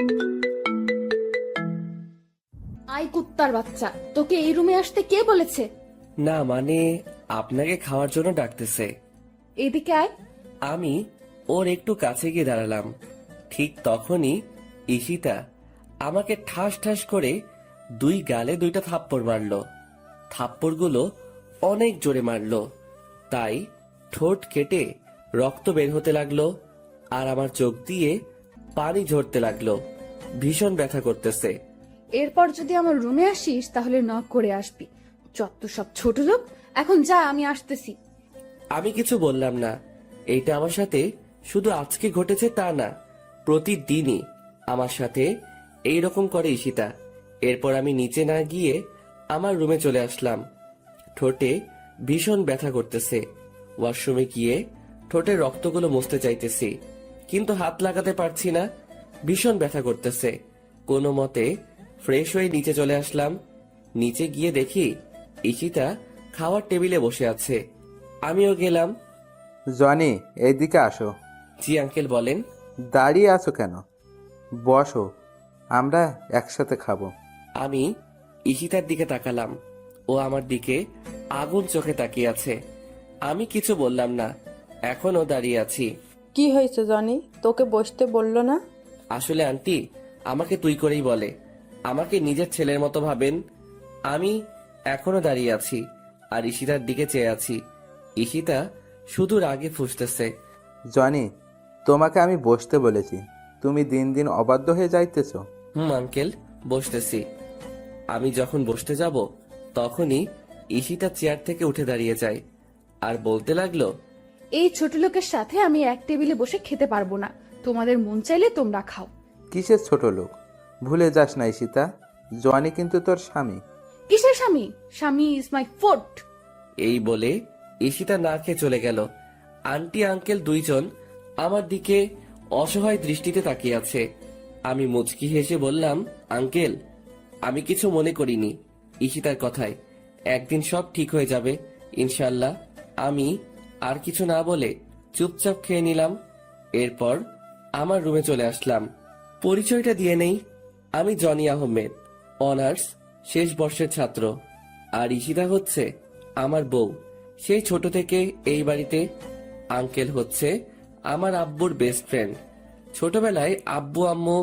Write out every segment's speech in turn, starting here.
I কুত্তার বাচ্চা, তোকে এই রুমে আসতে কে বলেছে? না মানে আপনাকে খাওয়ার জন্য ডাকতেছে। এইদিকে আয়। আমি ওর একটু কাছে গিয়ে দাঁড়ালাম। ঠিক তখনই ঈশিতা আমাকে ঠাস ঠাস করে দুই গালে দুইটা থাপ্পড় মারলো। থাপ্পড়গুলো অনেক জোরে মারলো, তাই ঠোঁট কেটে রক্ত বের হতে লাগলো আর আমার চোখ দিয়ে পানি ঝরতে লাগলো। ভীষণ ব্যথা করতেছে। এরপর যদি আমার রুমে আসিস তাহলে নক করে আসবি। যত সব ছোট লোক। এখন যা, আমি আসতেছি। আমি কিছু বললাম না। এইটা আমার সাথে শুধু আজকে ঘটেছে তা না, প্রতিদিনই আমার সাথে এইরকম করে ঈশিতা। এরপর আমি নিচে না গিয়ে আমার রুমে চলে আসলাম। ঠোঁটে ভীষণ ব্যথা করতেছে। ওয়াশরুমে গিয়ে ঠোঁটের রক্তগুলো মুছতে চাইতেছি, কিন্তু হাত লাগাতে পারছি না। ভীষণ ব্যথা করতেছে। কোনো মতে ফ্রেশ হয়ে নিচে চলে আসলাম। নিচে গিয়ে দেখি ঈশিতা খাওয়ার টেবিলে বসে আছে। আমিও গেলাম। জনি, এইদিকে আসো। জি আঙ্কেল, বলেন। দাঁড়িয়ে আছো কেন? বসো, আমরা একসাথে খাবো। আমি ঈশিতার দিকে তাকালাম। ও আমার দিকে আগুন চোখে তাকিয়ে আছে। আমি কিছু বললাম না, এখনো দাঁড়িয়ে আছি। কি হয়েছে জনি? তোকে বসতে বললো না? আসলে আন্টি আমাকে তুই করেই বলে, আমাকে নিজের ছেলের মতো ভাবেন। আমি এখনো দাঁড়িয়ে আছি আর ঈশিতার দিকে চেয়ে আছি। ঈশিতা শুধু রাগে ফুঁসতেছে। জনি, তোমাকে আমি বসতে বলেছি, তুমি দিন দিন অবাধ্য হয়ে যাইতেছ। আঙ্কেল, বসতেছি। আমি যখন বসতে যাব তখনই ঈশিতা চেয়ার থেকে উঠে দাঁড়িয়ে যায় আর বলতে লাগলো, এই ছোট লোকের সাথে আমি এক টেবিলে বসে খেতে পারবো না। তোমাদের মন চাইলে তোমরা খাও। কিসের ছোট লোক? ভুলে যাস না ঈশিতা, জনি কিন্তু তোর স্বামী। কিসের স্বামী? স্বামী ইজ মাই ফুড। এই বলে ঈশিতা না খেয়ে চলে গেল। আন্টি আঙ্কেল দুইজন আমার দিকে অসহায় দৃষ্টিতে তাকিয়ে আছে। আমি মুচকি হেসে বললাম, আঙ্কেল আমি কিছু মনে করিনি ঈশিতার কথায়। একদিন সব ঠিক হয়ে যাবে ইনশাল্লাহ। আমি আর কিছু না বলে চুপচাপ খেয়ে নিলাম। এরপর আমার রুমে চলে আসলাম। পরিচয়টা দিয়ে নেই, আমি জনি আহমেদ, অনার্স শেষ বর্ষের ছাত্র। আর ঈশিতা হচ্ছে আমার বউ, সেই ছোট থেকে এই বাড়িতে। আঙ্কেল হচ্ছে আমার আব্বুর বেস্ট ফ্রেন্ড। ছোটবেলায় আব্বু আম্মু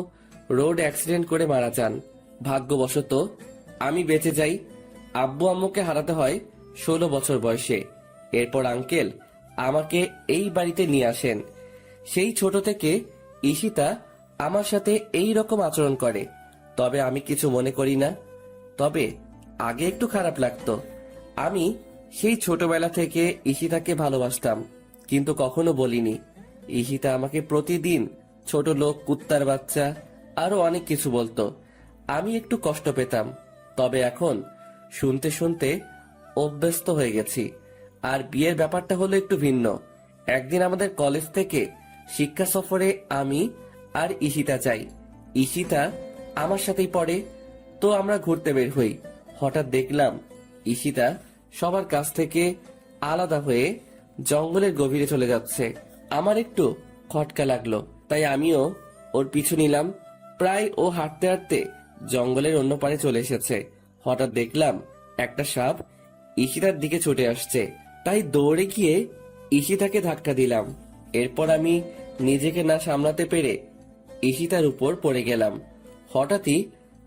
রোড অ্যাক্সিডেন্ট করে মারা যান। ভাগ্যবশত আমি বেঁচে যাই। আব্বু আম্মুকে হারাতে হয় 16 বছর বয়সে। এরপর আঙ্কেল আমাকে এই বাড়িতে নিয়ে আসেন। সেই ছোট থেকে ঈশিতা আমার সাথে এই রকম আচরণ করে, তবে আমি কিছু মনে করি না। তবে আগে একটু খারাপ লাগতো। আমি সেই ছোটবেলা থেকে ঈশিতাকে ভালোবাসতাম, কিন্তু কখনো বলিনি। ঈশিতা আমাকে প্রতিদিন ছোট লোক, কুত্তার বাচ্চা আরো অনেক কিছু বলতো। আমি একটু কষ্ট পেতাম, তবে এখন শুনতে শুনতে অভ্যস্ত হয়ে গেছি। আর বিয়ের ব্যাপারটা হলো একটু ভিন্ন। একদিন আমাদের কলেজ থেকে শিক্ষা সফরে আমি আর ঈশিতা যাই। ঈশিতা আমার সাথেই পড়ে, তো আমরা ঘুরতে বের হই। হঠাৎ দেখলাম ঈশিতা সবার কাছ থেকে আলাদা হয়ে জঙ্গলের গভীরে চলে যাচ্ছে। আমার একটু খটকা লাগলো, তাই আমিও ওর পিছু নিলাম। প্রায় ও হাঁটতে হাঁটতে জঙ্গলের অন্য পারে চলে এসেছে। হঠাৎ দেখলাম একটা সাপ ঈশিতার দিকে ছুটে আসছে, তাই দৌড়ে গিয়ে ঈশিতাকে ধাক্কা দিলাম। এরপর আমি নিজেকে না সামলাতে পেরে ঈশিতার উপর পড়ে গেলাম। হঠাৎই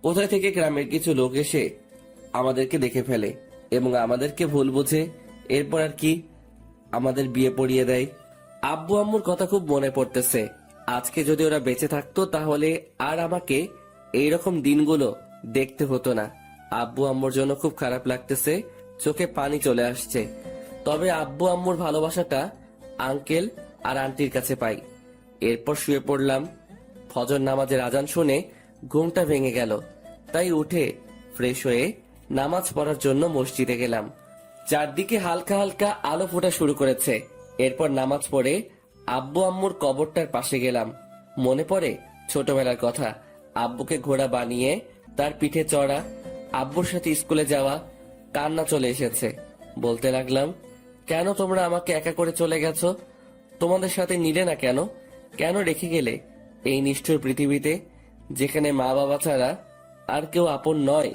কোথায় থেকে গ্রামের কিছু লোক এসে আমাদেরকে দেখে ফেলে এবং আমাদেরকে ভুল বুঝে এরপর আর কি আমাদের বিয়ে পড়িয়ে দেয়। আব্বু আম্মুর কথা খুব মনে পড়তেছে। আজকে যদি ওরা বেঁচে থাকতো তাহলে আর আমাকে এইরকম দিনগুলো দেখতে হতো না। আব্বু আম্মুর জন্য খুব খারাপ লাগতেছে, চোখে পানি চলে আসছে। তবে আব্বু আম্মুর ভালোবাসাটা আঙ্কেল আর আন্টির কাছে পাই। এরপর শুয়ে পড়লাম। ফজর নামাজের আজান শুনে ঘুমটা ভেঙে গেল, তাই উঠে ফ্রেশ হয়ে নামাজ পড়ার জন্য মসজিদে গেলাম। চারদিকে হালকা হালকা আলো ফোটা শুরু করেছে। এরপর নামাজ পড়ে আব্বু আম্মুর কবরটার পাশে গেলাম। মনে পড়ে ছোটবেলার কথা, আব্বুকে ঘোড়া বানিয়ে তার পিঠে চড়া, আব্বুর সাথে স্কুলে যাওয়া। কান্না চলে এসেছে। বলতে লাগলাম, কেন তোমরা আমাকে একা করে চলে গেছো? তোমাদের সাথে নিলে না কেন? কেন রেখে গেলে এই নিষ্ঠুর পৃথিবীতে? যেখানে মা বাবা ছাড়া আর কেউ আপন নয়?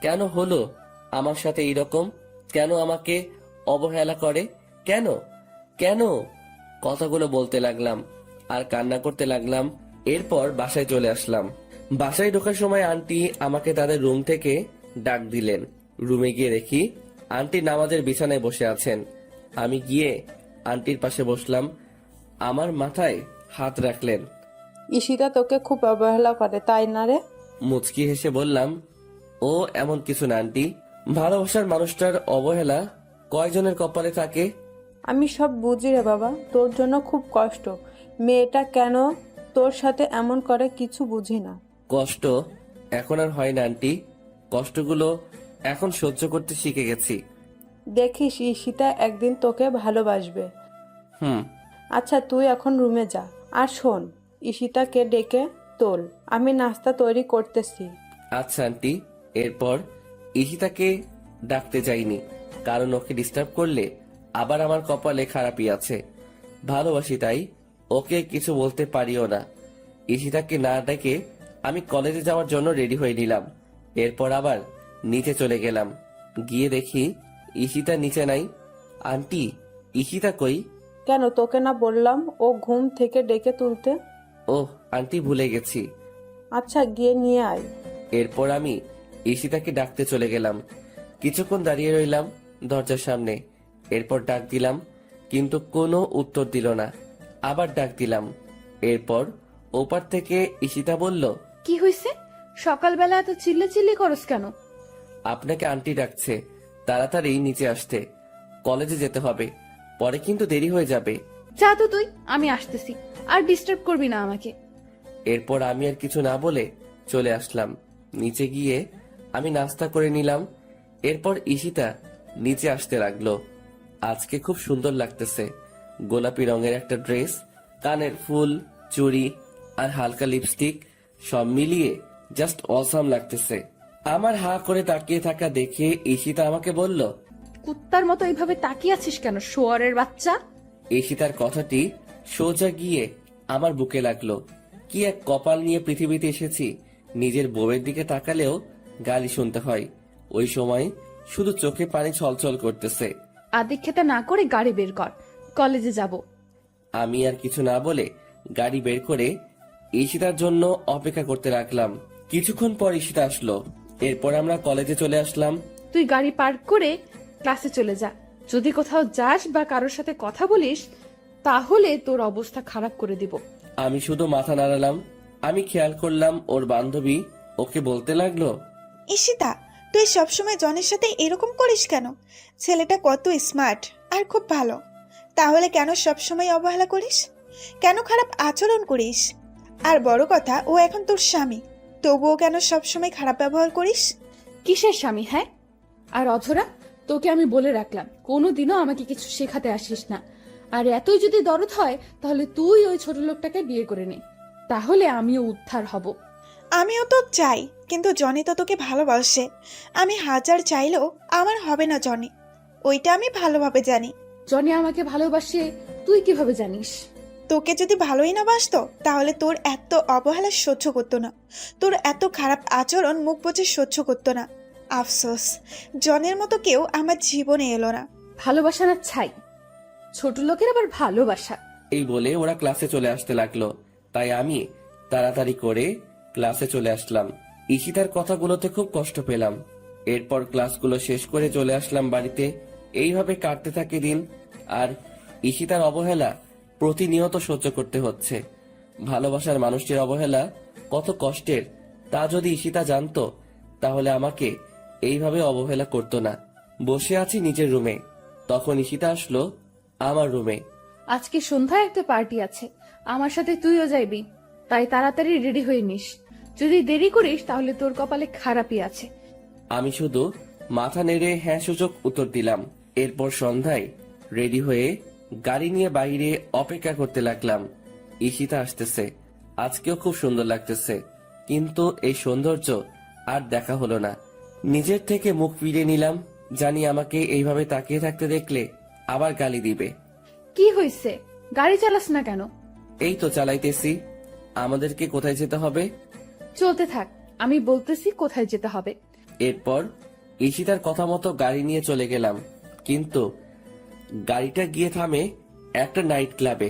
কেন হলো আমার সাথে এইরকম? কেন আমাকে অবহেলা করে? কেন কেন? কথাগুলো বলতে লাগলাম আর কান্না করতে লাগলাম। এরপর বাসায় চলে আসলাম। বাসায় ঢোকার সময় আন্টি আমাকে তাদের রুম থেকে ডাক দিলেন। রুমে গিয়ে দেখি আন্টি নামাজের বিছানায় বসে আছেন। আমি গিয়ে আন্টির পাশে বসলাম। আমার মাথায় হাত রাখলেন। ঈশিতা তোকে খুব অবহেলা করে, তাই না রে? মুচকি হেসে বললাম, ও এমন কিছু না আন্টি। ভালোবাসার মানুষটার অবহেলা কয়জনের কপালে থাকে? আমি সব বুঝি রে বাবা, তোর জন্য খুব কষ্ট। মেয়েটা কেন তোর সাথে এমন করে কিছু বুঝি না। কষ্ট এখন আর হয় না আন্টি। কষ্টগুলো এখন সহ্য করতে শিখে গেছি। দেখিস ঈশিতা একদিন তোকে ভালোবাসবে। হুম। আচ্ছা তুই এখন রুমে যা। আর শোন, ঈশিতাকে ডেকে তোল, আমি নাস্তা তৈরি করতেছি। আচ্ছা আন্টি। এরপর ঈশিতাকে ডাকতে যাইনি, কারণ ওকে ডিস্টার্ব করলে আবার আমার কপালে খারাপই আছে। ভালোবাসি তাই ওকে কিছু বলতে পারিও না। ঈশিতাকে না ডেকে আমি কলেজে যাওয়ার জন্য রেডি হয়ে নিলাম। এরপর আবার নিচে চলে গেলাম। গিয়ে দেখি ঈশিতা নিচে নাই। আন্টি, ঈশিতা কই? কেন, তোকে না বললাম ও ঘুম থেকে ডেকে তুলতে? ওহ আন্টি, ভুলে গেছি। আচ্ছা গিয়ে নিয়ে আয়। এরপর আমি ঈশিতাকে ডাকতে চলে গেলাম। কিছুক্ষণ দাঁড়িয়ে রইলাম দরজার সামনে। এরপর ডাক দিলাম, কিন্তু কোনো উত্তর দিল না। আবার ডাক দিলাম। এরপর ওপার থেকে ঈশিতা বলল, কি হয়েছে? সকালবেলা এত চিল্লাচিল্লি করস কেন? আপনাকে আন্টি ডাকছে, তাড়াতাড়ি নিচে আসতে। কলেজে যেতে হবে, পরে কিন্তু দেরি হয়ে যাবে। যা তো তুই, আমি আসতেছি। আর ডিস্টার্ব করবি না আমাকে। এরপর আমি আর কিছু না বলে চলে আসলাম। নিচে গিয়ে আমি নাস্তা করে নিলাম। এরপর ঈশিতা নিচে আসতে লাগলো। আজকে খুব সুন্দর লাগতেছে। গোলাপি রঙের একটা ড্রেস, কানের ফুল, চুড়ি আর হালকা লিপস্টিক, সব মিলিয়ে জাস্ট অসাম লাগতেছে। আমার হা করে তাকিয়ে থাকা দেখে ঈশিতা আমাকে বলল, কুত্তার মতো এইভাবে তাকিয়ে আছিস কেন, শোয়ারের বাচ্চা? ঈশিতার কথাটি সোজা গিয়ে আমার বুকে লাগলো। কি এক কপাল নিয়ে পৃথিবীতে এসেছি, নিজের বউয়ের দিকে তাকালেও গালি শুনতে হয়। ওই সময় শুধু চোখে পানি ছলছল করতেছে। আদিক্ষেতা না করে গাড়ি বের কর, কলেজে যাব। আমি আর কিছু না বলে গাড়ি বের করে ঈশিতার জন্য অপেক্ষা করতে রাখলাম। কিছুক্ষণ পর ঈশিতা আসলো। এরপর আমরা কলেজে চলে আসলাম। তুই গাড়ি পার্ক করে ক্লাসে চলে যা। যদি কোথাও যাস বা কারোর সাথে কথা বলিস, তাহলে তোর অবস্থা খারাপ করে দিব। আমি শুধু মাথা নাড়ালাম। আমি খেয়াল করলাম ওর বান্ধবী ওকে বলতে লাগলো, ঈশিতা, তুই সবসময় জনের সাথে এরকম করিস কেন? ছেলেটা কত স্মার্ট আর খুব ভালো, তাহলে কেন সবসময় অবহেলা করিস? কেন খারাপ আচরণ করিস? আর বড় কথা, ও এখন তোর স্বামী, তবুও কেন সবসময় খারাপ ব্যবহার করিস? কিসের স্বামী? হ্যাঁ, আর অধরা, তোকে আমি বলে রাখলাম কোনোদিনও আমাকে কিছু শেখাতে আসিস না। আর এতই যদি দরদ হয়, তাহলে তুই ওই ছোট লোকটাকে বিয়ে করে নে, তাহলে আমিও উদ্ধার হব। আমিও তো চাই, কিন্তু জনি তো তোকে ভালোবাসে। আমি হাজার চাইলেও আমার হবে না জনি, ওইটা আমি ভালোভাবে জানি। জনি আমাকে ভালোবাসে, তুই কিভাবে জানিস? তোকে যদি ভালোই না বাসতো, তাহলে তোর এত অবহেলা সহ্য করতো না, তোর এত খারাপ আচরণ মুখ বুজে সহ্য করতো না। আফসোস, জনের মতো কেউ আমার জীবনে এলো না। ভালোবাসা না ছাই, ছোট লোকের আবার ভালোবাসা। এই বলে ওরা ক্লাসে চলে আসতে লাগলো। তাই আমি তাড়াতাড়ি করে ক্লাসে চলে আসলাম। ঈশিতার কথাগুলোতে খুব কষ্ট পেলাম। এরপর ক্লাসগুলো শেষ করে চলে আসলাম বাড়িতে। এইভাবে কাটতে থাকে দিন। আর ঈশিতার অবহেলা প্রতিনিয়ত সহ্য করতে হচ্ছে। ভালোবাসার মানুষটির অবহেলা কত কষ্টের, তা যদি ঈশিতা জানতো, তাহলে আমাকে এইভাবে অবহেলা করতো না। বসে আছি নিজের রুমে, তখন ঈশিতা আসলো আমার রুমে। আজকে সন্ধ্যায় একটা পার্টি আছে, আমার সাথে তুইও যাইবি, তাই তাড়াতাড়ি রেডি হয়ে নিস। যদি দেরি করিস তাহলে তোর কপালে খারাপই আছে। আমি শুধু মাথা নেড়ে হ্যাঁ সূচক উত্তর দিলাম। এরপর সন্ধ্যায় রেডি হয়ে গাড়ি নিয়ে বাইরে অপেক্ষা করতে লাগলাম। ঈশিতা আসতেছে, আজকেও খুব সুন্দর লাগতেছে, কিন্তু এই সৌন্দর্য আর দেখা হলো না। নিজের থেকে মুখ ফিরিয়ে নিলাম, জানি আমাকে এইভাবে তাকিয়ে থাকতে দেখলে আবার গালি দিবে। কি হয়েছে, গাড়ি চালাস না কেন? এই তো চালাইতেছি। আমাদেরকে কোথায় যেতে হবে? চলতে থাক, আমি বলতেছি কোথায় যেতে হবে। এরপর ঈশিতার কথা মতো গাড়ি নিয়ে চলে গেলাম, কিন্তু গাড়িটা গিয়ে থামে একটা নাইট ক্লাবে।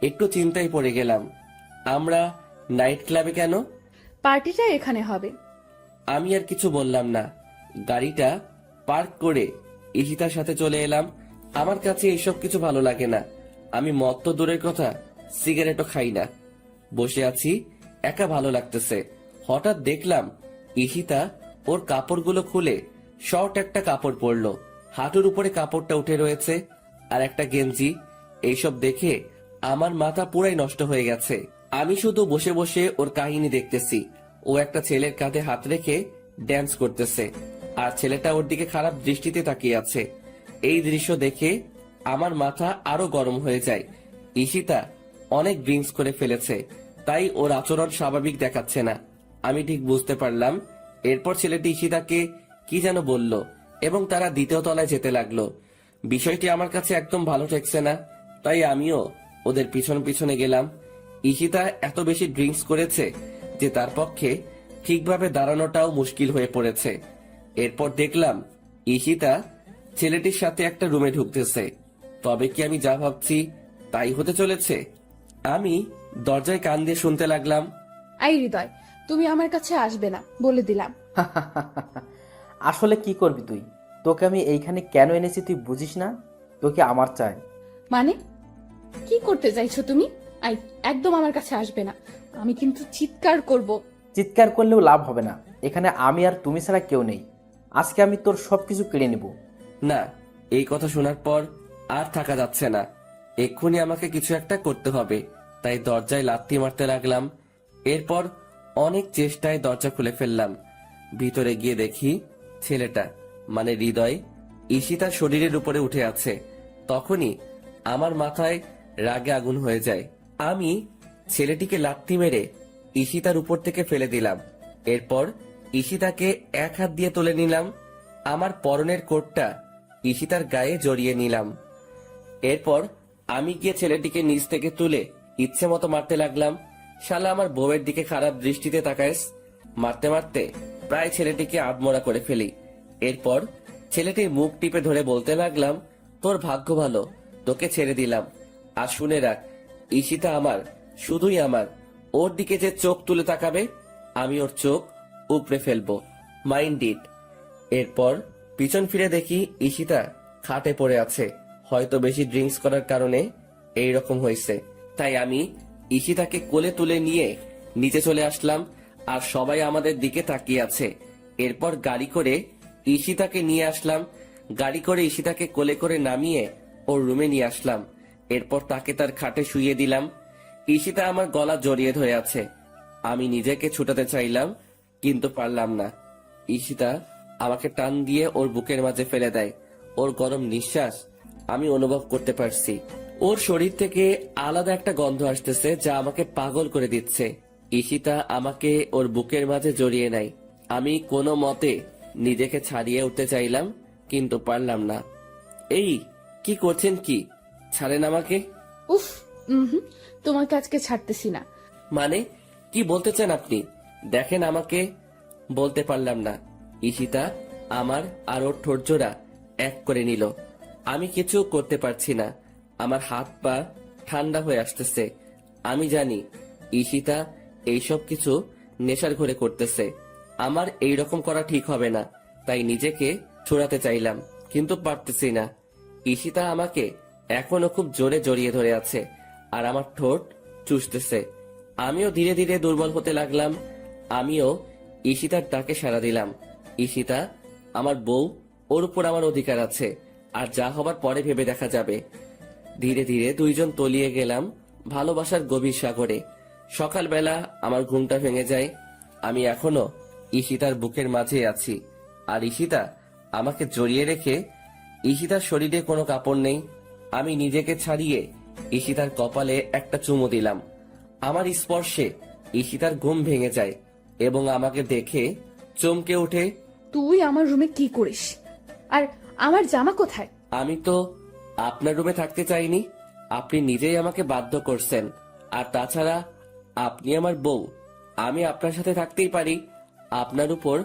একটু চিন্তায় পড়ে গেলাম, আমরা নাইট ক্লাবে কেন? পার্টিটা এখানে হবে। আমি আর কিছু বললাম না, গাড়িটা পার্ক করে ঈশিতার সাথে চলে এলাম। আমার কাছে এইসব কিছু ভালো লাগে না। আমি মদ তো দূরের কথা, সিগারেটও খাই না। বসে আছি, একা ভালো লাগতেছে। হঠাৎ দেখলাম ঈশিতা ওর কাপড়গুলো খুলে শর্ট একটা কাপড় পরলো, হাঁটুর উপরে কাপড়টা উঠে রয়েছে, আর একটা গেঞ্জি। এইসব দেখে আমার মাথা পুরাই নষ্ট হয়ে গেছে। আমি শুধু বসে বসে ওর কাহিনী দেখতেছি। ও একটা ছেলের কাঁধে হাত রেখে ড্যান্স করতেছে, আর ছেলেটা ওর দিকে খারাপ দৃষ্টিতে তাকিয়ে আছে। এই দৃশ্য দেখে আমার মাথা আরো গরম হয়ে যায়। ঈশিতা অনেক ড্রিঙ্কস করে ফেলেছে, তাই ওর আচরণ স্বাভাবিক দেখাচ্ছে না। আমি ঠিক বুঝতে পারলাম। এরপর ছেলেটি ঈশিতাকে কি যেন বলল এবং তারা দ্বিতীয় তলায় যেতে লাগলো। বিষয়টি আমার কাছে একদম ভালো ঠেকছে না, তাই আমিও ওদের পিছন পিছনে গেলাম। ঈশিতা এত বেশি ড্রিঙ্কস করেছে যে তার পক্ষে ঠিকভাবে দাঁড়ানোটাও মুশকিল হয়ে পড়েছে। এরপর দেখলাম ঈশিতা ছেলেটির সাথে একটা রুমে ঢুকতেছে। তবে কি আমি যা ভাবছি তাই হতে চলেছে? আমি দরজায় কান দিয়ে শুনতে লাগলাম, আই হৃদয়, তুমি আমার কাছে আসবে না, বলে দিলাম। আসলে কি করবি তুই? তোকে আমি এইখানে কেন এনেছি তুই বুঝিস না? তোকে আমার চাই। মানে কি করতে চাইছো তুমি? আই, একদম আমার কাছে আসবে না, আমি কিন্তু চিৎকার করব। চিৎকার করলেও লাভ হবে না, এখানে আমি আর তুমি ছাড়া কেউ নেই। আজকে আমি তোর সবকিছু কেড়ে নেব। না, এই কথা শোনার পর আর থাকা যাচ্ছে না। এক্ষুনি আমাকে কিছু একটা করতে হবে। তাই দরজায় লাথি মারতে লাগলাম। এরপর অনেক চেষ্টায় দরজা খুলে ফেললাম। ভিতরে গিয়ে দেখি ছেলেটা মানে হৃদয় ঈশিতার শরীরের উপরে উঠে আছে। তখনই আমার মাথায় রাগে আগুন হয়ে যায়। আমি ছেলেটিকে লাথি মেরে ঈশিতার উপর থেকে ফেলে দিলাম। এরপর ঈশিতাকে এক হাত দিয়ে তুলে নিলাম। আমার পরনের কোটটা ঈশিতার গায়ে জড়িয়ে নিলাম। এরপর আমি গিয়ে ছেলেটিকে নিচ থেকে তুলে ইচ্ছে মতো মারতে লাগলাম। শালা আমার বউয়ের দিকে খারাপ দৃষ্টিতে তাকাইস। মারতে মারতে প্রায় ছেলেটিকে আধমরা করে ফেলি। এরপর ছেলেটির মুখ টিপে ধরে বলতে লাগলাম, তোর ভাগ্য ভালো, তোকে ছেড়ে দিলাম। আর শুনে রাখ, ঈশিতা আমার, শুধুই আমার। ওর দিকে যে চোখ তুলে তাকাবে আমি ওর চোখ উপড়ে ফেলবো, মাইন্ড ইট। এরপর পিছন ফিরে দেখি ঈশিতা খাটে পড়ে আছে। হয়তো বেশি ড্রিঙ্কস করার কারণে এই রকম হয়েছে। তাই আমি ঈশিতাকে কোলে তুলে নিয়ে নিচে চলে আসলাম, আর সবাই আমাদের দিকে তাকিয়ে আছে। এরপর গাড়ি করে ঈশিতাকে নিয়ে আসলাম। গাড়ি করে ঈশিতাকে কোলে করে নামিয়ে ওর রুমে নিয়ে আসলাম। এরপর তাকে তার খাটে শুইয়ে দিলাম। ঈশিতা আমার গলা জড়িয়ে ধরে আছে। আমি নিজেকে ছুটাতে চাইলাম, কিন্তু পারলাম না। ঈশিতা আমাকে টান দিয়ে ওর বুকের মাঝে ফেলে দেয়। ওর গরম নিঃশ্বাস আমি অনুভব করতে পারছি। ওর শরীর থেকে আলাদা একটা গন্ধ আসতেছে যা আমাকে পাগল করে দিচ্ছে। ঈশিতা আমাকে ওর বুকের মাঝে জড়িয়ে নেয়। আমি কোনো মতে নিজেকে ছাড়িয়ে উঠতে চাইলাম, কিন্তু পারলাম না। এই কি করছেন? কি ছাড়েন আমাকে। উফ, তোমাকে আজকে ছাড়তেছি না। মানে কি বলতে চান আপনি? দেখেন আমাকে। বলতে পারলাম না। ঈশিতা আমার আর ওর ঠোঁটজোড়া এক করে নিল। আমি কিছু করতে পারছি না। আমার হাত পা ঠান্ডা হয়ে আসতেছে। আমি জানি ঈশিতা এইসব কিছু নেশার ঘরে করতেছে। আমার এই রকম করা ঠিক হবে না, তাই নিজেকে ছড়াতে চাইলাম, কিন্তু পারতেছি না। ঈশিতা আমাকে এখনো খুব জোরে জড়িয়ে ধরে আছে, আর আমার ঠোঁট চুষতেছে। আমিও ধীরে ধীরে দুর্বল হতে লাগলাম। আমিও ঈশিতার ডাকে সাড়া দিলাম। ঈশিতা আমার বউ, ওর উপর আমার অধিকার আছে, আর যা হবার পরে ভেবে দেখা যাবে। ধীরে ধীরে দুইজন তলিয়ে গেলাম ভালোবাসার গভীর সাগরে। সকালবেলা আমার ঘুমটা ভেঙে যায়। আমি এখনো ঈশিতার বুকের মাঝে আছি, আর ঈশিতা আমাকে জড়িয়ে রেখে। ঈশিতার শরীরে কোনো কাপড় নেই। আমি নিজেকে ছাড়িয়ে ঈশিতার কপালে একটা চুমু দিলাম। আমার স্পর্শে ঈশিতার ঘুম ভেঙে যায় এবং আমাকে দেখে চমকে ওঠে। তুই আমার রুমে কি করিস? আর আমার জামা কোথায়? আমি তো আপনার রুমে থাকতে চাইনি, আপনি নিজেই আমাকে বাধ্য করছেন। আর তাছাড়া আপনি আমার বউ, আমি আপনার সাথে থাকতেই পারি, আপনার উপর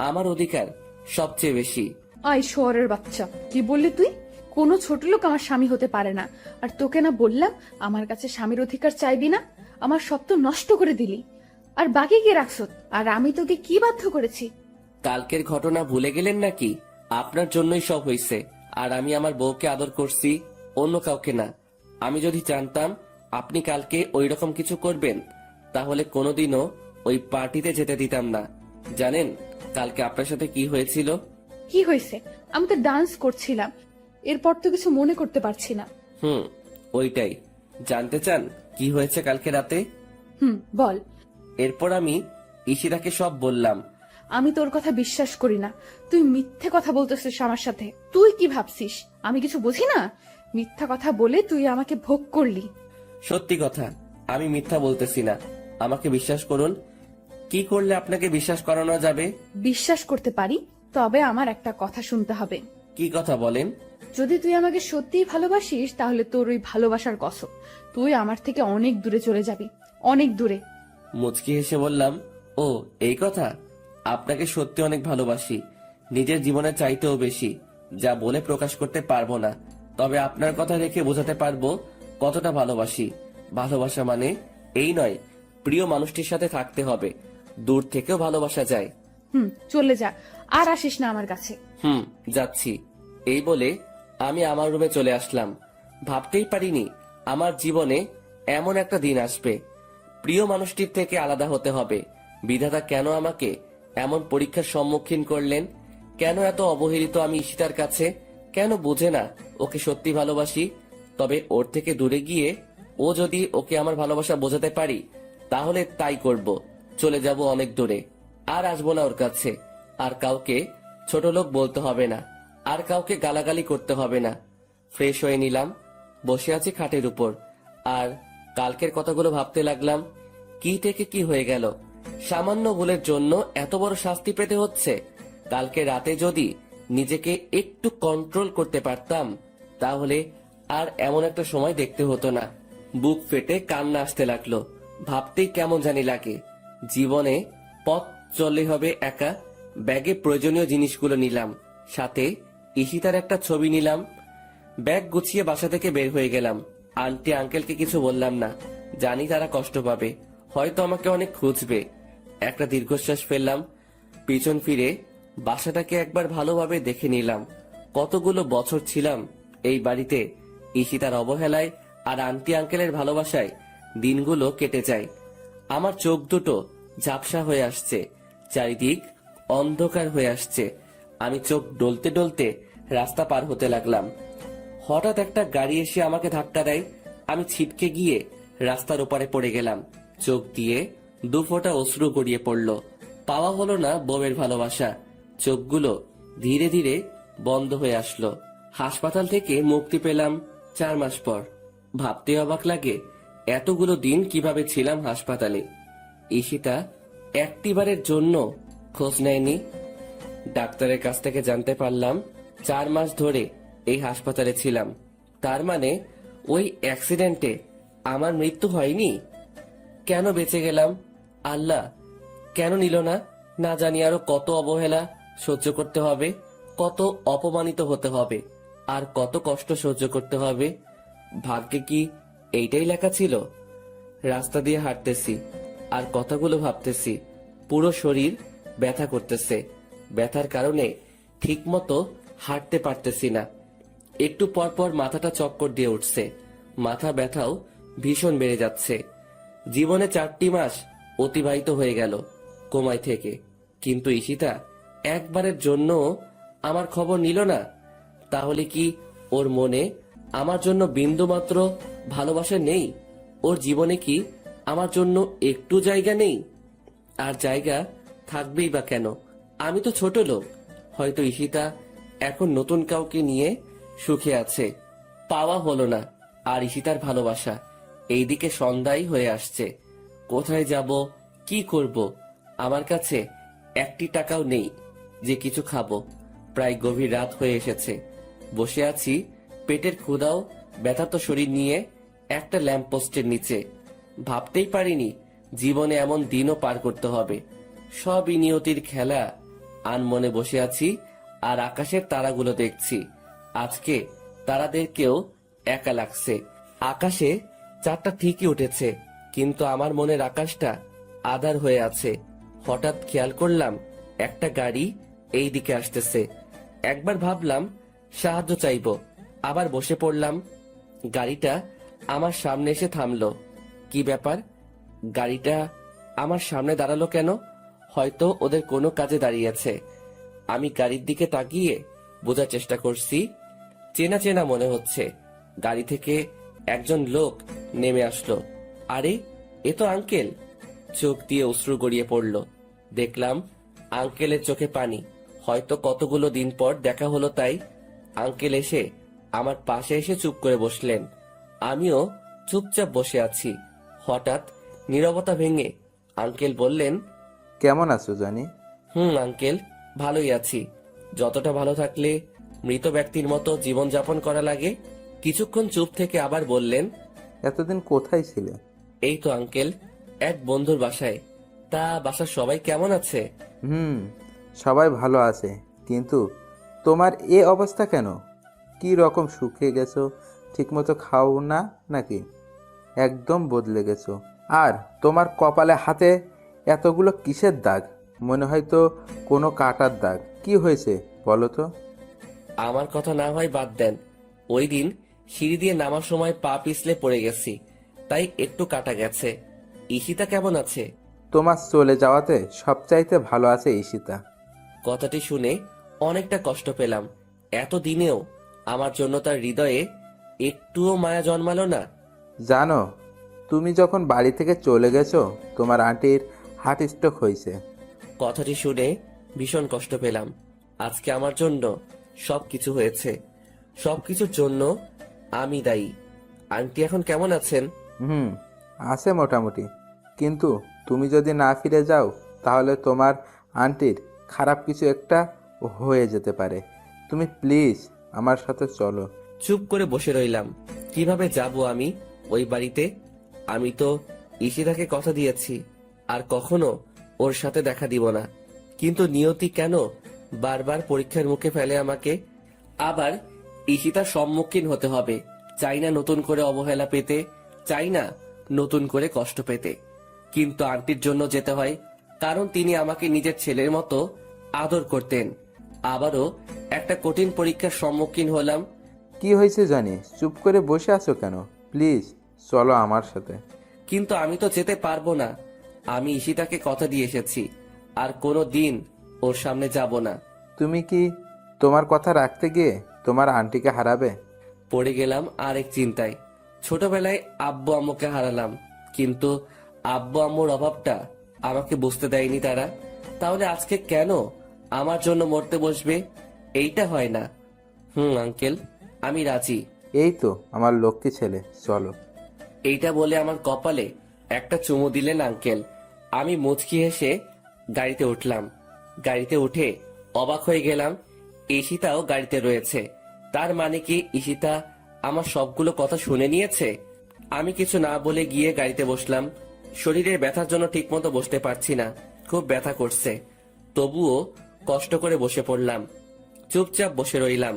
আমার অধিকার সবচেয়ে বেশি। আই শোয়ারের বাচ্চা, কি বললি তুই? কোনো ছোট লোক আমার স্বামী হতে পারে না। আর তোকে না বললাম আমার কাছে স্বামীর অধিকার চাইবি না? আমার সব তো নষ্ট করে দিলি। আর বাকি কি রাখছ? আর আমি তোকে কি বাধ্য করেছি? কালকের ঘটনা ভুলে গেলেন নাকি? আপনার জন্যই সব হয়েছে। আর আমি আমার বউকে আদর করছি, অন্য কাউকে না। আমি যদি জানতাম আপনি কালকে ওই রকম কিছু করবেন, তাহলে কোনোদিনও ওই পার্টিতে যেতে দিতাম না। জানেন কালকে আপনার সাথে কি হয়েছিল? কি হয়েছে? আমি তো ডান্স করছিলাম, এরপর তো কিছু মনে করতে পারছি না। ওইটাই জানতে চান কি হয়েছে কালকে রাতে? বল। এরপর আমি ঈশিতাকে সব বললাম। আমি তোর কথা বিশ্বাস করি না। তুই মিথ্যে কথা বলতেছিস আমার সাথে। তুই কি ভাবছিস আমি কিছু বুঝি না? মিথ্যা কথা বলে তুই আমাকে ভোগ করলি। সত্যি কথা, আমি মিথ্যা বলতেছি না, আমাকে বিশ্বাস করুন। কি করলে আপনাকে বিশ্বাস করানো যাবে? বিশ্বাস করতে পারি, তবে আমার একটা কথা শুনতে হবে। কি কথা বলেন? যদি তুই আমাকে সত্যিই ভালোবাসিস, তাহলে তোর ওই ভালোবাসার কসম, তুই আমার থেকে অনেক দূরে চলে যাবি, অনেক দূরে। মুচকি হেসে বললাম, ও এই কথা। আপনাকে সত্যি অনেক ভালোবাসি, নিজের জীবনের চাইতেও বেশি। যা বলে প্রকাশ করতে পারবো না, তবে আপনার কথা রেখে বোঝাতে পারবো কতটা ভালোবাসি। ভালোবাসা মানে এই নয় প্রিয় মানুষটির সাথে থাকতে হবে, দূর থেকেও ভালোবাসা যায়। চলে যা, আর আসিস না আমার কাছে। যাচ্ছি। এই বলে আমি আমার রুমে চলে আসলাম। ভাবতেই পারিনি আমার জীবনে এমন একটা দিন আসবে, প্রিয় মানুষটির থেকে আলাদা হতে হবে। বিধাতা কেন আমাকে এমন পরীক্ষার সম্মুখীন করলেন? কেন এত অবহেলিত আমি ঈশিতার কাছে? কেন বুঝে না ওকে সত্যি ভালোবাসি? তবে ওর থেকে দূরে গিয়ে ও যদি ওকে আমার ভালোবাসা বোঝাতে পারি, তাহলে তাই করব। চলে যাব অনেক দূরে, আর আসবো না ওর কাছে। আর কাউকে ছোট লোক বলতে হবে না, আর কাউকে গালাগালি করতে হবে না। ফ্রেশ হয়ে নিলাম, বসে আছি খাটের উপর, আর কালকের কথাগুলো ভাবতে লাগলাম। কি থেকে কি হয়ে গেল? সামান্য ভুলের জন্য এত বড় শাস্তি পেতে হচ্ছে। কালকে রাতে যদি নিজেকে একটু কন্ট্রোল করতে পারতাম, তাহলে আর এমন একটা সময় দেখতে হতো না। বুক ফেটে কান্না আসতে লাগলো। ভাবতেই কেমন জানি লাগে। জীবনে পথ চললে হবে একা। ব্যাগে প্রয়োজনীয় জিনিসগুলো নিলাম, সাথে ঈশিতার একটা ছবি নিলাম। ব্যাগ গুছিয়ে বাসা থেকে বের হয়ে গেলাম। আন্টি আঙ্কেলকে কিছু বললাম না, জানি তারা কষ্ট পাবে, হয়তো আমাকে অনেক খুঁজবে। একটা দীর্ঘশ্বাস ফেললাম, পিছন ফিরে বাসাটাকে একবার ভালোভাবে দেখে নিলাম। কতগুলো বছর ছিলাম এই বাড়িতে। ঈশিতার অবহেলায় আর আন্টি আঙ্কেলের ভালোবাসায় দিনগুলো কেটে যায়। আমার চোখ দুটো ঝাপসা হয়ে আসছে, চারিদিক অন্ধকার হয়ে আসছে। আমি চোখ ডলতে ডলতে রাস্তা পার হতে লাগলাম। হঠাৎ একটা গাড়ি এসে আমাকে ধাক্কা দেয়। আমি ছিটকে গিয়ে রাস্তার ওপারে পড়ে গেলাম। চোখ দিয়ে দু ফোঁটা অশ্রু গড়িয়ে পড়ল। পাওয়া হলো না বউয়ের ভালোবাসা। চোখগুলো ধীরে ধীরে বন্ধ হয়ে আসলো। হাসপাতাল থেকে মুক্তি পেলাম 4 মাস পর। ভাবতে অবাক লাগে এতগুলো দিন কিভাবে ছিলাম হাসপাতালে। ঈশিতা একটিবারের জন্য খোঁজ নেয়নি। ডাক্তারের কাছ থেকে জানতে পারলাম 4 মাস ধরে এই হাসপাতালে ছিলাম। তার মানে ওই অ্যাক্সিডেন্টে আমার মৃত্যু হয়নি। কেন বেঁচে গেলাম? আল্লাহ কেন নিল না? না জানি আরো কত অবহেলা সহ্য করতে হবে, কত অপমানিত হতে হবে, আর কত কষ্ট সহ্য করতে হবে। ভাগ্যে কি এইটাই লেখা ছিল? রাস্তা দিয়ে হাঁটতেছি আর কথাগুলো ভাবতেছি। পুরো শরীর ব্যথা করতেছে। ব্যথার কারণে ঠিকমতো হাঁটতে পারতেছি না। একটু পর পর মাথাটা চক্কর দিয়ে উঠছে। মাথা ব্যথাও ভীষণ বেড়ে যাচ্ছে। জীবনে 4টি মাস অতিবাহিত হয়ে গেল কোমায় থেকে, কিন্তু ঈশিতা একবারের জন্য আমার খবর নিল না। তাহলে কি ওর মনে আমার জন্য বিন্দুমাত্র ভালোবাসা নেই? ওর জীবনে কি আমার জন্য একটু জায়গা নেই? আর জায়গা থাকবেই বা কেন? আমি তো ছোট লোক। হয়তো ঈশিতা এখন নতুন কাউকে নিয়ে সুখে আছে। পাওয়া হলো না আর ঈশিতার ভালোবাসা। এইদিকে সন্ধ্যাই হয়ে আসছে। কোথায় যাব, কি করব? আমার কাছে 1টি টাকাও নেই যে কিছু খাবো। প্রায় গভীর রাত হয়ে এসেছে। বসে আছি পেটের ক্ষুধাও ব্যথার্ত শরীর নিয়ে একটা ল্যাম্পপোস্টের নিচে। ভাবতেই পারিনি জীবনে এমন দিনও পার করতে হবে। সবই নিয়তির খেলা। আনমনে বসে আছি আর আকাশের তারাগুলো দেখছি। আজকে তারাদেরকেও একা লাগছে। আকাশে চাঁদটা ঠিকই উঠেছে, কিন্তু আমার মনের আকাশটা আধার হয়ে আছে। হঠাৎ খেয়াল করলাম একটা গাড়ি এই দিকে আসতেছে। একবার ভাবলাম সাহায্য চাইবো, আবার বসে পড়লাম। গাড়িটা আমার সামনে এসে থামলো। কি ব্যাপার, গাড়িটা আমার সামনে দাঁড়ালো কেন? হয়তো ওদের কোনো কাজে দাঁড়িয়েছে। আমি গাড়ির দিকে তাকিয়ে বোঝার চেষ্টা করছি। চেনা চেনা মনে হচ্ছে। গাড়ি থেকে একজন লোক নেমে আসলো। আরে, এ তো আঙ্কেল। চোখ দিয়ে অশ্রু গড়িয়ে পড়ল। দেখলাম আঙ্কেলের চোখে পানি। হয়তো কতগুলো দিন পর দেখা হলো তাই। আঙ্কেল এসে আমার পাশে এসে চুপ করে বসলেন। আমিও চুপচাপ বসে আছি। হঠাৎ নীরবতা ভেঙে আঙ্কেল বললেন, কেমন আছো জনি? আঙ্কেল, ভালোই আছি। যতটা ভালো থাকলে মৃত ব্যক্তির মতো জীবন যাপন করা লাগে। কিছুক্ষণ চুপ থেকে আবার বললেন, এতদিন কোথায় ছিলে? এই তো আঙ্কেল, এক বন্ধুর বাসায়। তা বাসার সবাই কেমন আছে? সবাই ভালো আছে, কিন্তু তোমার এ অবস্থা কেন? কি রকম শুকিয়ে গেছো? ঠিকমতো খাও না নাকি? একদম বদলে গেছো। আর তোমার কপালে হাতে এতগুলো কিসের দাগ? মনে হয় তো কোনো কাটার দাগ। কি হয়েছে বলো তো? আমার কথা না হয় বাদ দেন। ওই দিন সিঁড়ি দিয়ে নামার সময় পা পিছলে পড়ে গেছি, তাই একটু কাটা গেছে। ঈশিতা কেমন আছে? তোমার চলে যাওয়াতে সবচাইতে ভালো আছে ঈশিতা। কথাটি শুনে অনেকটা কষ্ট পেলাম। এতদিনেও আমার জন্য তার হৃদয়ে একটুও মায়া জন্মালো না। জানো, তুমি যখন বাড়ি থেকে চলে গেছো তোমার আন্টির হার্ট স্ট্রোক হয়েছে। কথাটি শুনে ভীষণ কষ্ট পেলাম। আজকে আমার জন্য সবকিছু হয়েছে। সবকিছুর জন্য আমি দায়ী। আন্টি এখন কেমন আছেন? আছে মোটামুটি, কিন্তু তুমি যদি না ফিরে যাও তাহলে তোমার আন্টির খারাপ কিছু একটা হয়ে যেতে পারে। তুমি প্লিজ আমার সাথে চলো। চুপ করে বসে রইলাম। কিভাবে যাব আমি ওই বাড়িতে? আমি তো ঈশিতাকে কথা দিয়েছি আর কখনো ওর সাথে দেখা দিব না। কিন্তু নিয়তি কেন বারবার পরীক্ষার মুখে ফেলে আমাকে? আবার ঈশিতার সম্মুখীন হতে হবে। চাই না নতুন করে অবহেলা পেতে, চাই না নতুন করে কষ্ট পেতে, কিন্তু আন্টির জন্য যেতে হয়, কারণ তিনি আমাকে নিজের ছেলের মতো আদর করতেন। আবারও একটা কঠিন পরীক্ষার সম্মুখীন হলাম। কি হয়েছে জানি, চুপ করে বসে আছো কেন? প্লিজ চলো আমার সাথে। কিন্তু আমি তো যেতে পারবো না। আমি ঈশিতাকে কথা দিয়ে এসেছি, আর কোনো দিন ওর সামনে যাব না। তুমি কি তোমার কথা রাখতে গিয়ে তোমার আন্টিকে হারাবে? পড়ে গেলাম আরেক চিন্তায়। ছোটবেলায় আব্বু আম্মুকে হারালাম, কিন্তু আব্বু আম্মুর অভাবটা আমাকে বুঝতে দেয়নি তারা। তাহলে আজকে কেন আমার জন্য মরতে বসবে? এইটা হয় না। আঙ্কেল, আমি রাজি। এই তো আমার লক্ষ্মী ছেলে, চলো। এইটা বলে আমার কপালে একটা চুমু দিলেন আঙ্কেল। আমি মুচকি হেসে গাড়িতে উঠলাম। গাড়িতে উঠে অবাক হয়ে গেলাম, ঈশিতাও গাড়িতে রয়েছে। তার মানে কি ঈশিতা আমার সবগুলো কথা শুনে নিয়েছে? আমি কিছু না বলে গিয়ে গাড়িতে বসলাম। শরীরের ব্যথার জন্য ঠিকমতো বসতে পারছি না, খুব ব্যথা করছে। তবুও কষ্ট করে বসে পড়লাম। চুপচাপ বসে রইলাম।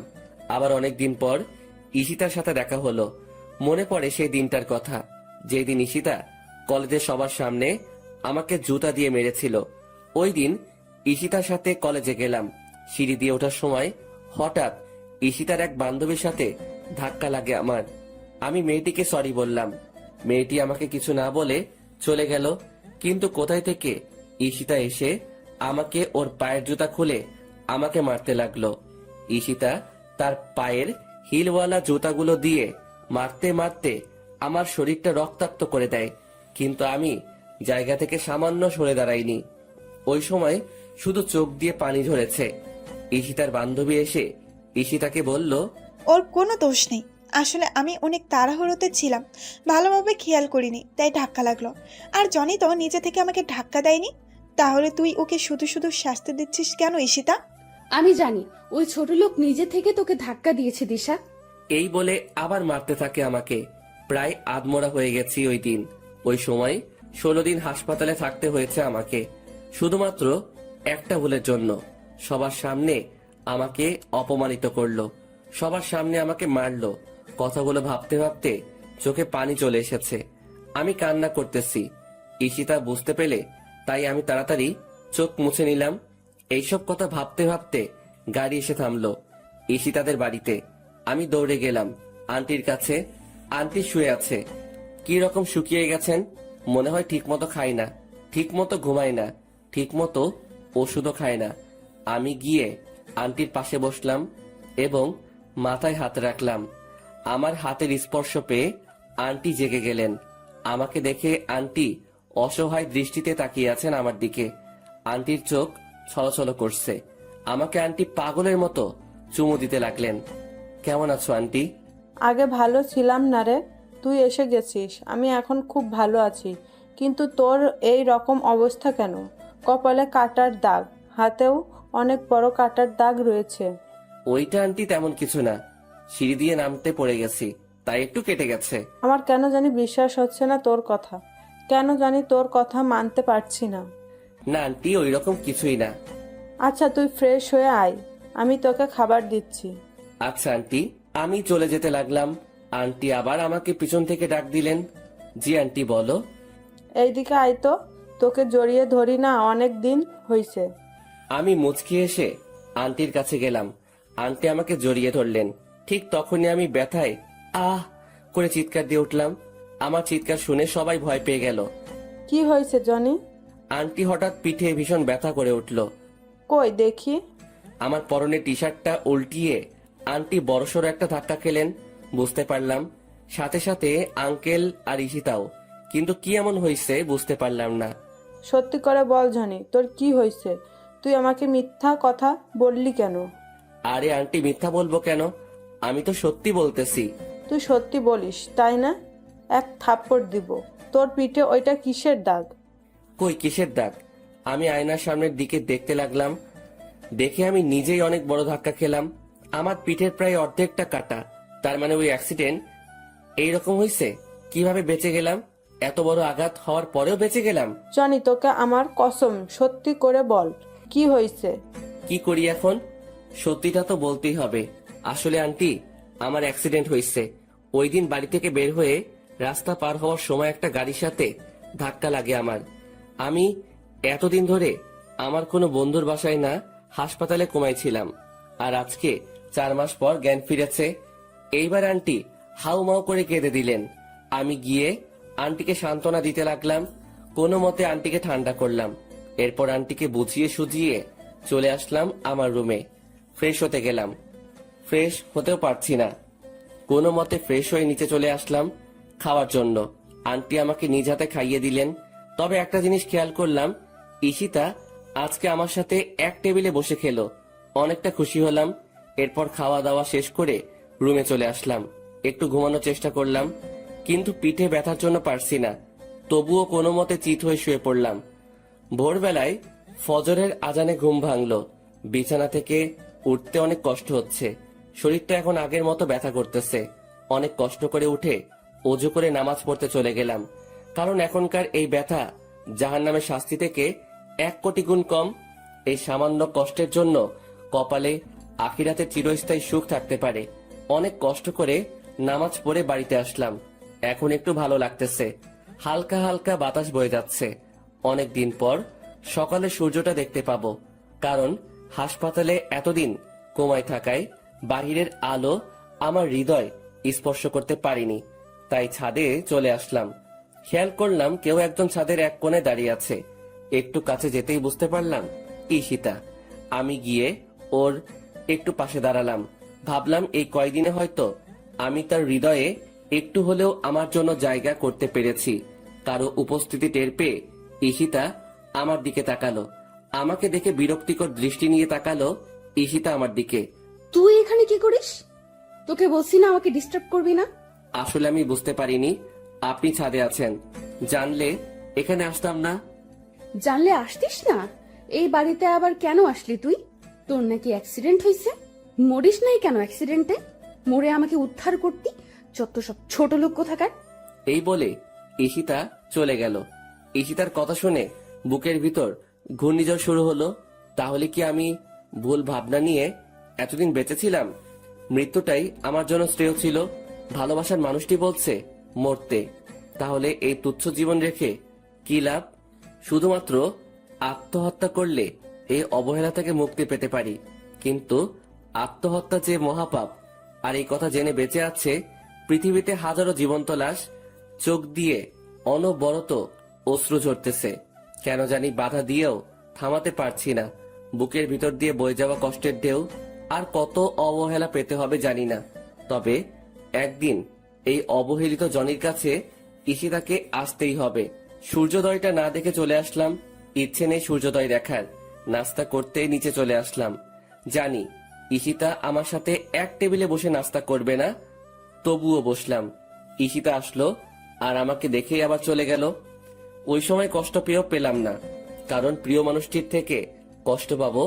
আবার অনেকদিন পর ঈশিতার সাথে দেখা হলো। মনে পড়ে সেই দিনটার কথা, যেই দিন ঈশিতা কলেজের সবার সামনে আমাকে জুতা দিয়ে মেরেছিল। ওই দিন ঈশিতার সাথে কলেজে গেলাম। সিঁড়ি দিয়ে ওঠার সময় হঠাৎ ঈশিতার এক বান্ধবীর সাথে ধাক্কা লাগে আমার। আমি মেয়েটিকে সরি বললাম। মেয়েটি আমাকে কিছু না বলে চলে গেল। কিন্তু কোথায় থেকে ঈশিতা এসে আমাকে ওর পায়ের জুতা খুলে আমাকে মারতে লাগলো। ঈশিতা তার পায়ের হিলওয়ালা জুতাগুলো দিয়ে মারতে মারতে আমার শরীরটা রক্তাক্ত করে দেয়, কিন্তু আমি জায়গা থেকে সামান্য সরে দাঁড়াইনি। ওই সময় শুধু চোখ দিয়ে পানি ঝরেছে। ঈশিতার বান্ধবী এসে ঈশিতাকে বলল, ওর কোনো দোষ নেই। আসলে আমি অনেক তাড়াহুড়োতে ছিলাম, ভালোভাবে খেয়াল করিনি, তাই ধাক্কা লাগলো। আর জনি তো নিজে থেকে আমাকে ধাক্কা দেয়নি। তাহলে তুই ওকে শুধু শুধু শাস্তি দিচ্ছিস কেন ঈশিতা? আমি জানি ওই ছোট লোক নিজে থেকে তোকে ধাক্কা দিয়েছে দিশা। এই বলে আবার মারতে থাকে আমাকে। প্রায় আধমরা হয়ে গেছি ওই দিন। ওই সময় 16 দিন হাসপাতালে থাকতে হয়েছে আমাকে, শুধুমাত্র একটা ভুলের জন্য। সবার সামনে আমাকে অপমানিত করলো, সবার সামনে আমাকে মারলো। কথাগুলো ভাবতে ভাবতে চোখে পানি চলে এসেছে। আমি কান্না করতেছি। ঈশিতা বুঝতে পেলে তাই আমি তাড়াতাড়ি চোখ মুছে নিলাম। এইসব কথা ভাবতে ভাবতে গাড়ি এসে থামলো ঈশিতাদের বাড়িতে। আমি দৌড়ে গেলাম আন্টির কাছে। আন্টি শুয়ে আছে, কি রকম শুকিয়ে গেছেন। মনে হয় ঠিক মতো খায় না, ঠিক মতো ঘুমায় না, ঠিক মতো ওষুধও খায় না। আমি গিয়ে আন্টির পাশে বসলাম এবং মাথায় হাত রাখলাম। আমার হাতের স্পর্শ পেয়ে আন্টি জেগে গেলেন। আমাকে দেখে আন্টি অসহায় দৃষ্টিতে তাকিয়ে আছেন আমার দিকে। আন্টির চোখ ছলছল করছে। আমাকে আন্টি পাগলের মতো চুমু দিতে লাগলেন। কেমন আছো আন্টি? আগে ভালো ছিলাম না রে, তুই এসে গেছিস, আমি এখন খুব ভালো আছি। কিন্তু তোর এই রকম অবস্থা কেন? কপালে কাটার দাগ, হাতেও অনেক বড় কাটার দাগ রয়েছে। ওইটা আন্টি তেমন কিছু না, সিঁড়ি দিয়ে নামতে পড়ে গেছি, তাই একটু কেটে গেছে। আমার কেন জানি বিশ্বাস হচ্ছে না তোর কথা, কেন জানি তোর কথা মানতে পারছি না। না আন্টি, ওই রকম কিছুই না। আচ্ছা তুই ফ্রেশ হয়ে আয়, আমি তোকে খাবার দিচ্ছি। আচ্ছা আন্টি। আমি চলে যেতে লাগলাম। আন্টি আবার আমাকে পিছন থেকে ডাক দিলেন। জি আন্টি বলো। এইদিকে আয় তো, তোকে জড়িয়ে ধরি না অনেক দিন হইছে। আমি মুচকি এসে আন্টির কাছে গেলাম। আন্টি আমাকে জড়িয়ে ধরলেন। ঠিক তখনই আমি ব্যথায় আহ করে চিৎকার দিয়ে উঠলাম। আমার চিৎকার শুনে সবাই ভয় পেয়ে গেল। কি হয়েছে জনি? আন্টি হঠাৎ পিঠে ভীষণ ব্যথা করে উঠল। কই দেখি। আমার পরনে টি শার্টটা উল্টিয়ে আন্টি বড়সড় একটা ধাক্কা খেলেন, বুঝতে পারলাম। সাথে সাথে আঙ্কেল আর ঈশিতাও, কিন্তু কি এমন হয়েছে বুঝতে পারলাম না। সত্যি করে বল জনি, তোর কি হয়েছে? তুই আমাকে মিথ্যা কথা বললি কেন? আরে আন্টি, মিথ্যা বলবো কেন? আমি তো সত্যি বলতেছি। তুই সত্যি বলিস তাই না? এক থাপ্পড় দিব। তোর পিঠে ওইটা কিসের দাগ? কই কিসের দাগ? আমি আয়নার সামনের দিকে দেখতে লাগলাম। দেখে আমি নিজেই অনেক বড় ধাক্কা খেলাম। আমার পিঠের প্রায় অর্ধেকটা কাটা। তার মানে ওই অ্যাক্সিডেন্ট এইরকম হয়েছে। কিভাবে বেঁচে গেলাম? এত বড় আঘাত হওয়ার পরেও বেঁচে গেলাম। জনি তোকে আমার কসম, সত্যি করে বল কি হয়েছে? কি করি এখন? সত্যিটা তো বলতেই হবে। আসলে আন্টি, আমার অ্যাক্সিডেন্ট হয়েছে। ওই দিন বাড়ি থেকে বের হয়ে রাস্তা পার হওয়ার সময় একটা গাড়ির সাথে ধাক্কা লাগে আমার। আমি এতদিন ধরে আমার কোনো বন্ধুর বাসায় না, হাসপাতালে ঘুমাইছিলাম। আর আজকে 4 মাস পর জ্ঞান ফিরেছে। এইবার আন্টি হাউমাউ করে কেঁদে দিলেন। আমি গিয়ে আন্টিকে সান্ত্বনা দিতে লাগলাম। কোনো মতে আন্টিকে ঠান্ডা করলাম। এরপর আন্টিকে বুঝিয়ে সুজিয়ে চলে আসলাম আমার রুমে। ফ্রেশ হতে গেলাম, ফ্রেশ হতেও পারছি না। কোনো মতে ফ্রেশ হয়ে নিচে চলে আসলাম খাওয়ার জন্য। আন্টি আমাকে নিজ হাতে খাইয়ে দিলেন। তবে একটা জিনিস খেয়াল করলাম, ঈশিতা আজকে আমার সাথে এক টেবিলে বসে খেলো। অনেকটা খুশি হলাম। এরপর খাওয়া দাওয়া শেষ করে রুমে চলে আসলাম। একটু ঘুমানোর চেষ্টা করলাম, কিন্তু পিঠে ব্যথার জন্য পারছি না। তবুও কোনো মতে চিত হয়ে শুয়ে পড়লাম। ভোরবেলায় ফজরের আজানে ঘুম ভাঙলো। বিছানা থেকে উঠতে অনেক কষ্ট হচ্ছে। শরীরটা এখন আগের মতো ব্যথা করতেছে। অনেক কষ্ট করে উঠে অজু করে নামাজ পড়তে চলে গেলাম। কারণ এখনকার এই ব্যথা জাহান্নামের শাস্তি থেকে 1 কোটি গুণ কম। এই সামান্য কষ্টের জন্য কপালে আখিরাতে চিরস্থায়ী সুখ থাকতে পারে। অনেক কষ্ট করে নামাজ পড়ে বাড়িতে আসলাম। এখন একটু ভালো লাগতেছে। হালকা হালকা বাতাস বয়ে যাচ্ছে। অনেক দিন পর সকালে সূর্যটা দেখতে পাবো। কারণ হাসপাতালে এতদিন কোমায় থাকায় বাহিরের আলো আমার হৃদয় স্পর্শ করতে পারিনি। তাই ছাদে চলে আসলাম। খেয়াল করলাম কেউ একজন ছাদের এক কোণে দাঁড়িয়ে আছে। একটু কাছে যেতেই বুঝতে পারলাম ঈশিতা। আমি গিয়ে ওর একটু পাশে দাঁড়ালাম। ভাবলাম এই কয়দিনে হয়তো আমি তার হৃদয়ে একটু হলেও আমার জন্য জায়গা করতে পেরেছি। কারো উপস্থিতি টের পেয়ে ঈশিতা আমার দিকে তাকালো। আমাকে দেখে বিরক্তিকর দৃষ্টি নিয়ে তাকালো ঈশিতা আমার দিকে। তুই এখানে কি করিস? তোকে বলছি না আমাকে ডিস্টার্ব করবি না। আসলে আমি বুঝতে পারিনি আপনি ছাদে আছেন। জানলে এখানে আসতাম না। জানলে আসতিস না। এই বাড়িতে আবার কেন আসলি তুই? তোর নাকি অ্যাক্সিডেন্ট হয়েছে? মরিস নাই কেন অ্যাক্সিডেন্টে? মরে আমাকে উদ্ধার করতি। যত সব ছোট লোক কোথাকার। এই বলে ঈশিতা চলে গেল। ঈশিতার কথা শুনে বুকের ভিতর ঘূর্ণিঝড় শুরু হলো। তাহলে কি আমি ভুল ভাবনা নিয়ে এতদিন বেঁচেছিলাম? মৃত্যুটাই আমার জন্য শ্রেয় ছিল। ভালোবাসার মানুষটি বলছে মরতে, তাহলে এই তুচ্ছ জীবন রেখে কি লাভ? শুধুমাত্র আত্মহত্যা করলে এই অবহেলা থেকে মুক্তি পেতে পারি, কিন্তু আত্মহত্যা যে মহাপাপ। আর এই কথা জেনে বেঁচে আছে পৃথিবীতে হাজারো জীবন্ত লাশ। চোখ দিয়ে অনবরত অশ্রু ঝরতেছে, কেন জানি বাধা দিয়েও থামাতে পারছি না। বুকের ভিতর দিয়ে বয়ে যাওয়া কষ্টের ঢেউ। আর কত অবহেলা পেতে হবে জানি না, তবে একদিন এই অবহেলিত জনির কাছে ঈশিতাকে আসতেই হবে। সূর্যোদয়টা না দেখে চলে আসলাম। ইচ্ছে নেই সূর্যোদয় দেখার। নাস্তা করতেই নিচে চলে আসলাম। জানি ঈশিতা আমার সাথে এক টেবিলে বসে নাস্তা করবে না, তবুও বসলাম। ঈশিতা আসলো আর আমাকে দেখেই আবার চলে গেল। ওই সময় কষ্ট পেয়েও পেলাম না, কারণ প্রিয় মানুষটির থেকে কষ্ট পাবো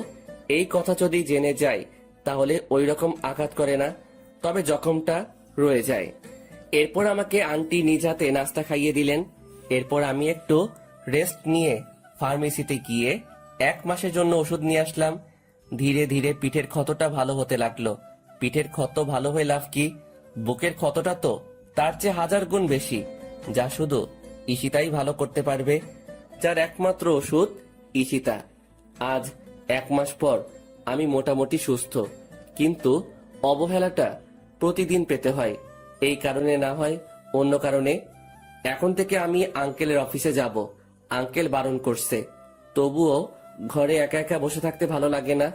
এই কথা যদি জেনে যায় তাহলে ওই রকম আঘাত করে না, তবে জখমটা রয়ে যায়। এরপর আমাকে আন্টি নিজ হাতে নাস্তা খাইয়ে দিলেন। এরপর আমি একটু রেস্ট নিয়ে ফার্মেসিতে গিয়ে 1 মাসের জন্য ওষুধ নিয়ে আসলাম। ধীরে ধীরে পিঠের ক্ষতটা ভালো হতে লাগলো। পিঠের ক্ষত ভালো হয়ে লাভ কি? বুকের ক্ষতটা তো তার চেয়ে 1000 গুণ বেশি, যা শুধু ঈশিতাই ভালো করতে পারবে, যার একমাত্র ওষুধ ঈশিতা। আজ 1 মাস পর আমি মোটামুটি সুস্থ, কিন্তু অবহেলাটা প্রতিদিন পেতে হয়। এই কারণে না হয় অন্য কারণে। এখন থেকে আমি আঙ্কেলের অফিসে যাব। আঙ্কেল বারণ করছে, তবুও ঘরে একা একা বসে থাকতে ভালো লাগে না।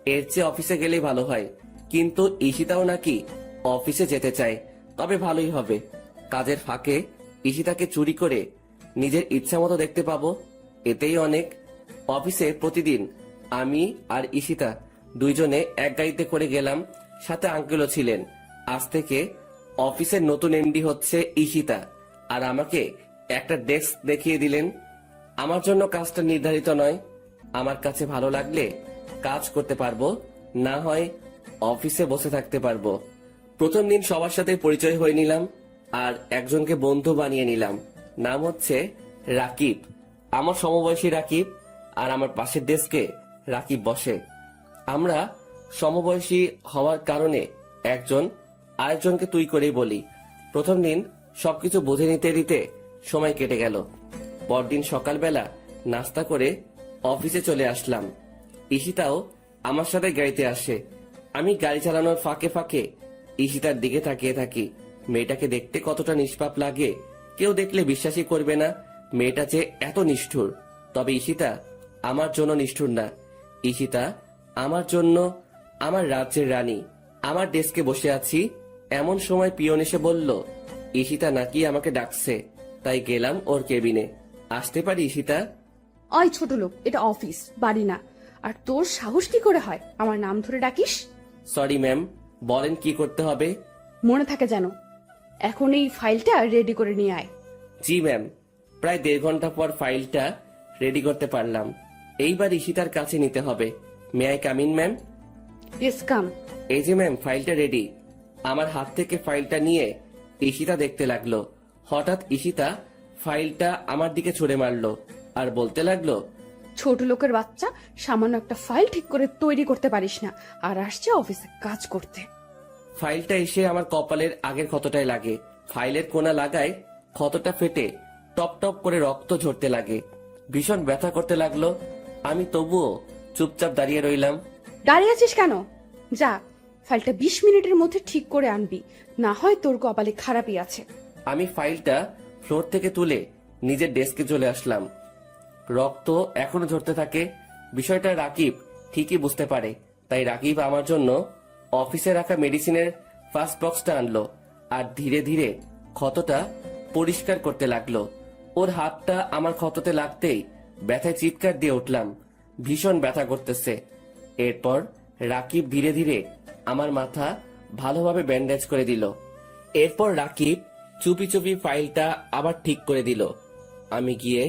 এর চেয়ে অফিসে গেলেই ভালো হয়। কিন্তু ঈশিতাও নাকি অফিসে যেতে চায়, তবে ভালোই হবে। কাজের ফাঁকে ঈশিতাকে চুরি করে নিজের ইচ্ছা মতো দেখতে পাবো, এতেই অনেক। অফিসে প্রতিদিন আমি আর ঈশিতা দুইজনে এক গাড়িতে করে গেলাম, সাথে আঙ্কেলও ছিলেন। আজ থেকে অফিসের নতুন এমডি হচ্ছে ঈশিতা, আর আমাকে একটা ডেস্ক দেখিয়ে দিলেন। আমার জন্য কাজটা নির্ধারিত নয়, আমার কাছে ভালো লাগলে কাজ করতে পারবো, না হয় অফিসে বসে থাকতে পারবো। প্রথম দিন সবার সাথে পরিচয় হয়ে নিলাম আর একজনকে বন্ধু বানিয়ে নিলাম। নাম হচ্ছে রাকিব। আমার সমবয়সী রাকিব, আর আমার পাশের ডেস্কে রাকিব বসে। আমরা সমবয়সী হওয়ার কারণে একজন আরেকজনকে তুই করেই বলি। প্রথম দিন সবকিছু বুঝে নিতে দিতে সময় কেটে গেল। পরদিন সকালবেলা নাস্তা করে অফিসে চলে আসলাম। ঈশিতাও আমার সাথে গাড়িতে আসে। আমি গাড়ি চালানোর ফাঁকে ফাঁকে ঈশিতার দিকে তাকিয়ে থাকি। মেয়েটাকে দেখতে কতটা নিষ্পাপ লাগে, কেউ দেখলে বিশ্বাসই করবে না মেয়েটা যে এত নিষ্ঠুর। তবে ঈশিতা আমার জন্য নিষ্ঠুর না। ঈশিতা আমার জন্য আমার রাজ্যের রানী। আমার ডেস্কে বসে আছি, এমন সময় পিয়ন এসে বলল ঈশিতা নাকি আমাকে ডাকছে। তাই গেলাম ওর কেবিনে। আসতে পারি ঈশিতা? ওই ছোট লোক, এটা অফিস, বাড়ি না। আর তোর সাহস কি করে হয় আমার নাম ধরে ডাকিস? সরি ম্যাম, বলেন কি করতে হবে? মনে থাকে যেন। এখন এই ফাইলটা রেডি করে নিয়ে আয়। জি ম্যাম। প্রায় 1.5 ঘন্টা পর ফাইলটা রেডি করতে পারলাম। এইবার ঈশিতার কাছে নিতে হবে। May I come in ma'am? Yes come. এই যে ম্যাম, ফাইলটা রেডি। আমার হাত থেকে ফাইলটা নিয়ে ঈশিতা দেখতে লাগলো। হঠাৎ ঈশিতা ফাইলটা আমার দিকে ছুড়ে মারলো আর বলতে লাগলো, ছোট লোকের বাচ্চা, সামান্য একটা ফাইল ঠিক করে তৈরি করতে পারিস না, আর আসছে অফিসে কাজ করতে। ফাইলটা এসে আমার কপালের আগের ক্ষতটায় লাগে। ফাইলের কোনা লাগায় ক্ষতটা ফেটে টপ টপ করে রক্ত ঝরতে লাগে। ভীষণ ব্যথা করতে লাগলো। আমি তবুও চুপচাপ দাঁড়িয়ে রইলাম। দাঁড়িয়ে আছিস কেন? যা, ফাইলটা 20 মিনিটের মধ্যে ঠিক করে আনবি, না হয় তোর কপালে খারাপই আছে। আমি ফাইলটা ফ্লোর থেকে তুলে নিজের ডেস্কে চলে আসলাম। রক্ত এখনো ঝরতে থাকে। বিষয়টা রাকিব ঠিকই বুঝতে পারে, তাই রাকিব আমার জন্য অফিসে রাখা মেডিসিনের ফার্স্ট বক্সটা আনলো আর ধীরে ধীরে ক্ষতটা পরিষ্কার করতে লাগলো। ওর হাতটা আমার ক্ষততে লাগতেই ব্যথায় চিৎকার দিয়ে উঠলাম। ভীষণ ব্যথা করতেছে। এরপর রাকিব ধীরে ধীরে আমার মাথা ভালোভাবে ব্যান্ডেজ করে দিল। এরপর রাকিব চুপি চুপি ফাইলটা আবার ঠিক করে দিল। আমি গিয়ে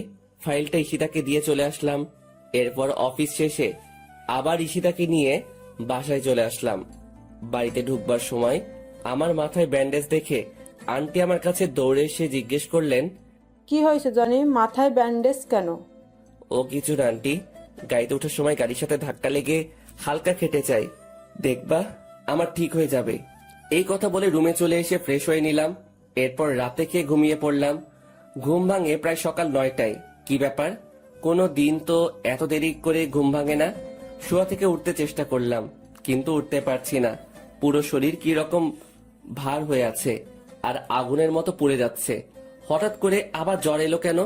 ফাইলটা ঈশিতাকে দিয়ে চলে আসলাম। এরপর অফিস শেষে আবার ঈশিতাকে নিয়ে বাসায় চলে আসলাম। বাড়িতে ঢুকবার সময় আমার মাথায় ব্যান্ডেজ দেখে আন্টি আমার কাছে দৌড়ে এসে জিজ্ঞেস করলেন, কি হয়েছে জনি, মাথায় ব্যান্ডেজ কেন? ও কিছু না আন্টি, গাড়িতে ওঠার সময় গাড়ির সাথে ধাক্কা লেগে হালকা খেটে যায়, দেখবা আমার ঠিক হয়ে যাবে। এই কথা বলে রুমে চলে এসে ফ্রেশ হয়ে নিলাম। এরপর রাতে খেয়ে ঘুমিয়ে পড়লাম। ঘুম ভাঙে প্রায় সকাল 9টায়। কি ব্যাপার, কোনো দিন তো এত দেরি করে ঘুম ভাঙে না। শোয়া থেকে উঠতে চেষ্টা করলাম, কিন্তু উঠতে পারছি না। পুরো শরীর কি রকম ভার হয়ে আছে আর আগুনের মতো পুড়ে যাচ্ছে। হঠাৎ করে আবার জ্বর এলো কেন?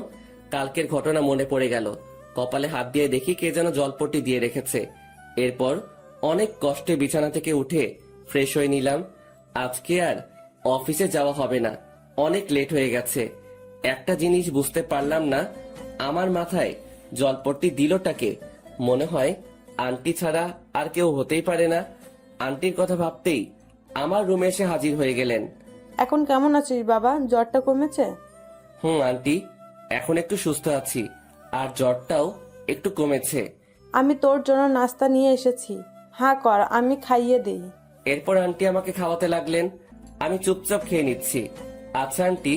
কালকের ঘটনা মনে পড়ে গেল। কপালে হাত দিয়ে দেখি কে যেন জলপট্টি দিয়ে রেখেছে। এরপর অনেক কষ্টে বিছানা থেকে উঠে ফ্রেশ হয়ে নিলাম। আজকে আর অফিসে যাওয়া হবে না, অনেক লেট হয়ে গেছে। একটা জিনিস বুঝতে পারলাম না, আমার মাথায় জলপট্টি দিলটাকে? মনে হয় আন্টি ছাড়া আর কেউ হতেই পারে না। আন্টির কথা ভাবতেই আমার রুমে এসে হাজির হয়ে গেলেন। এখন কেমন আছিস বাবা? জ্বরটা কমেছে? আন্টি, এখন একটু সুস্থ আছি, আর জ্বরটাও একটু কমেছে। আমি তোর জন্য নাস্তা নিয়ে এসেছি, হ্যাঁ কর, আমি খাইয়ে দিই। এরপর আন্টি আমাকে খাওয়াতে লাগলেন। আমি চুপচাপ খেয়ে নিচ্ছি। আচ্ছা আন্টি,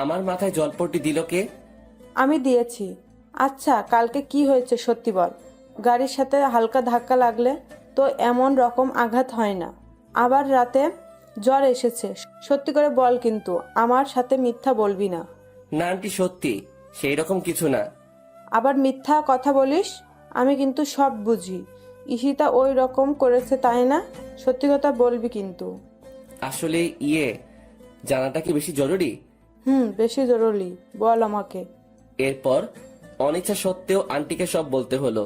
আমার মাথায় জলপট্টি দিল কে? আমি দিয়েছি। আচ্ছা, কালকে কি হয়েছে সত্যি বল। গাড়ির সাথে হালকা ধাক্কা লাগলে তো এমন রকম আঘাত হয় না, আবার রাতে জ্বর এসেছে। সত্যি করে বল, কিন্তু আমার সাথে মিথ্যা বলবি না। না আন্টি, সত্যি সেই রকম কিছু না। আবার মিথ্যা কথা বলিস, আমি কিন্তু সব বুঝি। ঈশিতা ওই রকম করেছে তাই না? সত্যি কথা বলবি কিন্তু। আসলে জানাটা কি বেশি জরুরি? বেশি জরুরি, বল আমাকে। এরপর অনিচ্ছা সত্ত্বেও আন্টিকে সব বলতে হলো।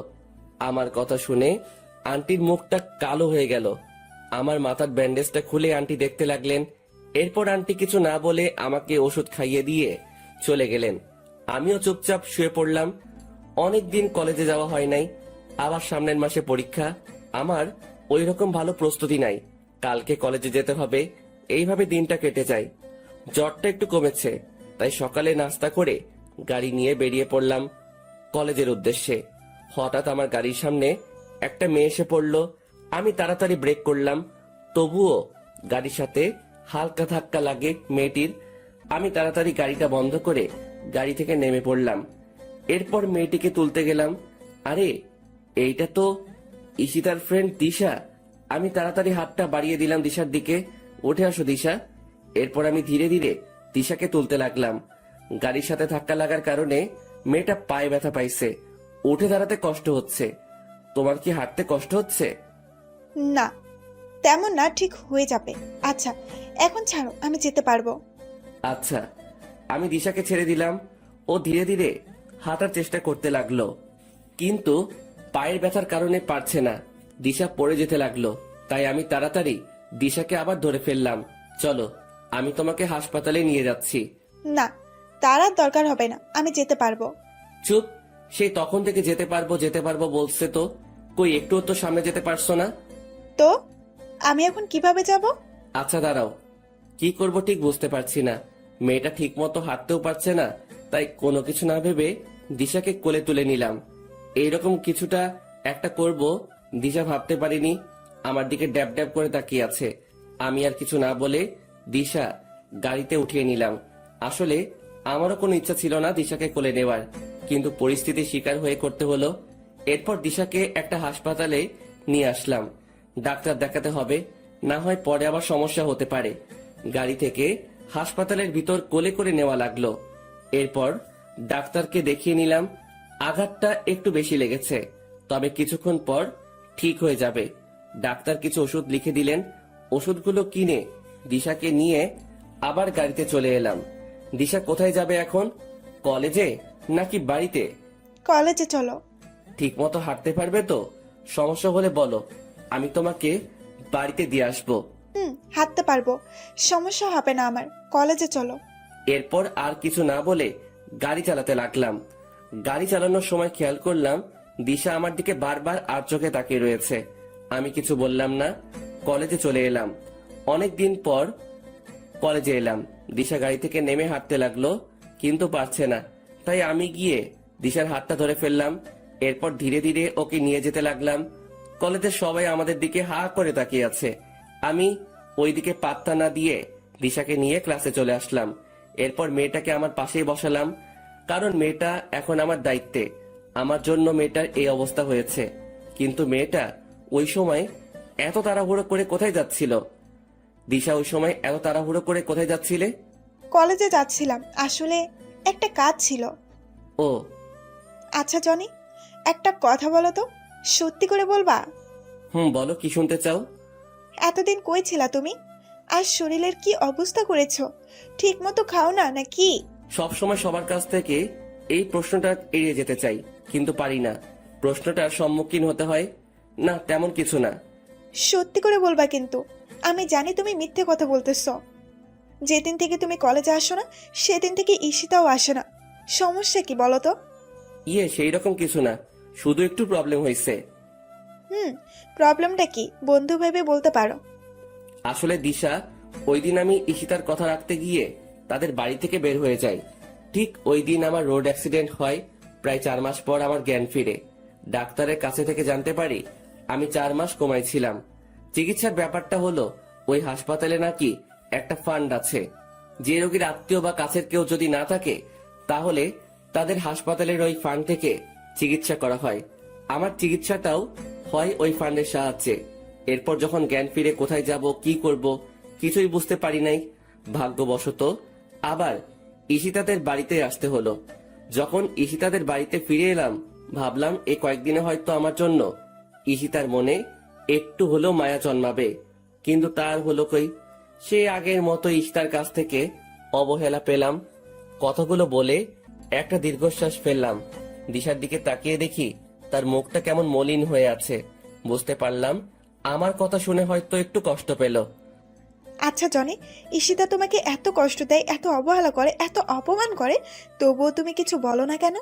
আমার কথা শুনে আন্টির মুখটা কালো হয়ে গেল। আমার মাথার ব্যান্ডেজটা খুলে আন্টি দেখতে লাগলেন। এরপর আন্টি কিছু না বলে আমাকে ওষুধ খাইয়ে দিয়ে চলে গেলেন। আমিও চুপচাপ শুয়ে পড়লাম। অনেকদিন কলেজে যাওয়া হয় নাই, আবার সামনের মাসে পরীক্ষা। আমার ওই রকম ভালো প্রস্তুতি নাই। কালকে কলেজে যেতে হবে, এইভাবে দিনটা কেটে যায়। জ্বরটা একটু কমেছে, তাই সকালে নাস্তা করে গাড়ি নিয়ে বেরিয়ে পড়লাম কলেজের উদ্দেশ্যে। হঠাৎ আমার গাড়ির সামনে একটা মেয়ে এসে পড়লো। আমি তাড়াতাড়ি ব্রেক করলাম, তবুও গাড়ির সাথে হালকা ধাক্কা লাগে মেয়েটির। আমি তাড়াতাড়ি গাড়িটা বন্ধ করে গাড়ি থেকে নেমে পড়লাম। এরপর মেয়েটিকে তুলতে গেলাম। আরে, এইটা তো ঈশিতার ফ্রেন্ড দিশা। আমি তাড়াতাড়ি হাতটা বাড়িয়ে দিলাম দিশার দিকে। উঠে আসো দিশা। এরপর আমি ধীরে ধীরে দিশাকে তুলতে লাগলাম। গাড়ির সাথে ধাক্কা লাগার কারণে মেয়েটা পায়ে ব্যথা পাইছে, উঠে দাঁড়াতে কষ্ট হচ্ছে। তোমার কি হাঁটতে কষ্ট হচ্ছে? না, তেমন না, ঠিক হয়ে যাবে। আচ্ছা, এখন ছাড়ো, আমি যেতে পারবো। আচ্ছা। আমি দিশাকে ছেড়ে দিলাম। ও ধীরে ধীরে হাঁটার চেষ্টা করতে লাগলো, কিন্তু পায়ের ব্যথার কারণে পারছে না। দিশা পড়ে যেতে লাগলো, তাই আমি তাড়াতাড়ি দিশাকে আবার ধরে ফেললাম। চলো, আমি তোমাকে হাসপাতালে নিয়ে যাচ্ছি। না, তার আর দরকার হবে না, আমি যেতে পারবো। চুপ, সেই তখন থেকে যেতে পারবো বলছে তো, কই একটুও তো সামনে যেতে পারছো না। তো আমি এখন কিভাবে যাব? আচ্ছা দাঁড়াও, কি করব ঠিক বুঝতে পারছি না। মেয়েটা ঠিক মতো হাঁটতেও পারছে না, তাই কোনো কিছু না ভেবে দিশাকে কোলে তুলে নিলাম। এইরকম কিছুটা একটা করব দিশা ভাবতে পারিনি। আমার দিকে ড্যাব ড্যাব করে তাকিয়ে আছে। আমি আর কিছু না বলে দিশা গাড়িতে উঠিয়ে নিলাম। আসলে আমারও কোনো ইচ্ছা ছিল না দিশাকে কোলে নেওয়ার, কিন্তু পরিস্থিতির শিকার হয়ে করতে হলো। এরপর দিশাকে একটা হাসপাতালে নিয়ে আসলাম। ডাক্তার দেখাতে হবে, না হয় পরে আবার সমস্যা হতে পারে। গাড়ি থেকে হাসপাতালের ভিতর কোলে করে নেওয়া লাগলো। এরপর ডাক্তারকে দেখিয়ে নিলাম। আঘাতটা একটু বেশি লেগেছে, তবে কিছুক্ষণ পর ঠিক হয়ে যাবে। ডাক্তার কিছু ওষুধ লিখে দিলেন। ওষুধগুলো কিনে দিশাকে নিয়ে আবার গাড়িতে চলে এলাম। দিশা কোথায় যাবে এখন? কলেজে নাকি বাড়িতে? কলেজে চলো। ঠিক মতো হাঁটতে পারবে তো? সমস্যা হলে বলো, আমি তোমাকে বাড়িতে দিয়ে আসবো। হাঁটতে পারবো, সমস্যা হবে না আমার। কলেজে চলো। এরপর আর কিছু না বলে গাড়ি চালাতে লাগলাম। গাড়ি চালানোর সময় খেয়াল করলাম দিশা আমার দিকে বারবার আর চোখে তাকিয়ে রয়েছে। আমি কিছু বললাম না। কলেজে চলে এলাম। অনেক দিন পর কলেজে এলাম। দিশা গাড়ি থেকে নেমে হাঁটতে লাগলো, কিন্তু পারছে না। তাই আমি গিয়ে দিশার হাতটা ধরে ফেললাম। এরপর ধীরে ধীরে ওকে নিয়ে যেতে লাগলাম। কলেজের সবাই আমাদের দিকে হা করে তাকিয়ে আছে। আমি ওইদিকে পাত্তা না দিয়ে দিশাকে নিয়ে ক্লাসে চলে আসলাম। এরপর মেয়েটাকে আমার পাশেই বসালাম, কারণ মেয়েটা এখন আমার দায়িত্বে। আমার জন্য মেয়েটার এই অবস্থা হয়েছে। কিন্তু মেয়েটা ওই সময় এত তাড়াহুড়ো করে কোথায় যাচ্ছিল? দিশা, ওই সময় এত তাড়াহুড়ো করে কোথায় যাচ্ছিলে? কলেজে যাচ্ছিলাম, আসলে একটা কাজ ছিল। ও, আচ্ছা জনি, একটা কথা বলো তো, সত্যি করে বলবা? বলো, কি শুনতে চাও? এতদিন কই ছিলা তুমি? আর শরীরের কি অবস্থা করেছো? ঠিক মতো খাও না নাকি? সব সময় সবার কাছ থেকে এই প্রশ্নটা এড়িয়ে যেতে চাই, কিন্তু পারি না। প্রশ্নটার সম্মুখীন হতে হয়। না, তেমন কিছু না। সত্যি করে বলবা কিন্তু। আমি জানি তুমি মিথ্যে কথা বলতেছ। যেদিন থেকে তুমি কলেজে আসো না, সেদিন থেকে ঈশিতাও আসে না। সমস্যা কি বলো তো? সেই রকম কিছু না, শুধু একটু প্রবলেম হয়েছে। প্রবলেমটা কি বন্ধু ভেবে বলতে পারো। আসলে দিশা, ওই দিন আমি ঈশিতার কথা রাখতে গিয়ে তাদের বাড়ি থেকে বের হয়ে যাই। ঠিক ওই দিন আমার রোড অ্যাক্সিডেন্ট হয়। প্রায় 4 মাস পর আমার জ্ঞান ফিরে। ডাক্তারের কাছে থেকে জানতে পারি আমি 4 মাস কোমায় ছিলাম। চিকিৎসার ব্যাপারটা হলো, ওই হাসপাতালে নাকি একটা ফান্ড আছে। যে রোগীর আত্মীয় বা কাছের কেউ যদি না থাকে, তাহলে তাদের হাসপাতালের ওই ফান্ড থেকে চিকিৎসা করা হয়। আমার চিকিৎসাটাও হয় ওই ফান্ডের সাহায্যে। এরপর যখন জ্ঞান ফিরে কোথায় যাব, কি করব, কিছুই বুঝতে পারি নাই। ভাগ্যবশত আবার ঈশিতাদের বাড়িতে আসতে হলো। যখন ঈশিতাদের বাড়িতে ফিরে এলাম, ভাবলাম এই কয়েকদিনে হয়তো আমার জন্য ঈশিতার মনে একটু হলেও মায়া জন্মাবে। কিন্তু তার হলো কই? সে আগের মতো ঈশিতার কাছ থেকে অবহেলা পেলাম। কথাগুলো বলে একটা দীর্ঘশ্বাস ফেললাম। দিশার দিকে তাকিয়ে দেখি তার মুখটা কেমন মলিন হয়ে আছে। বুঝতে পারলাম আমার কথা শুনে হয়তো একটু কষ্ট পেল। আচ্ছা জনি, ঈশিতা তোমাকে এত কষ্ট দেয়, এত অবহেলা করে, এত অপমান করে, তবুও তুমি কিছু বলো না কেন?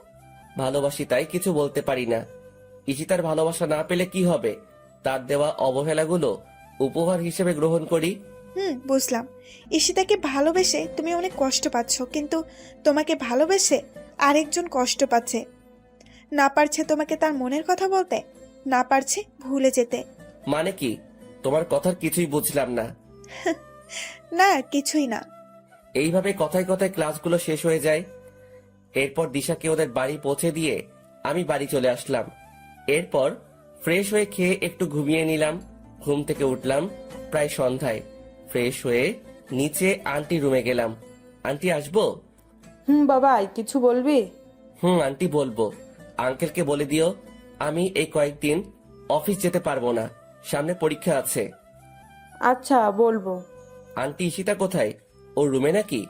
ভালোবাসি তাই কিছু বলতে পারি না। ঈশিতার ভালোবাসা না পেলে কি হবে? তার দেওয়া অবহেলাগুলো উপহার হিসেবে গ্রহণ করি। বুঝলাম। ঈশিতাকে ভালোবেসে তুমি অনেক কষ্ট পাচ্ছ, কিন্তু তোমাকে ভালোবেসে আরেকজন কষ্ট পাচ্ছে। না পারছে তোমাকে তার মনের কথা বলতে, না পারছে ভুলে যেতে। মানে কি? তোমার কথার কিছুই বুঝলাম না। না, কিছুই না। এইভাবে কথায় কথায় ক্লাসগুলো শেষ হয়ে যায়। এরপর দিশাকে ওদের বাড়ি পৌঁছে দিয়ে আমি বাড়ি চলে আসলাম। এরপর ফ্রেশ হয়ে খেয়ে একটু ঘুমিয়ে নিলাম। ঘুম থেকে উঠলাম প্রায় সন্ধ্যায়। ফ্রেশ হয়ে নিচে আন্টি রুমে গেলাম। আন্টি, আসবো? বাবা, কিছু বলবি? আন্টি, বলবো। আঙ্কেলকে বলে দিও আমি এই কয়েকদিন অফিস যেতে পারবো না, সামনে পরীক্ষা আছে। আচ্ছা, বলবো। আন্টি, ঈশিতা কোথায়? ওর রুমে নাকি?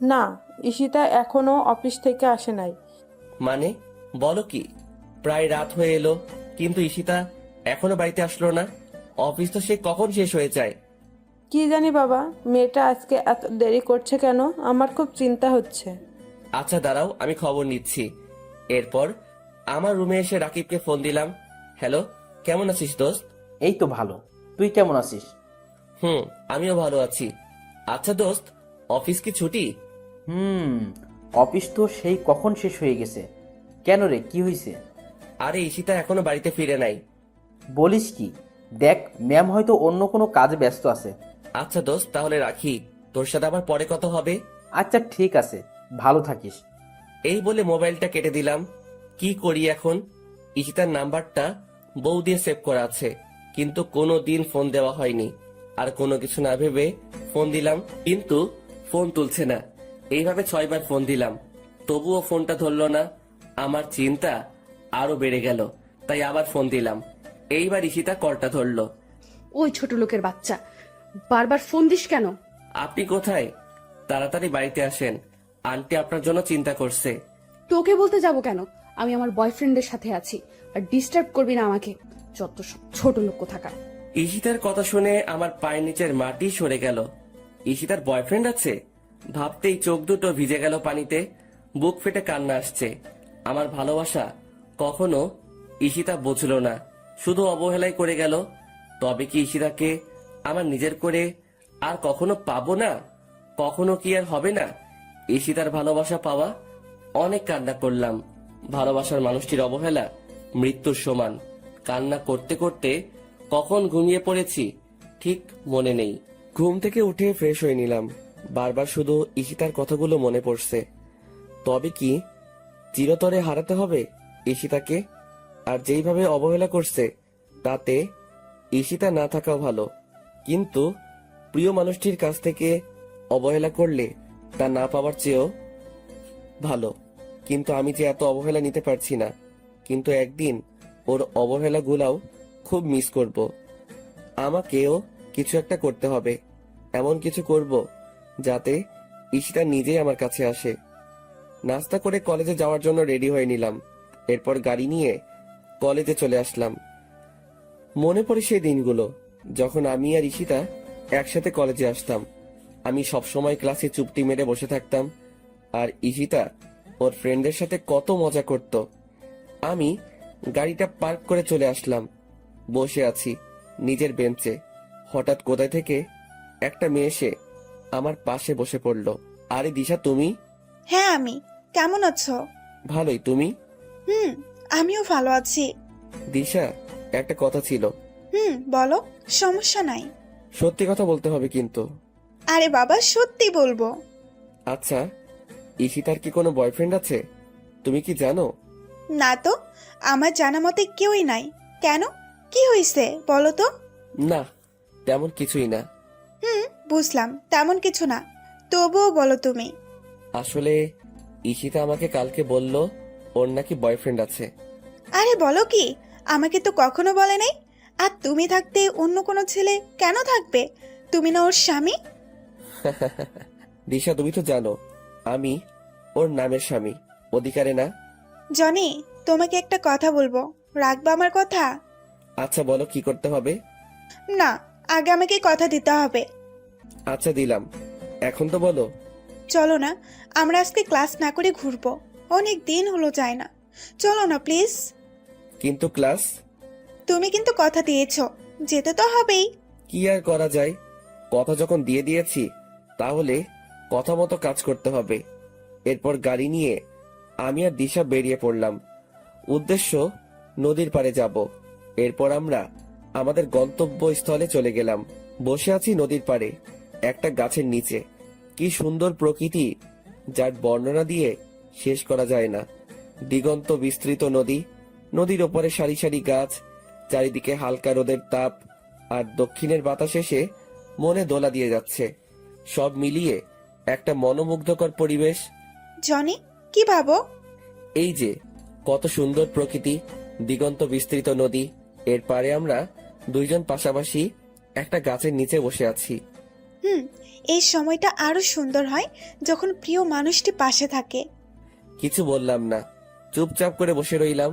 না, ঈশিতা এখনো অফিস থেকে আসে নাই। মানে, বলো কি? প্রায় রাত হয়ে এলো, কিন্তু ঈশিতা এখনো বাড়িতে আসলো না। অফিস তো সে কখন শেষ হয়ে যায়। কি জানি বাবা, মেয়েটা আজকে এত দেরি করছে কেন? আমার খুব চিন্তা হচ্ছে। আচ্ছা দাঁড়াও, আমি খবর নিচ্ছি। এরপর আমার রুমে এসে রাকিবকে ফোন দিলাম। হ্যালো, কেমন আছিস দোস্ত? এই তো ভালো। তুই কেমন আছিস? আমিও ভালো আছি। আচ্ছা দোস্ত, অফিস কি ছুটি? অফিস তো সেই কখন শেষ হয়ে গেছে। কেন রে, কি হয়েছে? আরে, ঈশিতা এখনো বাড়িতে ফিরে নাই। বলিস কি? দেখ, ম্যাম হয়তো অন্য কোনো কাজে ব্যস্ত আছে। আচ্ছা দোস্ত, তাহলে রাখি। তোর সাথে আবার পরে কথা হবে। আচ্ছা ঠিক আছে, ভালো থাকিস। এই বলে মোবাইলটা কেটে দিলাম। কি করি এখন? ঈশিতার নাম্বারটা বউ দিয়ে সেভ করা আছে, কিন্তু কোনো দিন ফোন দেওয়া হয়নি। আর কোনো কিছু না ভেবে ফোন দিলাম, কিন্তু ফোন তুলছে না। এইভাবে 6 বার ফোন দিলাম, তবুও ফোনটা ধরলো না। আমার চিন্তা আরো বেড়ে গেল, তাই আবার ফোন দিলাম। এইবার ঈশিতা কলটা ধরলো। ওই ছোট লোকের বাচ্চা, বারবার ফোন দিস কেন? আপনি কোথায়? তাড়াতাড়ি বাড়িতে আসেন, আন্টি আপনার জন্য চিন্তা করছে। তোকে বলতে যাব কেন? আমি আমার বয়ফ্রেন্ডের সাথে আছি, আর ডিস্টার্ব করবি না আমাকে। যত সব ছোট লোক কোথাকার। ঈশিতার কথা শুনে আমার পায়ের নিচের মাটি সরে গেল। ঈশিতার বয়ফ্রেন্ড আছে ভাবতেই চোখ দুটো ভিজে গেল পানিতে। বুক ফেটে কান্না আসছে। আমার ভালোবাসা কখনো ঈশিতা বুঝলো না, শুধু অবহেলাই করে গেল। তবে কি ঈশিতাকে আমার নিজের করে আর কখনো পাবো না? কখনো কি আর হবে না ঈশিতার ভালোবাসা পাওয়া? অনেক কান্না করলাম। ভালোবাসার মানুষটির অবহেলা মৃত্যুর সমান। কান্না করতে করতে কখন ঘুমিয়ে পড়েছি ঠিক মনে নেই। ঘুম থেকে উঠে ফ্রেশ হয়ে নিলাম। বারবার শুধু ঈশিতার কথাগুলো মনে পড়ছে। তবে কি চিরতরে হারাতে হবে ঈশিতাকে? আর যেইভাবে অবহেলা করছে তাতে ঈশিতা না থাকাও ভালো, কিন্তু প্রিয় মানুষটির কাছ থেকে অবহেলা করলে তা না পাওয়ার চেয়েও ভালো। কিন্তু আমি যে এত অবহেলা নিতে পারছি না, কিন্তু একদিন ওর অবহেলাগুলাও খুব মিস করব। আমাকেও কিছু একটা করতে হবে, এমন কিছু করব যাতে ঈশিতা নিজেই আমার কাছে আসে। নাস্তা করে কলেজে যাওয়ার জন্য রেডি হয়ে নিলাম। এরপর গাড়ি নিয়ে কলেজে চলে আসলাম। মনে পড়ে সেই দিনগুলো যখন আমি আর ঈশিতা একসাথে কলেজে আসতাম। আমি সবসময় ক্লাসে চুপটি মেরে বসে থাকতাম, আর ঈশিতা ওর ফ্রেন্ডদের সাথে কত মজা করত। আমি গাড়িটা পার্ক করে চলে আসলাম, বসে আছি নিজের বেঞ্চে। হঠাৎ কোথায় থেকে একটা মেয়ে এসে আমার পাশে বসে পড়লো। আরে দিশা, তুমি? হ্যাঁ আমি। কেমন আছো? ভালোই, তুমি? হুম, আমিও ভালো আছি। দিশা, একটা কথা ছিল। বলো, সমস্যা নাই। সত্যি কথা বলতে হবে কিন্তু। আরে বাবা, সত্যি বলবো। আচ্ছা, ঈশিতার কি কোনো বয়ফ্রেন্ড আছে? তুমি কি জানো? না তো, আমার জানা মতে কেউই নাই। কেন, কি হয়েছে বলো তো? না, তেমন কিছুই না। বুঝলাম, তেমন কিছু না, তবুও বলো তুমি। আসলে ঈশিতা আমাকে কালকে বলল ওর নাকি বয়ফ্রেন্ড আছে। আরে বলো কি, আমাকে তো কখনো বলে নাই। আর তুমি থাকতে অন্য কোনো ছেলে কেন থাকবে? তুমি না ওর স্বামী? দিশা, তুমি তো জানো আমি ওর নামের স্বামী, অধিকারে না। জনি, তোমাকে একটা কথা বলবো, রাখবা আমার কথা? আচ্ছা বলো, কি করতে হবে? না, আগে আমাকে কথা দিতে হবে। আচ্ছা দিলাম, এখন তো বলো। চলো না, আমরা আজকে ক্লাস না করে ঘুরবো। অনেক দিন হলো যায় না। চলো না প্লিজ। কিন্তু ক্লাস? তুমি কিন্তু কথা দিয়েছো, যেতে তো হবেই। কি আর করা যায়, কথা যখন দিয়ে দিয়েছি তাহলে কথা মতো কাজ করতে হবে। এরপর গাড়ি নিয়ে আমি আর দিশা বেরিয়ে পড়লাম। উদ্দেশ্য নদীর পাড়ে যাব। এরপর আমরা আমাদের গন্তব্যস্থলে চলে গেলাম। বসে আছি নদীর পাড়ে একটা গাছের নিচে। কি সুন্দর প্রকৃতি, যার বর্ণনা দিয়ে শেষ করা যায় না। দিগন্ত বিস্তৃত নদী, নদীর ওপরে সারি সারি গাছ, চারিদিকে হালকা রোদের তাপ, আর দক্ষিণের বাতাস এসে মনে দোলা দিয়ে যাচ্ছে। সব মিলিয়ে একটা মনোমুগ্ধকর পরিবেশ। জনি, কি ভাবো? এই যে কত সুন্দর প্রকৃতি, দিগন্ত বিস্তৃত নদী, এর পারে আমরা দুইজন পাশাপাশি একটা গাছের নিচে বসে আছি। এই সময়টা আরো সুন্দর হয় যখন প্রিয় মানুষটি পাশে থাকে। কিছু বললাম না, চুপচাপ করে বসে রইলাম।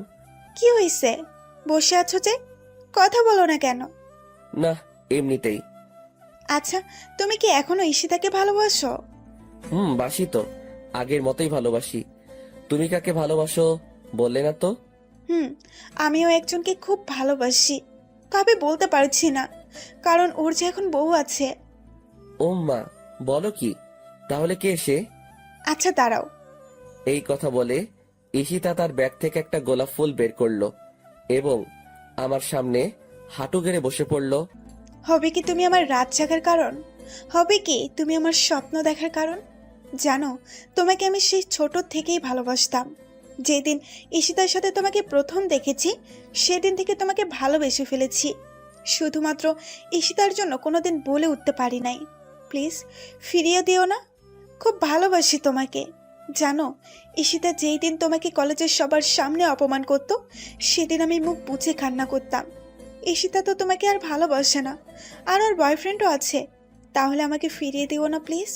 কি হয়েছে, বসে আছো যে? কথা বলো না কেন? না, এমনিতেই। আচ্ছা, তুমি কি এখনো ঈশিতাকে ভালোবাসো? বাসি তো, আগের মতোই ভালোবাসি। তুমি কাকে ভালোবাসো বললে না তো? আমিও একজনকে খুব ভালোবাসি, তবে বলতে পারছি না, কারণ ওর যে এখন বউ আছে। ও মা, বলো কি? তাহলে কে সে? আচ্ছা দাঁড়াও। এই কথা বলে ঈশিতা তার ব্যাগ থেকে একটা গোলাপ ফুল বের করলো এবং আমার সামনে হাঁটু গেড়ে বসে পড়লো। হবে কি তুমি আমার রাত জাগার কারণ? হবে কি তুমি আমার স্বপ্ন দেখার কারণ? জানো, তোমাকে আমি সেই ছোট থেকেই ভালোবাসতাম। যেদিন ঈশিতার সাথে তোমাকে প্রথম দেখেছি, সেদিন থেকে তোমাকে ভালোবেসে ফেলেছি। শুধুমাত্র ঈশিতার জন্য কোনোদিন বলে উঠতে পারি নাই। প্লিজ ফিরিয়ে দিও না, খুব ভালোবাসি তোমাকে। জানো, ঈশিতা যেই দিন তোমাকে কলেজের সবার সামনে অপমান করত, সেদিন আমি মুখ বুজে কান্না করতাম। ঈশিতা তো তোমাকে আর ভালোবাসে না, আর ওর বয়ফ্রেন্ডও আছে। তাহলে আমাকে ফিরিয়ে দিও না প্লিজ।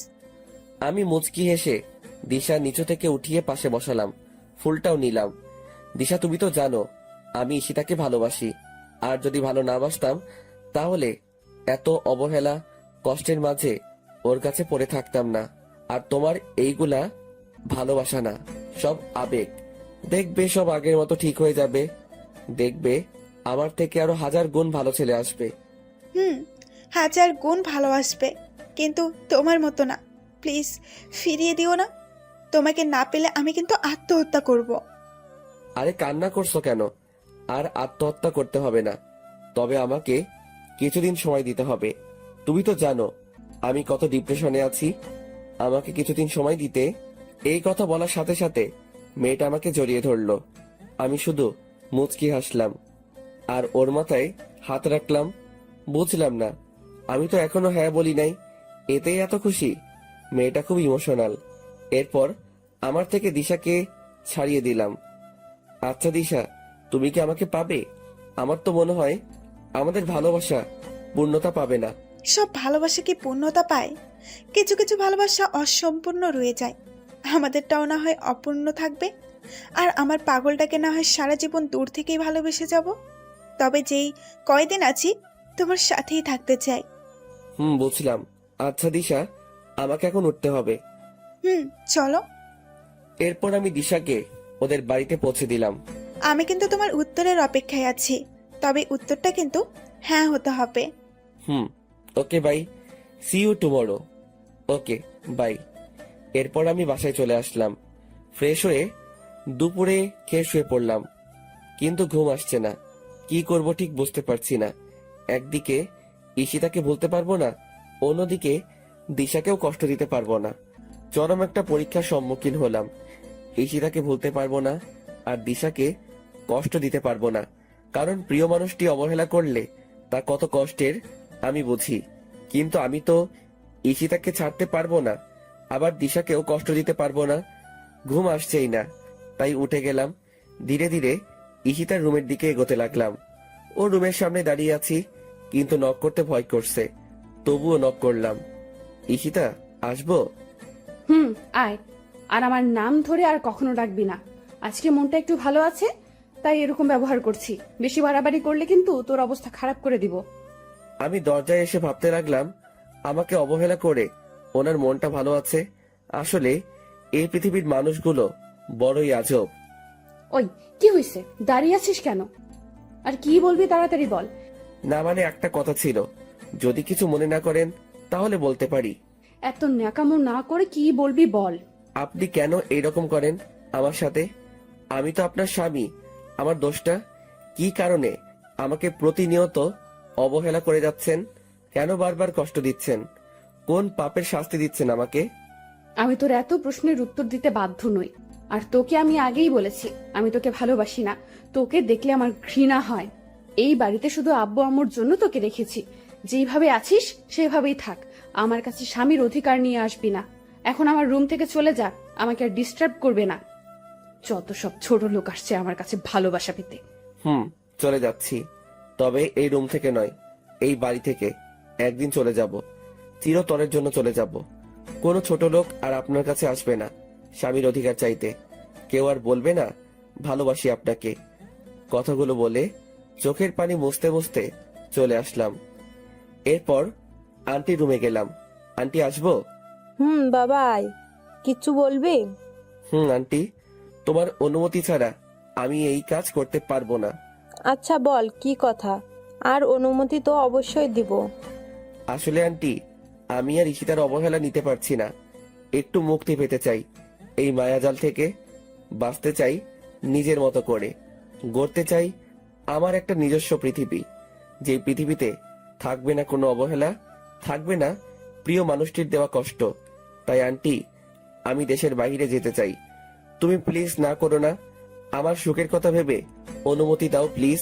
আমি মুচকি হেসে দিশা নিচু থেকে উঠিয়ে পাশে বসালাম, ফুলটাও নিলাম। দিশা, তুমি তো জানো আমি ঈশিতাকে ভালোবাসি, আর যদি ভালো না বাসতাম তাহলে এত অবহেলা কষ্টের মাঝে ওর কাছে পড়ে থাকতাম না। আর তোমার এইগুলা ভালোবাসা না, সব আবেগ। দেখবে সব আগের মতো ঠিক হয়ে যাবে। দেখবে আমার থেকে আরো 1000 গুণ ভালো ছেলে আসবে। 1000 গুণ ভালোবাসবে, কিন্তু তোমার মতো না। প্লিজ ফিরিয়ে দিও না। তোমাকে না পেলে আমি কিন্তু আত্মহত্যা করব। আরে কান্না করছো কেন? আর আত্মহত্যা করতে হবে না, তবে আমাকে কিছুদিন সময় দিতে হবে। তুমি তো জানো আমি কত ডিপ্রেশনে আছি। আমাকে কিছুদিন সময় দিতে। এই কথা বলার সাথে সাথে মেয়েটা আমাকে জড়িয়ে ধরলো। আমি শুধু মুচকি হাসলাম আর ওর মাথায় হাত রাখলাম। বুঝলাম না, আমি তো এখনো হ্যাঁ বলি নাই, এতেই এত খুশি। মেয়েটা খুব ইমোশনাল। এরপর আমার থেকে দিশাকে ছাড়িয়ে দিলাম। আচ্ছা দিশা, তুমি কি আমাকে পাবে? আমার তো মনে হয় আমাদের ভালোবাসা পূর্ণতা পাবে না। সব ভালোবাসা কি পূর্ণতা পায়? কিছু কিছু ভালোবাসা অসম্পূর্ণ রয়ে যায়। আমাদেরটাও না হয় অপূর্ণ থাকবে, আর আমার পাগলটাকে না হয় সারা জীবন দূর থেকেই ভালোবেসে যাব। তবে যেই কয়দিন আছি তোমার সাথেই থাকতে চাই। বুঝলাম। আচ্ছা দিশা, আমাকে এখন উঠতে হবে। চলো। এরপর আমি দিশাকে ওদের বাড়িতে পৌঁছে দিলাম। আমি কিন্তু তোমার উত্তরের অপেক্ষায় আছি, তবে উত্তরটা কিন্তু হ্যাঁ হতে হবে। Okay bye, see you tomorrow. Okay bye. এরপর আমি বাসায় চলে আসলাম। ফ্রেশ হয়ে দুপুরে খেয়ে শুয়ে পড়লাম, কিন্তু ঘুম আসছে না। কি করব ঠিক বুঝতে পারছি না। একদিকে ঈশিতাকে ভুলতে পারবো না, অন্যদিকে দিশাকেও কষ্ট দিতে পারবো না। চরম একটা পরীক্ষার সম্মুখীন হলাম। ঈশিতাকে ভুলতে পারবো না আর দিশাকে কষ্ট দিতে পারবো না, কারণ প্রিয় মানুষটি অবহেলা করলে তা কত কষ্টের আমি বুঝি। কিন্তু আমি তো ঈশিতাকে ছাড়তে পারবো না, আবার দিশাকেও কষ্ট দিতে পারবো না। ঘুম আসছেই না, তাই উঠে গেলাম। ধীরে ধীরে ঈশিতার রুমের দিকে এগোতে লাগলাম। ও রুমের সামনে দাঁড়িয়ে আছি, কিন্তু নক করতে ভয় করছে। তবুও নক করলাম। ঈশিতা, আসবো? আয়। আর আমার নাম ধরে আর কখনো ডাকবি না। আজকে মনটা একটু ভালো আছে, তাই এরকম ব্যবহার করছি। বেশি বাড়াবাড়ি করলে কিন্তু তোর অবস্থা খারাপ করে দিব। আমি দরজায় এসে ভাবতে লাগলাম, আমাকে অবহেলা করে ওনার মনটা ভালো আছে। আসলে এই পৃথিবীর মানুষগুলো বড়ই আজব। ওই, কি হয়েছে? দাঁড়িয়ে আছিস কেন? আর কি বলবি তাড়াতাড়ি বল। না মানে একটা কথা ছিল, যদি কিছু মনে না করেন তাহলে বলতে পারি। এত ন্যাকামো না করে কি বলবি বল। আপনি কেন এইরকম করেন আমার সাথে? আমি তো আপনার স্বামী। আমার দোষটা কি? কারণে আমাকে প্রতিনিয়ত অবহেলা করে যাচ্ছেন? কেন বারবার কষ্ট দিচ্ছেন? কোন পাপের শাস্তি দিচ্ছেন আমাকে? আমি তোর এত প্রশ্নের উত্তর দিতে বাধ্য নই। আর তোকে আমি আগেই বলেছি, আমি তোকে ভালোবাসি না। তোকে দেখলে আমার ঘৃণা হয়। এই বাড়িতে শুধু আব্বু আম্মুর জন্য তোকে রেখেছি। যেইভাবে আছিস সেভাবেই থাক। আমার কাছে স্বামীর অধিকার নিয়ে আসবি না। এখন আমার রুম থেকে চলে যা, আমাকে আর ডিস্টার্ব করবে না। যত সব ছোট লোক আসছে আমার কাছে ভালোবাসা পেতে। চলে যাচ্ছি, তবে এই রুম থেকে নয়, এই বাড়ি থেকে একদিন চলে যাব। চিরতরের জন্য চলে যাব। কোনো ছোট লোক আর আপনার কাছে আসবে না স্বামীর অধিকার চাইতে। কেউ আর বলবে না ভালোবাসি আপনাকে। কথাগুলো বলে চোখের পানি মুছতে মুছতে চলে আসলাম। এরপর আন্টি রুমে গেলাম। আন্টি, আসবো? বাবা আয়। কিচ্ছু বলবি? আন্টি, তোমার অনুমতি ছাড়া আমি এই কাজ করতে পারবো না। আচ্ছা বল কি কথা, আর অনুমতি তো অবশ্যই দিব। আসলে আন্টি, আমি আর ঈশিতার অবহেলা নিতে পারছি না। একটু মুক্তি পেতে চাই এই মায়াজাল থেকে। বাঁচতে চাই নিজের মতো করে। গড়তে চাই আমার একটা নিজস্ব পৃথিবী, যে পৃথিবীতে থাকবে না কোনো অবহেলা, থাকবে না প্রিয় মানুষটির দেওয়া কষ্ট। তাই আন্টি, আমি দেশের বাইরে যেতে চাই। তুমি প্লিজ না করো না। আমার সুখের কথা ভেবে অনুমতি দাও প্লিজ।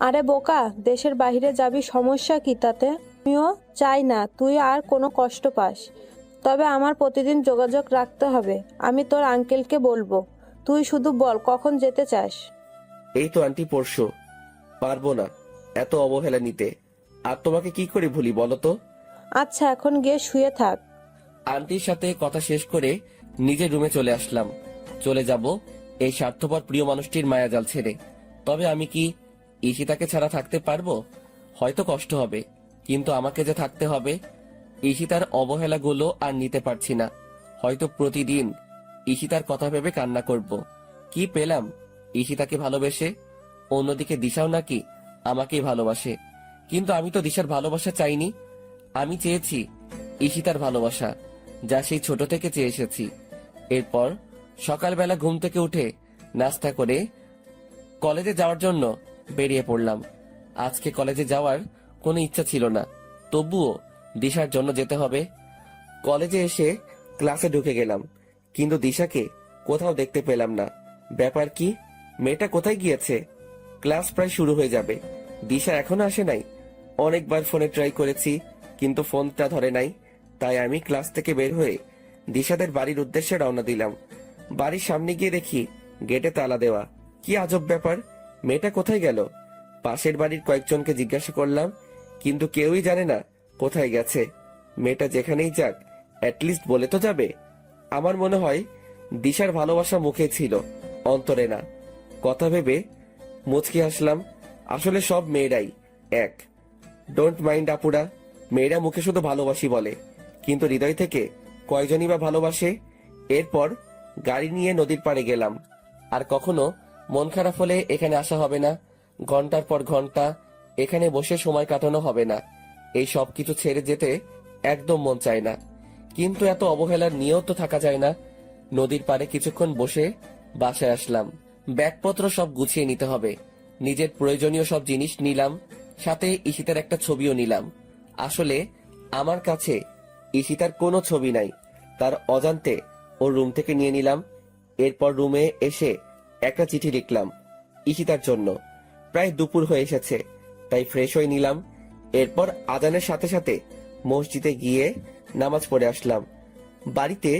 আরে বোকা, দেশের বাইরে যাবি, সমস্যা কি তাতে? আমিও চাই না তুই আর কোনো কষ্ট পাস। তবে আমার প্রতিদিন যোগাযোগ রাখতে হবে। আমি তোর আঙ্কেলকে বলবো। তুই শুধু বল কখন যেতে চাস। এই তো আন্টি, পরশু। পারবো না এত অবহেলা নিতে। আর তোমাকে কি করে ভুলি বলো তো? আচ্ছা এখন গিয়ে শুয়ে থাক। আন্টির সাথে কথা শেষ করে নিজের রুমে চলে আসলাম। চলে যাব এই স্বার্থপর প্রিয় মানুষটির মায়াজাল ছেড়ে। তবে আমি কি ঈশিতাকে ছাড়া থাকতে পারবো? হয়তো কষ্ট হবে, কিন্তু আমাকে যে থাকতে হবে। ঈশিতার অবহেলাগুলো আর নিতে পারছি না। হয়তো প্রতিদিন ঈশিতার কথা ভেবে কান্না করব। কি পেলাম ঈশিতাকে ভালোবেসে? অন্যদিকে দিশাও নাকি আমাকেই ভালোবাসে। কিন্তু আমি তো দিশার ভালোবাসা চাইনি। আমি চেয়েছি ঈশিতার ভালোবাসা, যা সেই ছোট থেকে চেয়ে এসেছি। এরপর সকালবেলা ঘুম থেকে উঠে নাস্তা করে কলেজে যাওয়ার জন্য বেরিয়ে পড়লাম। আজকে কলেজে যাওয়ার কোনো ইচ্ছা ছিল না, তবুও দিশার জন্য যেতে হবে। কলেজে এসে ক্লাসে ঢুকে গেলাম, কিন্তু দিশাকে কোথাও দেখতে পেলাম না। ব্যাপার কি? মেয়েটা কোথায় গিয়েছে? ক্লাস প্রায় শুরু হয়ে যাবে, দিশা এখনো আসে নাই। অনেকবার ফোনে ট্রাই করেছি, কিন্তু ফোনটা ধরে নাই। তাই আমি ক্লাস থেকে বের হয়ে দিশাদের বাড়ির উদ্দেশ্যে রওনা দিলাম। বাড়ির সামনে গিয়ে দেখি গেটে তালা দেওয়া। কি আজব ব্যাপার, মেয়েটা কোথায় গেল? পাশের বাড়ির কয়েকজনকে জিজ্ঞাসা করলাম, কিন্তু কেউই জানে না কোথায় গেছে। মেয়েটা যেখানেই যাক, অ্যাটলিস্ট বলে তো যাবে। আমার মনে হয় দিশার ভালোবাসা মুখে ছিল, অন্তরে না। কথা ভেবে মুচকি হাসলাম। আসলে সব মেয়েরাই এক। ডোন্ট মাইন্ড আপুরা, মেয়েরা মুখে শুধু ভালোবাসি বলে, কিন্তু হৃদয় থেকে কয়জনই বা ভালোবাসে। এরপর গাড়ি নিয়ে নদীর পাড়ে গেলাম। আর কখনো মন খারাপ হলে এখানে আসা হবে না। ঘন্টার পর ঘন্টা এখানে বসে সময় কাটানো হবে না। এই সব কিছু ছেড়ে যেতে একদম মন চায় না, কিন্তু এত অবহেলার নিয়েও তো থাকা যায় না। নদীর পাড়ে কিছুক্ষণ বসে বাসায় আসলাম। ব্যাগপত্র সব গুছিয়ে নিতে হবে। নিজের প্রয়োজনীয় সব জিনিস নিলাম, সাথে ঈশিতার একটা ছবিও নিলাম। আসলে আমার কাছে ঈশিতার কোনো ছবি নাই, তার অজান্তে ওর রুম থেকে নিয়ে নিলাম। এরপর রুমে এসে একটা চিঠি লিখলাম ঈশিতার জন্য। প্রায় দুপুর হয়ে এসেছে, তাই ফ্রেশ হয়ে নিলাম। এরপর আজানের সাথে সাথে মসজিদে গিয়ে নামাজ পড়ে আসলাম। বাড়িতে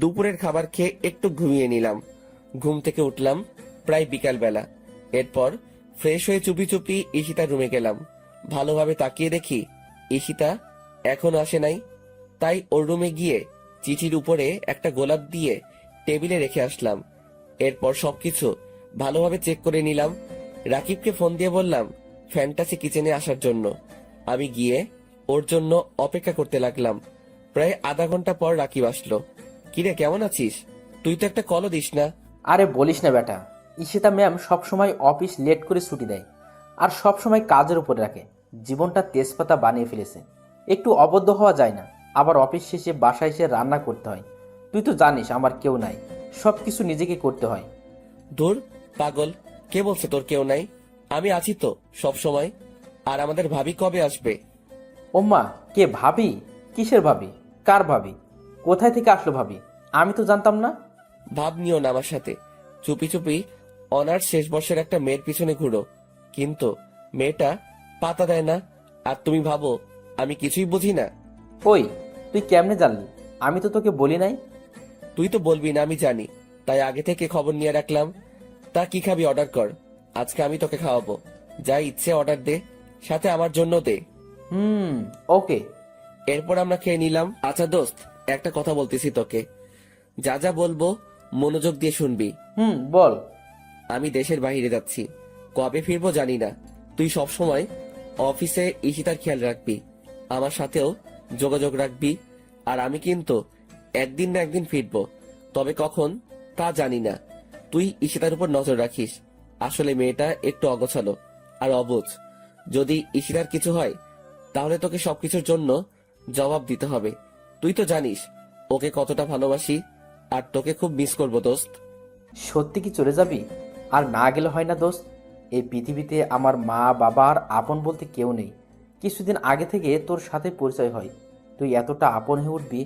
দুপুরের খাবার খেয়ে একটু ঘুমিয়ে নিলাম। ঘুম থেকে উঠলাম প্রায় বিকাল বেলা। এরপর ফ্রেশ হয়ে চুপি চুপি ঈশিতার রুমে গেলাম। ভালোভাবে তাকিয়ে দেখি ঈশিতা এখনো আসে নাই। তাই ওর রুমে গিয়ে চিঠির উপরে একটা গোলাপ দিয়ে টেবিলে রেখে আসলাম। এরপর সবকিছু ভালোভাবে চেক করে নিলাম। রাকিবকে ফোন দিয়ে বললাম ফ্যান্টাসি কিচেনে আসার জন্য। আমি গিয়ে ওর জন্য অপেক্ষা করতে লাগলাম। প্রায় আধা ঘন্টা পর রাকিব আসলো। কিরে, কেমন আছিস? তুই তো একটা কলও দিস না। আরে বলিস না বেটা, ঈশিতা ম্যাম সবসময় অফিস লেট করে ছুটি দেয়, আর সবসময় কাজের উপরে রাখে। জীবনটা তেজপাতা বানিয়ে ফেলেছে। একটু অবদ্ধ হওয়া যায় না। আবার অফিস শেষে বাসায় এসে রান্না করতে হয়। তুই তো জানিস আমার কেউ নাই, সব কিছু নিজেকে করতে হয়। ধুর পাগল, কে বলছে তোর কেউ নাই? আমি আছি তো সব সময়। আর আমাদের ভাবি কবে আসবে? ওম্মা, কে ভাবি? কিসের ভাবি? কার ভাবি? কোথায় থেকে আসলো ভাবি? আমি তো জানতাম না। ভাব নিও না আমার সাথে। চুপি চুপি অনার্স শেষ বর্ষের একটা মেয়ের পিছনে ঘুরো, কিন্তু মেয়েটা পাতা দেয় না। আর তুমি ভাবো আমি কিছুই বুঝি না? ওই, তুই কেমনে জানলি? আমি তো তোকে বলি নাই। তুই তো বলবি না আমি জানি, তাই আগে থেকে খবর নিয়ে রাখলাম। তা কি খাবি অর্ডার কর, আজকে আমি তোকে খাওয়াবো। যা ইচ্ছে অর্ডার দে, সাথে আমার জন্য দে। ওকে। এরপর আমরা খেয়ে নিলাম। আচ্ছা দোস্ত, একটা কথা বলতেছি তোকে, যা যা বলবো মনোযোগ দিয়ে শুনবি। বল। আমি দেশের বাইরে যাচ্ছি, কবে ফিরবো জানি না। তুই সব সময় অফিসে ঈশিতার খেয়াল রাখবি, আমার সাথেও যোগাযোগ রাখবি। আর আমি কিন্তু একদিন না একদিন ফিরবো, তবে কখন তা জানি না। তুই ঈশিতার উপর নজর রাখিস। আসলে মেয়েটা একটু অগোছালো আর অবুঝ। যদি ঈশিতার কিছু হয় তাহলে তোকে সবকিছুর জন্য জবাব দিতে হবে। তুই তো জানিস ওকে কতটা ভালোবাসি, আর তোকে খুব মিস করবো দোস্ত। সত্যি কি চলে যাবি? আর না গেলে হয় না দোস্ত। এই পৃথিবীতে আমার মা বাবা আর আপন বলতে কেউ নেই। কিছুদিন আগে থেকে তোর সাথে পরিচয় হয়, তুই এতটা আপন হয়ে উঠবি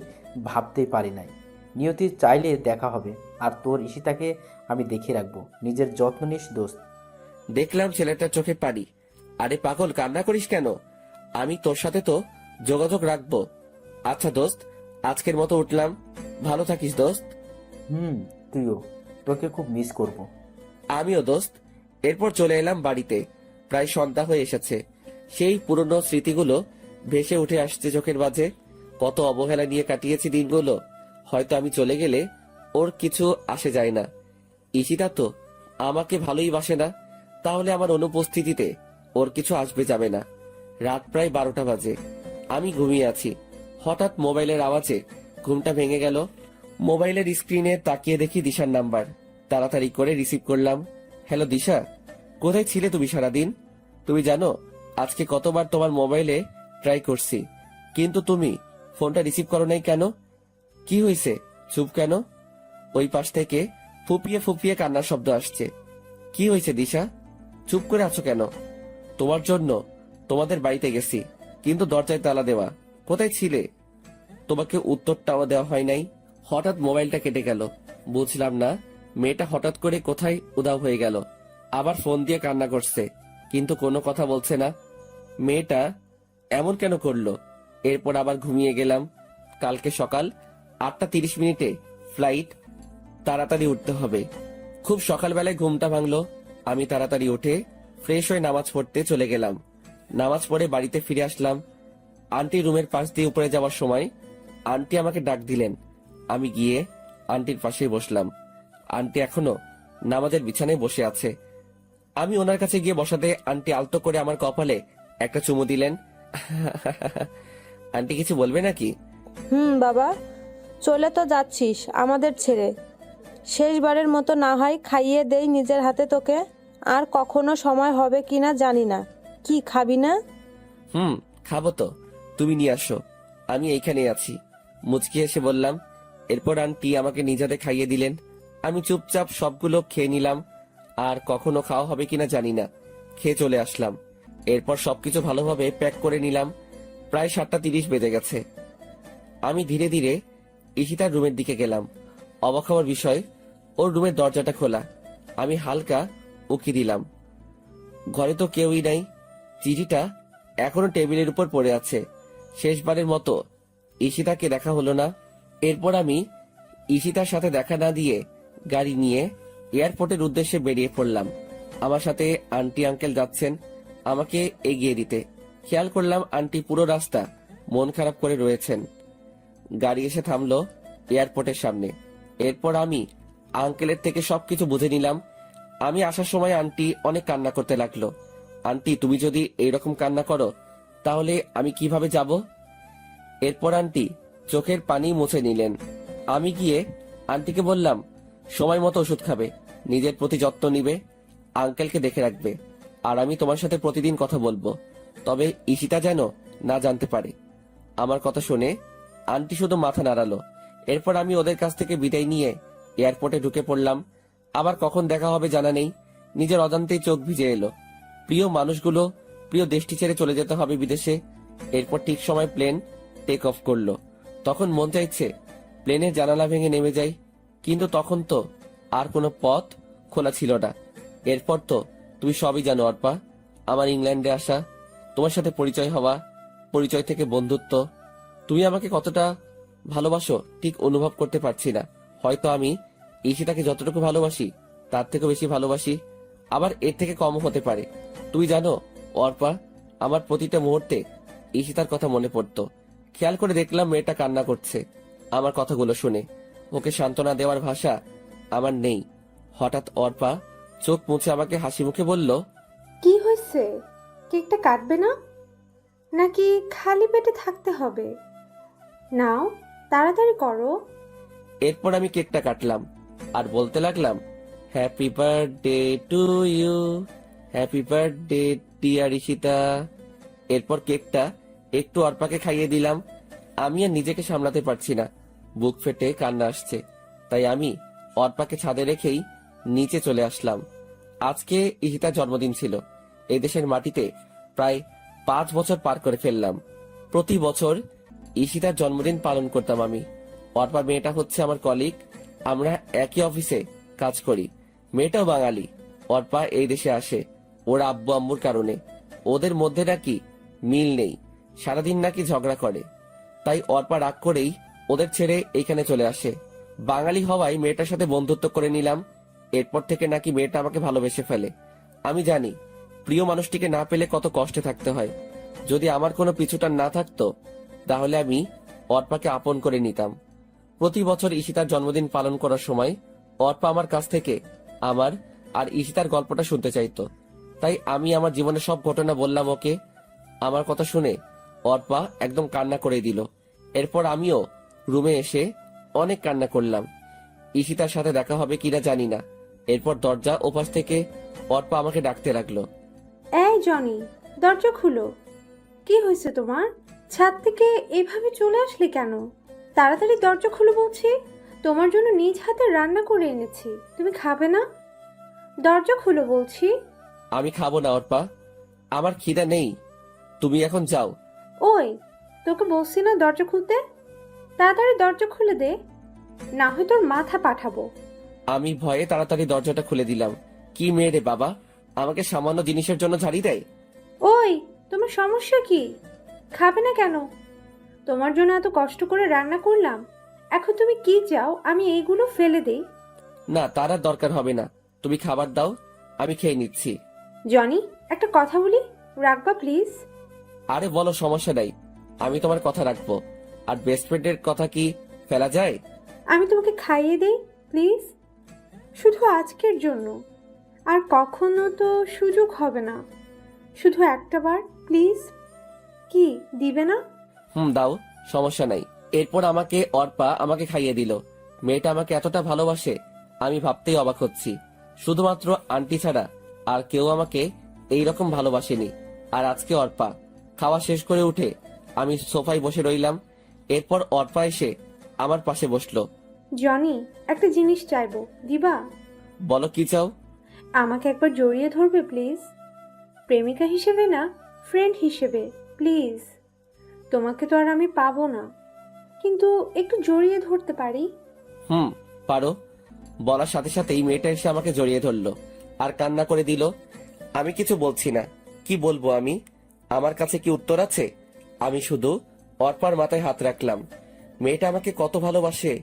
ভাবতেই পারি নাই। নিয়তি চাইলে দেখা হবে, আর তোর ঈশিতাকে আমি দেখে রাখবো। নিজের যত্ন নিস দোস্ত। দেখলাম ছেলেটার চোখে পানি। আরে পাগল, কান্না করিস কেন? আমি তোর সাথে তো যোগাযোগ রাখবো। আচ্ছা দোস্ত, আজকের মতো উঠলাম। ভালো থাকিস দোস্ত। তুইও, তোকে খুব মিস করব। আমিও দোস্ত। এরপর চলে এলাম বাড়িতে। প্রায় সন্ধ্যা হয়ে এসেছে। সেই পুরনো স্মৃতিগুলো ভেসে উঠে আসছে চোখের মাঝে। কত অবহেলা নিয়ে কাটিয়েছি দিনগুলো। হয়তো আমি চলে গেলে ওর কিছু আসে যায় না। ঈশিতা তো আমাকে ভালোই বাসে না, তাহলে আমার অনুপস্থিতিতে ওর কিছু আসবে যাবে না। রাত প্রায় 12টা বাজে। আমি ঘুমিয়ে আছি। হঠাৎ মোবাইলের আওয়াজে ঘুমটা ভেঙে গেল। মোবাইলের স্ক্রিনে তাকিয়ে দেখি দিশার নাম্বার। তাড়াতাড়ি করে রিসিভ করলাম। হ্যালো দিশা, কোথায় ছিলে তুমি সারাদিন? তুমি জানো আজকে কতবার তোমার মোবাইলে ট্রাই করছি, কিন্তু তুমি ফোনটা রিসিভ করো নাই কেন? কি হয়েছে, চুপ কেন? ওই পাশ থেকে ফুপিয়ে ফুপিয়ে কান্নার শব্দ আসছে। কি হয়েছে দিশা, চুপ করে আছো কেন? তোমার জন্য তোমাদের বাড়িতে গেছি, কিন্তু দরজায় তালা দেওয়া। কোথায় ছিলে? তোমাকে উত্তরটাও দেওয়া হয় নাই। হঠাৎ মোবাইলটা কেটে গেল। বুঝলাম না মেয়েটা হঠাৎ করে কোথায় উধাও হয়ে গেল। আবার ফোন দিয়ে কান্না করছে, কিন্তু কোনো কথা বলছে না। মেয়েটা এমন কেন করলো? এরপর আবার ঘুমিয়ে গেলাম। কালকে সকাল 8:30 ফ্লাইট, তাড়াতাড়ি উঠতে হবে। খুব সকালবেলায় ঘুমটা ভাঙলো। আমি তাড়াতাড়ি উঠে ফ্রেশ হয়ে নামাজ পড়তে চলে গেলাম। নামাজ পড়ে বাড়িতে ফিরে আসলাম। আন্টি রুমের পাশ দিয়ে উপরে যাওয়ার সময় আন্টি আমাকে ডাক দিলেন। আমি গিয়ে আন্টির পাশেই বসলাম। আন্টি এখনো নামাজের বিছানায় বসে আছে। আমি ওনার কাছে গিয়ে বসাতে আন্টি আলতো করে আমার কপালে একটা চুমু দিলেন। আন্টি কিছু বলবে নাকি? বাবা, চলে তো যাচ্ছিস আমাদের ছেড়ে। শেষবারের মতো না হয় খাইয়ে দেই নিজের হাতে তোকে। আর কখনো সময় হবে কিনা জানি না। কি খাবি না? খাবো তো, তুমি নিয়ে আসো, আমি এইখানে আছি, মুচকি এসে বললাম। এরপর আন্টি আমাকে নিজাতে খাইয়ে দিলেন। আমি চুপচাপ সবগুলো খেয়ে নিলাম। আর কখনো খাওয়া হবে কিনা জানি না, খেয়ে চলে আসলাম। এরপর সবকিছু ভালোভাবে প্যাক করে নিলাম। প্রায় 7:30 বেজে গেছে। আমি ধীরে ধীরে ঈশিতার রুমের দিকে গেলাম। অবাক হওয়ার বিষয়, ওর রুমের দরজাটা খোলা। আমি হালকা উকি দিলাম, ঘরে তো কেউই নাই। চিঠিটা এখনো টেবিলের উপর পড়ে আছে। শেষবারের মতো ঈশিতাকে দেখা হলো না। এরপর আমি ঈশিতার সাথে দেখা না দিয়ে গাড়ি নিয়ে এয়ারপোর্টের উদ্দেশ্যে বেরিয়ে পড়লাম। আমার সাথে আন্টি আঙ্কেল যাচ্ছেন আমাকে এগিয়ে দিতে। খেয়াল করলাম আন্টি পুরো রাস্তা মন খারাপ করে রয়েছেন। গাড়ি এসে থামলো এয়ারপোর্টের সামনে। এরপর আমি আঙ্কেলের থেকে সবকিছু বুঝে নিলাম। আমি আসার সময় আন্টি অনেক কান্না করতে লাগলো। আন্টি, তুমি যদি এইরকম কান্না করো তাহলে আমি কিভাবে যাব? এরপর আন্টি চোখের পানি মুছে নিলেন। আমি গিয়ে আন্টিকে বললাম, সময় মতো ওষুধ খাবে, নিজের প্রতি যত্ন নিবে, আঙ্কেলকে দেখে রাখবে। আর আমি তোমার সাথে প্রতিদিন কথা বলবো, তবে ঈশিতা যেন না জানতে পারে। আমার কথা শুনে আন্টি শুধু মাথা নাড়ালো। এরপর আমি ওদের কাছ থেকে বিদায় নিয়ে এয়ারপোর্টে ঢুকে পড়লাম। আবার কখন দেখা হবে জানা নেই। নিজের অজান্তেই চোখ ভিজে এলো। প্রিয় মানুষগুলো, প্রিয় দেশটি ছেড়ে চলে যেতে হবে বিদেশে। এরপর ঠিক সময় প্লেন টেক অফ করলো। তখন মন চাইছে প্লেনের জানালা ভেঙে নেমে যাই, কিন্তু তখন তো আর কোনো পথ খোলা ছিল না। এরপর তো তুমি সবই জানো অর্পা, আমার ইংল্যান্ডে আসা, তোমার সাথে পরিচয় হওয়া, পরিচয় থেকে বন্ধুত্ব। তুমি আমাকে কতটা ভালোবাসো ঠিক অনুভব করতে পারছি না। হয়তো আমি ঈশিতাকে যতটুকু ভালোবাসি তার থেকে বেশি ভালোবাসি, আবার এর থেকে কমও হতে পারে। তুই জানো অর্পা, আমার প্রতিটা মুহূর্তে ঈশিতার কথা মনে পড়তো। খেয়াল করে দেখলাম মেয়েটা কান্না করছে আমার কথাগুলো শুনে। ওকে সান্ত্বনা দেওয়ার ভাষা আমার নেই। হঠাৎ অর্পা চোখ মুছে আমাকে হাসি মুখে বলল, কি হয়েছে? কেকটা কাটবে না নাকি খালি পেটে থাকতে হবে? নাও, তাড়াতাড়ি করো। এরপর আমি কেকটা কাটলাম আর বলতে লাগলাম, happy birthday to you, happy birthday dear Ishita. এরপর কেকটা একটু অর্পাকে খাইয়ে দিলাম। আমি আর নিজেকে সামলাতে পারছি না, বুক ফেটে কান্না আসছে। তাই আমি অর্পাকে ছাদে রেখেই নিচে চলে আসলাম। আজকে ঈশিতার জন্মদিন ছিল। এই দেশের মাটিতে প্রায় 5 বছর পার করে ফেললাম। প্রতি বছর ঈশিতার জন্মদিন পালন করতাম আমি। অর্পা মেয়েটা হচ্ছে আমার কলিগ, আমরা একই অফিসে কাজ করি। মেয়েটাও বাঙালি। অর্পা এই দেশে আসে ওর আব্বু আম্মুর কারণে। ওদের মধ্যে নাকি মিল নেই, সারাদিন নাকি ঝগড়া করে। তাই অর্পা রাগ করেই ওদের ছেড়ে এইখানে চলে আসে। বাঙালি হওয়ায় মেয়েটার সাথে বন্ধুত্ব করে নিলাম। এরপর থেকে নাকি মেয়েটা আমাকে ভালোবেসে ফেলে। আমি জানি প্রিয় মানুষটিকে না পেলে কত কষ্টে থাকতে হয়। যদি আমার কোনো পিছুটান না থাকতো তাহলে আমি অর্পাকে আপন করে নিতাম। প্রতি বছর ঈশিতার জন্মদিন পালন করার সময় অর্পা আমার কাছ থেকে আমার আর ঈশিতার গল্পটা শুনতে চাইতো। তাই আমি আমার জীবনের সব ঘটনা বললাম ওকে। আমার কথা শুনে অর্পা একদম কান্না করে দিল। এরপর আমিও রুমে এসে অনেক কান্না করলাম। ঈশিতার সাথে দেখা হবে কিনা জানি না। এরপর দরজা ওপাশ থেকে অর্পা আমাকে ডাকতে লাগলো, এই জনি, দরজা খুলো। কি হয়েছে তোমার? ছাদ থেকে এভাবে চলে আসলে কেন? তাড়াতাড়ি দরজা খুলো বলছি। তোমার জন্য নিজ হাতে রান্না করে এনেছি, তুমি খাবে না? দরজা খুলো বলছি। আমি খাবো না অর্পা, আমার খিদা নেই, তুমি এখন যাও। ওই, তোকে বলছি না দরজা খুলতে? তাড়াতাড়ি দরজা খুলে দে। না হয় তোর মাথা পাঠাবো। আমি ভয়ে তাড়াতাড়ি দরজাটা খুলে দিলাম। কি মেয়ে রে বাবা, আমাকে সামান্য জিনিসের জন্য ঝাড়ি দেয়। ওই, তোমার সমস্যা কি? খাবে না কেন? তোমার জন্য এত কষ্ট করে রান্না করলাম, এখন তুমি কি চাও আমি এইগুলো ফেলে দেই? না, তার আর দরকার হবে না, তুমি খাবার দাও, আমি খেয়ে নিচ্ছি। জনি, একটা কথা বলি, রাখবা প্লিজ? আরে বলো, সমস্যা নাই, আমি তোমার কথা রাখবো। আর বেস্ট ফ্রেন্ডের কথা কি ফেলা যায়? আমি তোমাকে খাইয়ে দেই প্লিজ, শুধু আজকের জন্য। আর কখনো তো সুযোগ হবে না, শুধু একটা বার প্লিজ। কি দিবে না? দাও, সমস্যা নাই। এরপর অর্পা আমাকে খাইয়ে দিল। মেয়েটা আমাকে এতটা ভালোবাসে আমি ভাবতেই অবাক হচ্ছি। শুধুমাত্র আন্টি ছাড়া আর কেউ আমাকে এইরকম ভালোবাসেনি। আর আজকে অর্পা। খাওয়া শেষ করে উঠে আমি সোফায় বসে রইলাম। এরপর অর্পা এসে আমার পাশে বসলো। জনি, একটা জিনিস চাইবো, দিবা? বলো, কি চাও? আমাকে একবার জড়িয়ে ধরবে প্লিজ? প্রেমিকা হিসেবে না, ফ্রেন্ড হিসেবে প্লিজ। তোমাকে তো আর আমি পাবো না, কিন্তু একটু জড়িয়ে ধরতে পারি। পারো। বলার সাথে সাথেই মেয়েটা এসে আমাকে জড়িয়ে ধরলো আর কান্না করে দিল। আমি কিছু বলছি না, কি বলবো আমি? আমার কাছে কি উত্তর আছে? আমি শুধু অর্পার মাথায় হাত রাখলাম। মেয়েটা আমাকে কত ভালোবাসে,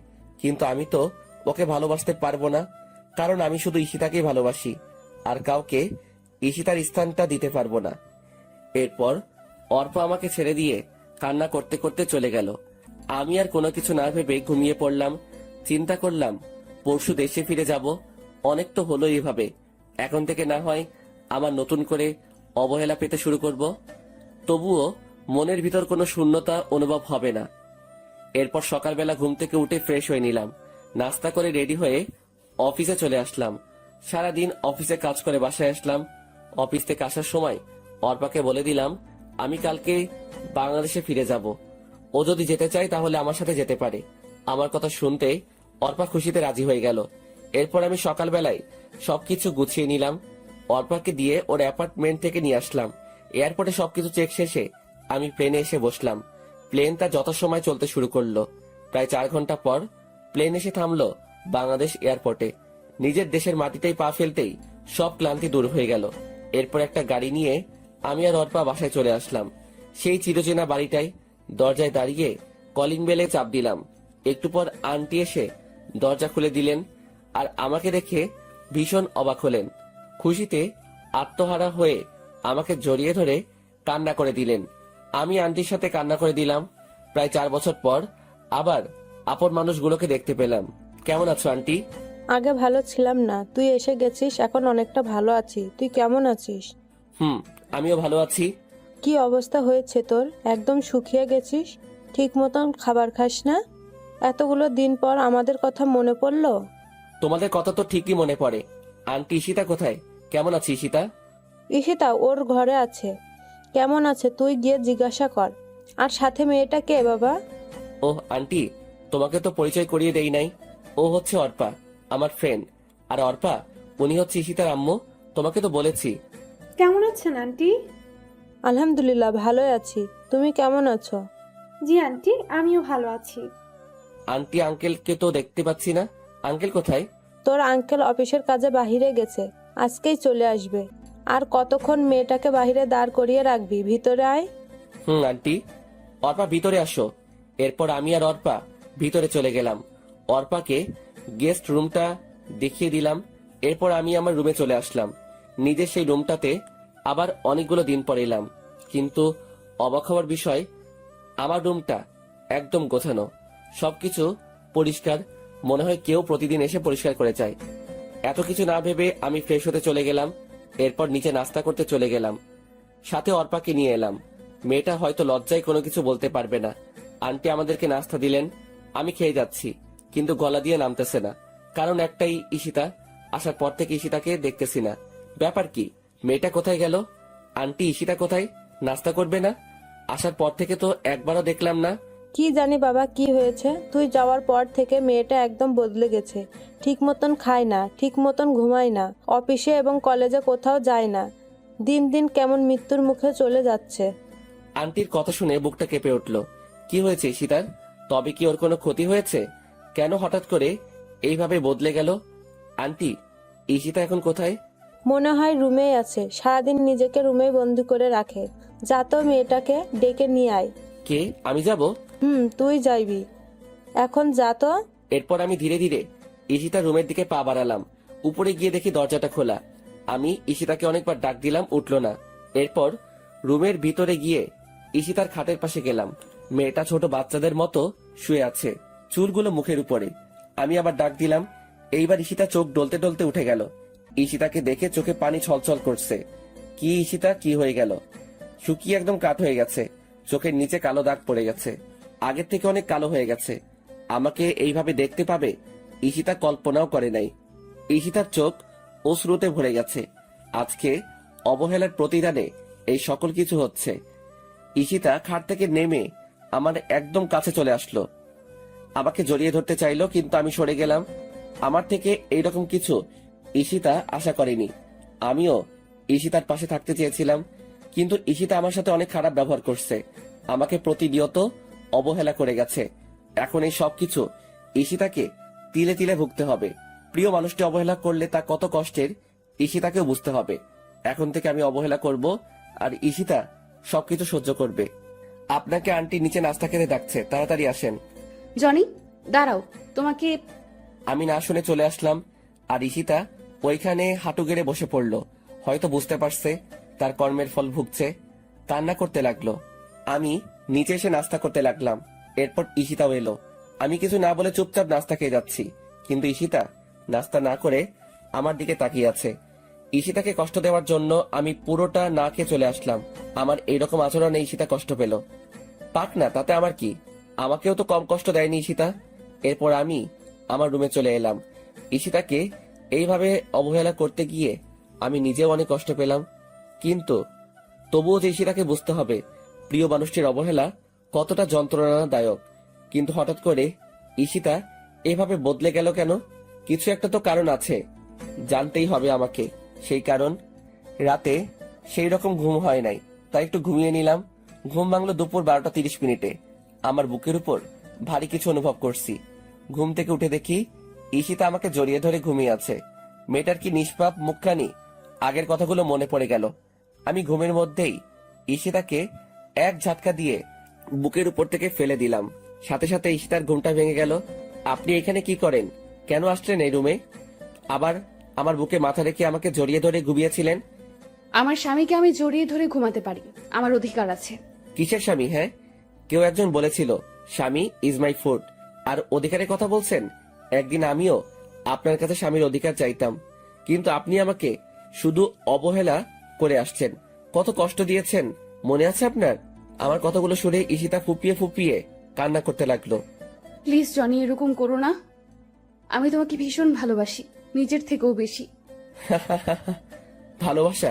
কিন্তু আমি তো ওকে ভালোবাসতে পারবো না, কারণ আমি শুধু ঈশিতাকেই ভালোবাসি, আর কাউকে ঈশিতার স্থানটা দিতে পারবো না। এরপর অর্পা আমাকে ছেড়ে দিয়ে কান্না করতে করতে চলে গেল। আমি আর কোনো কিছু না ভেবে ঘুমিয়ে পড়লাম। চিন্তা করলাম পরশু দেশে ফিরে যাব। অনেক তো হলো এভাবে, এখন থেকে না হয় আমার নতুন করে অবহেলা পেতে শুরু করব, তবুও মনের ভিতর কোনো শূন্যতা অনুভব হবে না। এরপর সকালবেলা ঘুম থেকে উঠে ফ্রেশ হয়ে নিলাম, নাস্তা করে রেডি হয়ে অফিসে চলে আসলাম। সারাদিন অফিসে কাজ করে বাসায় আসলাম। অফিস থেকে আসার সময় অর্পাকে বলে দিলাম আমি কালকে বাংলাদেশে ফিরে যাব। ও যদি যেতে চায় তাহলে আমার সাথে যেতে পারে। আমার কথা শুনতে অর্পা খুশিতে রাজি হয়ে গেল। এরপর আমি সকালবেলায় সবকিছু গুছিয়ে নিলাম, অর্পাকে দিয়ে ওর অ্যাপার্টমেন্ট থেকে নিয়ে আসলাম। এয়ারপোর্টে সবকিছু চেক শেষে আমি প্লেনে এসে বসলাম। প্লেন তার যথাসময় চলতে শুরু করলো। প্রায় 4 ঘন্টা পর প্লেন এসে থামলো বাংলাদেশ এয়ারপোর্টে। নিজের দেশের মাটিতেই পা ফেলতেই সব ক্লান্তি দূর হয়ে গেল। এরপর একটা গাড়ি নিয়ে আমি আর অর্পা বাসায় চলে আসলাম। সেই চিরচেনা বাড়িটায় দরজায় দাঁড়িয়ে কলিং বেলে চাপ দিলাম। একটু পর আন্টি এসে দরজা খুলে দিলেন আর আমাকে দেখে ভীষণ অবাক হলেন। খুশিতে আত্মহারা হয়ে আমাকে জড়িয়ে ধরে কান্না করে দিলেন। আমি আন্টির সাথে কান্না করে দিলাম। প্রায় 4 বছর পর আবার আপন মানুষগুলোকে দেখতে পেলাম। কেমন আছো আন্টি? আগে ভালো ছিলাম না, তুই এসে গেছিস, এখন অনেকটা ভালো আছি। তুই কেমন আছিস? আমিও ভালো আছি। কি অবস্থা হয়েছে তোর? একদম শুকিয়ে গেছিস, ঠিক মতন খাবার খাস না। এতগুলো দিন পর আমাদের কথা মনে পড়লো। তোমাদের কথা তো ঠিকই মনে পড়ে। আন্টি, ঈশিতা কোথায়? কেমন আছে ঈশিতা? ঈশিতা ওর ঘরে আছে। কেমন আছে তুই গিয়ে জিজ্ঞাসা কর। আর সাথে মেয়েটা কে বাবা? ওহ আন্টি, তোমাকে তো পরিচয় করিয়ে দেই নাই। ও হচ্ছে অর্পা, আমার ফ্রেন্ড। আর অর্পা, উনি হচ্ছে ঈশিতার আম্মু। তোমাকে তো বলেছি। কেমন আছেন আন্টি? আলহামদুলিল্লাহ ভালোই আছি, তুমি কেমন আছো? জি আন্টি, আমিও ভালো আছি। আন্টি, আঙ্কেলকে তো দেখতে পাচ্ছি না। আঙ্কেল কোথায়? তোর আঙ্কেল অফিসের কাজে বাহিরে গেছে, আজকেই চলে আসবে। আর কতক্ষণ মেয়েটাকে বাহিরে দাঁড় করিয়ে রাখবি? ভিতরে আয়। আন্টি। অর্পা, ভিতরে আসো। এরপর আমি আর অর্পা ভিতরে চলে গেলাম। অর্পাকে গেস্ট রুমটা দেখিয়ে দিলাম। এরপর আমি আমার রুমে চলে আসলাম। নিজের সেই রুমটাতে আবার অনেকগুলো দিন পর এলাম, কিন্তু অবাক হওয়ার বিষয়, আমার রুমটা একদম গোছানো, সবকিছু পরিষ্কার। মনে হয় কেউ প্রতিদিন এসে পরিষ্কার করে যায়। এত কিছু না ভেবে আমি ফ্রেশ হতে চলে গেলাম। এরপর নিচে নাস্তা করতে চলে গেলাম। সাথে অর্পাকে নিয়ে এলাম। মেয়েটা হয়তো লজ্জায় কোনো কিছু বলতে পারবে না। আন্টি আমাদেরকে নাস্তা দিলেন। আমি খেয়ে যাচ্ছি, কিন্তু গলা দিয়ে নামতেছে না। কারণ একটাই, ঈশিতা। আসার পর থেকে ঈশিতাকে দেখতেছি না। ব্যাপার কি? মেয়েটা কোথায় গেল? আন্টি, ঈশিতা কোথায়? নাস্তা করবে না? আসার পর থেকে তো একবারও দেখলাম না। কি জানি বাবা কি হয়েছে, তুই যাওয়ার পর থেকে মেয়েটা একদম বদলে গেছে। ঠিক মতন খায় না, ঠিক মতন ঘুমায় না, অফিসে এবং কলেজে কোথাও যায় না। দিন দিন কেমন মৃত্যুর মুখে চলে যাচ্ছে। আন্টির কথা শুনে বুকটা কেঁপে উঠল। কি হয়েছে ঈশিতার? তবে কি ওর কোনো ক্ষতি হয়েছে? কেন হঠাৎ করে এইভাবে বদলে গেল? আন্টি, ঈশিতা এখন কোথায়? মনে হয় রুমেই আছে, সারাদিন নিজেকে রুমে বন্দি করে রাখে। যা তো মেয়েটাকে ডেকে নিয়ে আয়। কে? আমি যাব? তুই যাইবি, এখন যা তো। এরপর আমি ধীরে ধীরে ঈশিতার রুমের দিকে পা বাড়ালাম। উপরে গিয়ে দেখি দরজাটা খোলা। আমি ঈশিতাকে অনেকবার ডাক দিলাম, উঠলো না। এরপর রুমের ভিতরে গিয়ে ঈশিতার খাটের পাশে গেলাম। মেয়েটা ছোট বাচ্চাদের মতো শুয়ে আছে, চুলগুলো মুখের উপরে। আমি আবার ডাক দিলাম। এইবার ঈশিতা চোখ ডলতে ডলতে উঠে গেল। ঈশিতাকে দেখে চোখে পানি ছলছল করছে। কি ঈশিতা, কি হয়ে গেল? শুকিয়ে একদম কাঠ হয়ে গেছে, চোখের নিচে কালো দাগ পড়ে গেছে, আগের থেকে অনেক কালো হয়ে গেছে। আমাকে এইভাবে দেখতে পাবে ঈশিতা কল্পনাও করে নাই। ঈশিতার চোখ অশ্রুতে ভরে গেছে। আজকে অবহেলার প্রতিদানে এই সকল কিছু হচ্ছে। ঈশিতা খাট থেকে নেমে আমার একদম কাছে চলে আসলো, আমাকে জড়িয়ে ধরতে চাইলো, কিন্তু আমি সরে গেলাম। আমার থেকে এইরকম কিছু ঈশিতা আশা করেনি। আমিও ঈশিতার পাশে থাকতে চেয়েছিলাম, কিন্তু ঈশিতা আমার সাথে অনেক খারাপ ব্যবহার করছে, আমাকে প্রতিনিয়ত অবহেলা করে গেছে। এখন এই সবকিছু ঈশিতাকে তিলে তিলে ভুগতে হবে। প্রিয় মানুষটি অবহেলা করলে তা কত কষ্টের ঈশিতাকেও বুঝতে হবে। এখন থেকে আমি অবহেলা করব, আর ঈশিতা সবকিছু সহ্য করবে। আপনাকে আন্টি নিচে নাস্তা খেতে ডাকছে, তাড়াতাড়ি আসেন। জনি, দাঁড়াও, তোমাকে। আমি না শুনে চলে আসলাম, আর ঈশিতা ওইখানে হাঁটু গেড়ে বসে পড়লো। হয়তো বুঝতে পারছে তার কর্মের ফল ভুগছে, কান্না করতে লাগলো। আমি নিচে এসে নাস্তা করতে লাগলাম। এরপর ঈশিতাও এলো। আমি কিছু না বলে চুপচাপ নাস্তা খেয়ে যাচ্ছি, কিন্তু ঈশিতা নাস্তা না করে আমার দিকে তাকিয়ে আছে। ঈশিতাকে কষ্ট দেওয়ার জন্য আমি পুরোটা না খেয়ে চলে আসলাম। আমার এইরকম আচরণে ঈশিতা কষ্ট পেল, পাক না, তাতে আমার কি? আমাকেও তো কম কষ্ট দেয়নি ঈশিতা। এরপর আমি আমার রুমে চলে এলাম। ঈশিতাকে এইভাবে অবহেলা করতে গিয়ে আমি নিজেও অনেক কষ্ট পেলাম, কিন্তু তবুও যে ঈশিতাকে বুঝতে হবে প্রিয় মানুষটির অবহেলা কতটা যন্ত্রণাদায়ক। কিন্তু হঠাৎ করে ঈশিতা এভাবে বদলে গেল কেন? কিছু একটা তো কারণ আছে, জানতেই হবে আমাকে। সেই কারণ, রাতে সেই রকম ঘুম হয় নাই, তাই একটু ঘুমিয়ে নিলাম। ঘুম ভাঙলো দুপুর 12:30। আমার বুকের উপর ভারী কিছু অনুভব করছি। ঘুম থেকে উঠে দেখি ঈশিতা আমাকে জড়িয়ে ধরে ঘুমিয়ে আছে। মেয়েটার কি নিষ্পাপ মুখখানি! আগের কথাগুলো মনে পড়ে গেল। আমি ঘুমের মধ্যেই ঈশিতাকে এক ঝাটকা দিয়ে বুকের উপর থেকে ফেলে দিলাম। সাথে সাথে ঈশিতার ঘুমটা ভেঙে গেল। আপনি এখানে কি করেন? কেন আসলেন এই রুমে? আবার আমার বুকে মাথা রেখে আমাকে জড়িয়ে ধরে ঘুমিয়েছিলেন। আমার স্বামীকে আমি জড়িয়ে ধরে ঘুমাতে পারি, আমার অধিকার আছে। কিসের স্বামী? হ্যাঁ, কেউ একজন বলেছিল স্বামী ইজ মাই ফুড, আর অধিকারের কথা বলছেন। একদিন আমিও আপনার কাছে স্বামীর অধিকার চাইতাম, কিন্তু আপনি আমাকে শুধু অবহেলা করে আসছেন। কত কষ্ট দিয়েছেন, মনে আছে আপনার? আমার কথাগুলো শুনে ঈশিতা ফুপিয়ে ফুপিয়ে কান্না করতে লাগলো। প্লিজ জনি, এরকম করো না। আমি তোমাকে ভীষণ ভালোবাসি, নিজের থেকেও বেশি। ভালোবাসা?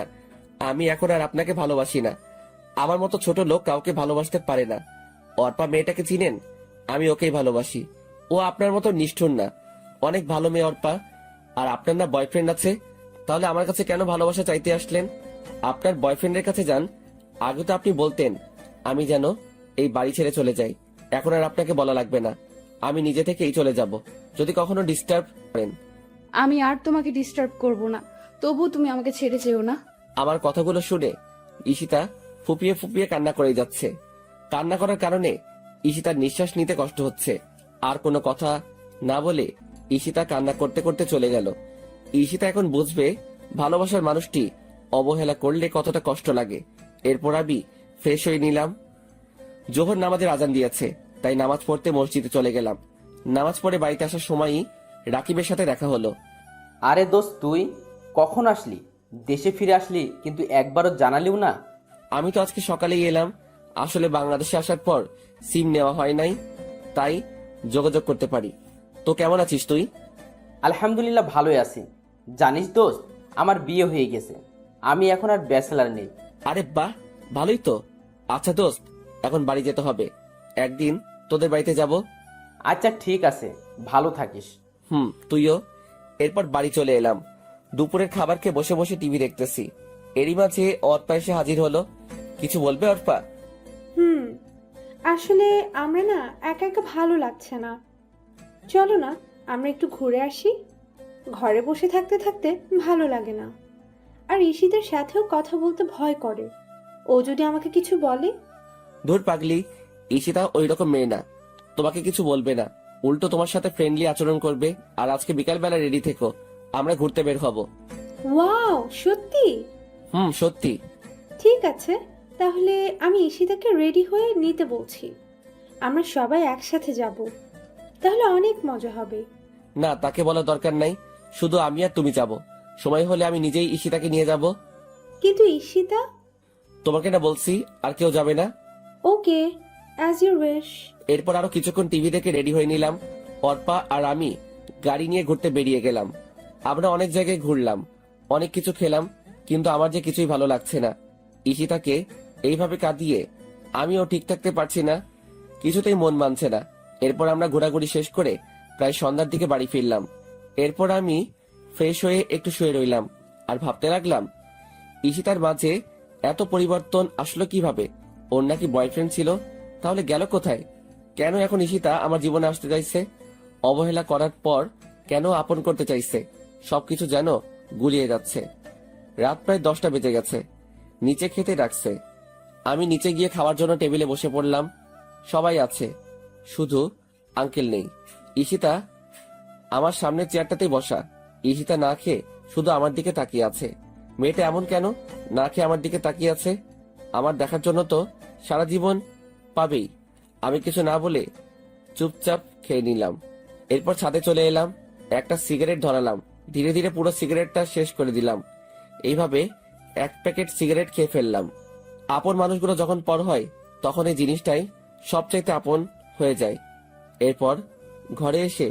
আমি এখন আর আপনাকে ভালোবাসি না। আমার মতো ছোট লোক কাউকে ভালোবাসতে পারে না। অর্পা মেয়েটাকে চিনেন? আমি ওকেই ভালোবাসি। ও আপনার মতো নিষ্ঠুর না, অনেক ভালো মেয়ে অর্পা। আর আপনার না বয়ফ্রেন্ড আছে, তাহলে আমার কাছে কেন ভালোবাসা চাইতে আসলেন? আপনার বয়ফ্রেন্ডের কাছে যান। আগে তো আপনি বলতেন আমি যেন এই বাড়ি ছেড়ে চলে যাই। এখন আর আপনাকে বলা লাগবে না, আমি নিজে থেকেই চলে যাব যদি কখনো ডিস্টার্ব করেন। আমি আর তোমাকে ডিস্টার্ব করব না, তবু তুমি আমাকে ছেড়ে যেও না। আমার কথাগুলো শুনে ঈশিতা ফুপিয়ে ফুপিয়ে কান্না করে যাচ্ছে। কান্না করার কারণে ঈশিতার নিঃশ্বাস নিতে কষ্ট হচ্ছে। আর কোনো কথা না বলে ঈশিতা কান্না করতে করতে চলে গেল। ঈশিতা এখন বুঝবে ভালোবাসার মানুষটি অবহেলা করলে কতটা কষ্ট লাগে। এরপর আমি ফ্রেশ হয়ে নিলাম। জোহর নামাজের আজান দিয়েছে, তাই নামাজ পড়তে মসজিদে চলে গেলাম। নামাজ পড়ে বাড়িতে আসার সময়ই রাকিবের সাথে দেখা হলো। আরে দোস্ত, তুই কখন আসলি? দেশে ফিরে আসলি, কিন্তু একবারও জানালিও না। আমি তো আজকে সকালেই এলাম। আসলে বাংলাদেশে আসার পর সিম নেওয়া হয় নাই, তাই যোগাযোগ করতে পারি। তো কেমন আছিস তুই? আলহামদুলিল্লাহ ভালোই আছি। জানিস দোস্ত, আমার বিয়ে হয়ে গেছে। আমি এখন আর ব্যাচেলার নেই। আরে বাহ, ভালোই তো। আচ্ছা দোস্ত, এখন বাড়ি যেতে হবে, একদিন তোদের বাড়িতে যাব। আচ্ছা ঠিক আছে, ভালো থাকিস। তুইও। এরপর বাড়ি চলে এলাম। দুপুরের খাবার খেয়ে বসে বসে টিভি দেখতেছি। এরই মাঝে অর্পা এসে হাজির হলো। কিছু বলবে অর্পা? আসলে আমরা না একা একা ভালো লাগছে না, চলো না আমরা একটু ঘুরে আসি। ঘরে বসে থাকতে থাকতে ভালো লাগে না। আর ঈশিতার সাথেও কথা বলতে ভয় করে। ও যদি আমাকে কিছু বলে? ধুর পাগলি, ঈশিতা ওই রকম মেয়ে না, তোমাকে কিছু বলবে না, উল্টো তোমার সাথে ফ্রেন্ডলি আচরণ করবে। আর আজকে বিকালবেলা রেডি থেকো, আমরা ঘুরতে বের হব। ওয়াও, সত্যি? সত্যি। ঠিক আছে, তাহলে আমি ঈশিতাকে রেডি হয়ে নিতে বলছি। আমরা সবাই একসাথে যাব, তাহলে অনেক মজা হবে। না, তাকে বলার দরকার নাই, শুধু আমি আর তুমি যাব। সময় হলে আমি নিজেই ঈশিতাকে নিয়ে যাব। কিন্তু ঈশিতা? তোমাকে না বলছি আর কেউ যাবে না। ওকে, অ্যাজ ইউর উইশ। এরপর আরো কিছুক্ষণ টিভি দেখে রেডি হয়ে নিলাম। অর্পা আর আমি গাড়ি নিয়ে ঘুরতে বেরিয়ে গেলাম। আমরা অনেক জায়গায় ঘুরলাম, অনেক কিছু খেলাম, কিন্তু আমার যে কিছুই ভালো লাগছে না। ঈশিতাকে এইভাবে কাঁদিয়ে আমিও ঠিক থাকতে পারছি না, কিছুতেই মন মানছে না। এরপর আমরা ঘোরাঘুরি শেষ করে প্রায় সন্ধ্যার দিকে বাড়ি ফিরলাম। এরপর আমি ফ্রেশ হয়ে একটু শুয়ে রইলাম আর ভাবতে লাগলাম, ঈশিতার মাঝে এত পরিবর্তন আসলো কিভাবে? ওর নাকি বয়ফ্রেন্ড ছিল, তাহলে গেল কোথায়? কেন এখন ঈশিতা আমার জীবনে আসতে চাইছে? অবহেলা করার পর কেন আপন করতে চাইছে? সবকিছু যেন গুলিয়ে যাচ্ছে। রাত প্রায় 10টা বেজে গেছে। নিচে খেতে ডাকছে। আমি নিচে গিয়ে খাওয়ার জন্য টেবিলে বসে পড়লাম। সবাই আছে, শুধু আঙ্কেল নেই। ঈশিতা আমার সামনের চেয়ারটাতেই বসা। ঈশিতা না খেয়ে শুধু আমার দিকে তাকিয়ে আছে। মেয়েটা এমন কেন না খেয়ে আমার দিকে তাকিয়ে আছে? আমার দেখার জন্য তো সারা জীবন পাবেই। আমি কিছু না বলে চুপচাপ খেয়ে নিলাম। এরপর ছাদে চলে এলাম, একটা সিগারেট ধরালাম, ধীরে ধীরে পুরো সিগারেটটা শেষ করে দিলাম। এইভাবে 1 প্যাকেট সিগারেট খেয়ে ফেললাম। আপন মানুষগুলো যখন পর হয় তখন এই জিনিসটাই সবচাইতে আপন হয়ে যায়। এরপর ঘরে এসে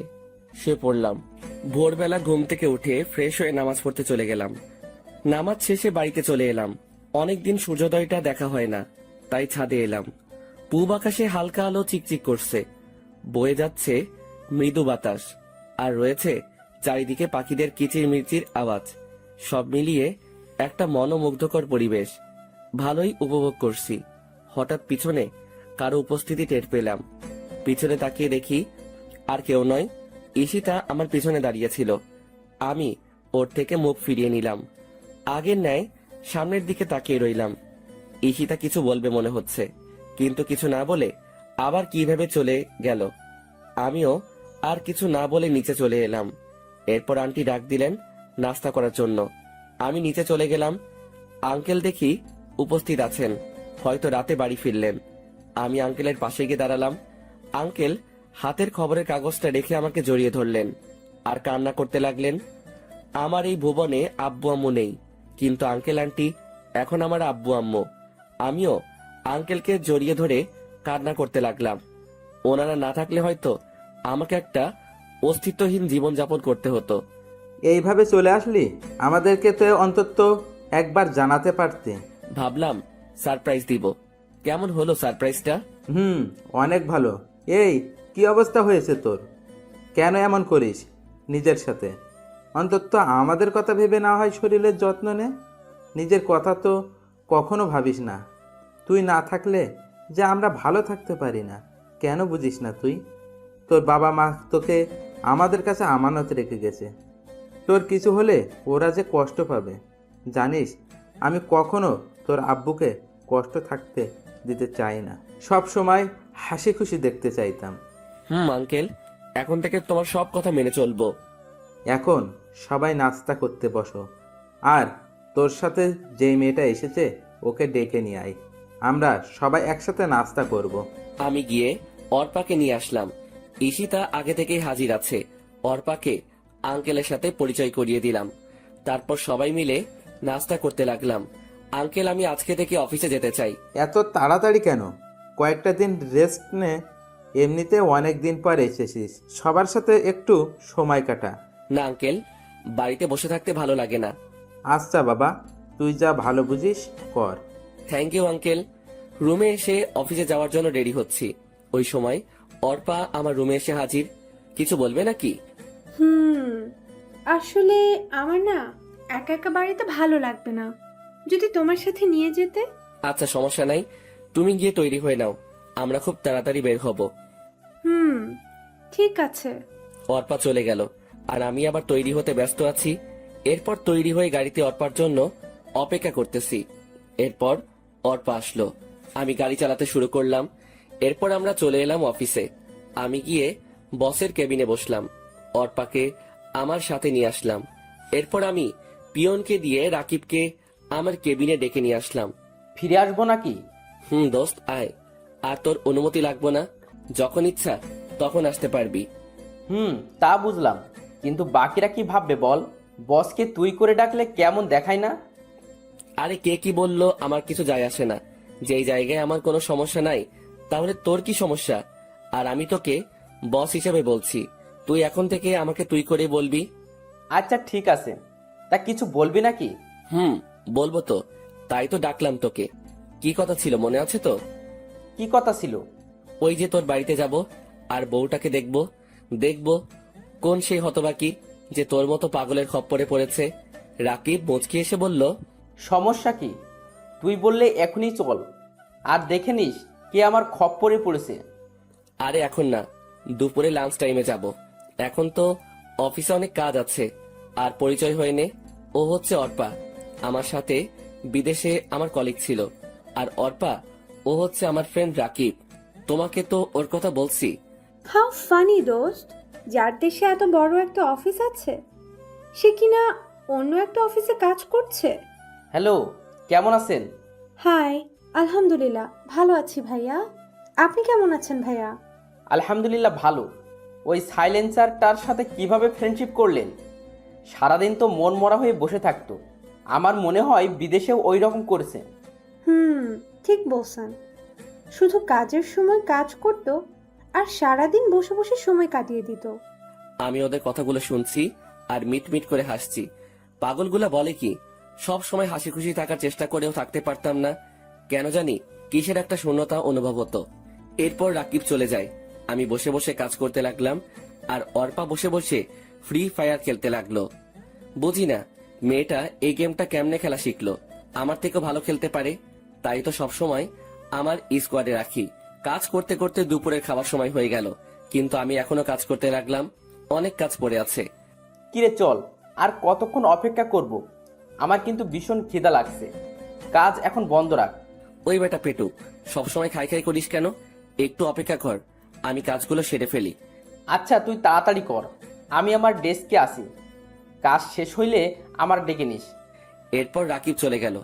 শুয়ে পড়লাম। ভোরবেলা ঘুম থেকে উঠে ফ্রেশ হয়ে নামাজ পড়তে চলে গেলাম। নামাজ শেষে বাড়িতে চলে এলাম। অনেকদিন সূর্যোদয়টা দেখা হয় না, তাই ছাদে এলাম। পূব আকাশে হালকা আলো চিকচিক করছে, বয়ে যাচ্ছে মৃদু বাতাস, আর রয়েছে চারিদিকে পাখিদের কিচিরমিচির আওয়াজ। সব মিলিয়ে একটা মনোমুগ্ধকর পরিবেশ। ভালোই উপভোগ করছি। হঠাৎ পিছনে কারো উপস্থিতি টের পেলাম। পিছনে তাকিয়ে দেখি আর কেউ নয়, ঈশিতা আমার পিছনে দাঁড়িয়েছিল। আমি ওর থেকে মুখ ফিরিয়ে নিলাম। আগের ন্যায় সামনের দিকে তাকিয়ে রইলাম। ঈশিতা কিছু বলবে মনে হচ্ছে, কিন্তু কিছু না বলে আবার কিভাবে চলে গেল। আমিও আর কিছু না বলে নিচে চলে এলাম। এরপর আন্টি ডাক দিলেন নাস্তা করার জন্য। আমি নিচে চলে গেলাম। আঙ্কেল দেখি উপস্থিত আছেন, হয়তো রাতে বাড়ি ফিরলেন। আমি আঙ্কেলের পাশে গিয়ে দাঁড়ালাম। আঙ্কেল হাতের খবরের কাগজটা রেখে আমাকে জড়িয়ে ধরলেন আর কান্না করতে লাগলেন। আমার এই ভুবনে আব্বু আম্মু নেই, কিন্তু আঙ্কেল আন্টি এখন আমার আব্বু আম্মু। আমিও আঙ্কেলকে জড়িয়ে ধরে কান্না করতে লাগলাম। ওনারা না থাকলে হয়তো আমাকে একটা অস্তিত্বহীন জীবন যাপন করতে হতো। এইভাবে চলে আসলি? আমাদেরকে তো অন্তত একবার জানাতে পারতে। ভাবলাম সারপ্রাইজ দিব। কেমন হলো সারপ্রাইজটা? অনেক ভালো। এই কি অবস্থা হয়েছে তোর? কেন এমন করিস নিজের সাথে? অন্তত আমাদের কথা ভেবে না হয় শরীরের যত্ন নে। নিজের কথা তো কখনো ভাবিস না। তুই না থাকলে যে আমরা ভালো থাকতে পারি না, কেন বুঝিস না তুই? তোর বাবা মা তোকে আমাদের কাছে আমানত রেখে গেছে। তোর কিছু হলে ওরা যে কষ্ট পাবে জানিস। আমি কখনো তোর আব্বুকে কষ্ট থাকতে দিতে চাই না, সব সময় হাসি খুশি দেখতে চাইতাম। আঙ্কেল, এখন থেকে তোমার সব কথা মেনে চলবো। এখন সবাই নাস্তা করতে বসো, আর তোর সাথে যেই মেয়েটা এসেছে ওকে ডেকে নিয়ে আয়। আমরা সবাই একসাথে নাস্তা করব। আমি গিয়ে অর্পাকে নিয়ে আসলাম। ঈশিতা আগে থেকেই হাজির আছে। অর্পাকে আঙ্কেলের সাথে পরিচয় করিয়ে দিলাম। তারপর সবাই মিলে নাস্তা করতে লাগলাম। আঙ্কেল, আমি আজকে থেকে অফিসে যেতে চাই। এত তাড়াতাড়ি কেন? কয়েকটা দিন রেস্ট নে। এমনিতে অনেক দিন পর এসেছিস, সবার সাথে একটু সময় কাটা। না আঙ্কেল, বাড়িতে বসে থাকতে ভালো লাগে না। আচ্ছা বাবা, তুই যা ভালো বুঝিস কর। Thank you uncle. রুমে এসে অফিসে যাওয়ার জন্য রেডি হচ্ছি। ওই সময় অর্পা আমার রুমে এসে হাজির। কিছু বলবে নাকি? আসলে আমার না একা একা বাড়িতে ভালো লাগবে না, যদি তোমার সাথে নিয়ে যেতে। আচ্ছা, সমস্যা নাই, তুমি গিয়ে তৈরি হয়ে নাও, আমরা খুব তাড়াতাড়ি বের হব। ঠিক আছে। অর্পা চলে গেল আর আমি আবার তৈরি হতে ব্যস্ত আছি। এরপর তৈরি হয়ে গাড়িতে অর্পার জন্য অপেক্ষা করতেছি। এরপর অর্পা আসলো, আমি গাড়ি চালাতে শুরু করলাম। এরপর আমরা চলে এলাম অফিসে। আমি গিয়ে বসের কেবিনে বসলাম, অর্পাকে আমার সাথে নিয়ে আসলাম। এরপর আমি পিয়নকে দিয়ে রাকিবকে আমার কেবিনে ডেকে নিয়ে আসলাম। ফিরে আসবো নাকি? দোস্ত আয়, আর তোর অনুমতি লাগবো না, যখন ইচ্ছা তখন আসতে পারবি। তা বুঝলাম, কিন্তু বাকিরা কি ভাববে বল? বসকে তুই করে ডাকলে কেমন দেখায় না? আরে কে কি বললো আমার কিছু যায় আসে না। যেই জায়গায় আমার কোনো সমস্যা নাই, তাহলে তোর কি সমস্যা? আর আমি তোকে বস হিসেবে বলছি, তুই এখন থেকে আমাকে তুই করে বলবি। আচ্ছা ঠিক আছে, তা কিছু বলবি নাকি? বলবো তো, তাই তো ডাকলাম তোকে। কি কথা ছিল মনে আছে তো? কি কথা ছিল? ওই যে তোর বাড়িতে যাব আর বউটাকে দেখবো কোন সেই হতবাকি যে তোর মতো পাগলের খপ্পরে পড়েছে। রাকিব মুচকি এসে বলল, সমস্যা কি? তুই বললে এখনই চল, আর দেখে নিস কে আমার খপ্পরে পড়েছে। আরে এখন না, দুপুরে লাঞ্চ টাইমে যাব। এখন তো অফিসে অনেক কাজ আছে। আর পরিচয় হয়ে নে, ও হচ্ছে অর্পা, আমার সাথে বিদেশে আমার কলিগ ছিল। আর অর্পা, ও হচ্ছে আমার ফ্রেন্ড রাকিব। তোমাকে তো ওর কথা বলছি। হাউ ফানি দোস্ত, যার দেশে এত বড় একটা অফিস আছে সে কিনা অন্য একটা অফিসে কাজ করছে। হ্যালো, কেমন আছেন? হাই, আলহামদুলিল্লাহ ভালো আছি ভাইয়া। আপনি কেমন আছেন ভাইয়া? আলহামদুলিল্লাহ ভালো। ওই সাইলেন্সারটার সাথে কিভাবে ফ্রেন্ডশিপ করলেন? সারাদিন তো মন মরা হয়ে বসে থাকতো। আমার মনে হয় বিদেশেও ওই রকম করেছে। ঠিক বলছেন। শুধু কাজের সময় কাজ করত আর সারাদিন বসে বসে সময় কাটিয়ে দিত। আমি ওদের কথাগুলো শুনছি আর মিট মিট করে হাসছি। পাগলগুলা বলে কি, সব সময় হাসি খুশি থাকার চেষ্টা করেও থাকতে পারতাম না। কেন জানি কিসের একটা শূন্যতা অনুভব হতো। এরপর রাকিব চলে যায়, আমি বসে বসে কাজ করতে লাগলাম আর অর্পা বসে বসে ফ্রি ফায়ার খেলতে লাগলো। বুঝি না মেয়েটা এই গেমটা কেমনে খেলা শিখলো, আমার থেকেও ভালো খেলতে পারে। তাই তো সবসময় আমার স্কোয়াডে রাখি। কাজ করতে করতে দুপুরের খাবার সময় হয়ে গেল, কিন্তু আমি এখনো কাজ করতে লাগলাম। অনেক কাজ পড়ে আছে। কিরে চল, আর কতক্ষণ অপেক্ষা করব? আমার কিন্তু ভীষণ খিদা লাগছে। কাজ এখন বন্ধ রাখ। ওই বেটা পেটু, সবসময় খাই খাই করিস কেন? একটু অপেক্ষা কর, আমি কাজগুলো সেরে ফেলি। আচ্ছা তুই তাড়াতাড়ি কর, আমি আমার ডেস্কে আসি। কাজ শেষ হইলে আমার ডেকে নিস। এরপর রাকিব চলে গেল,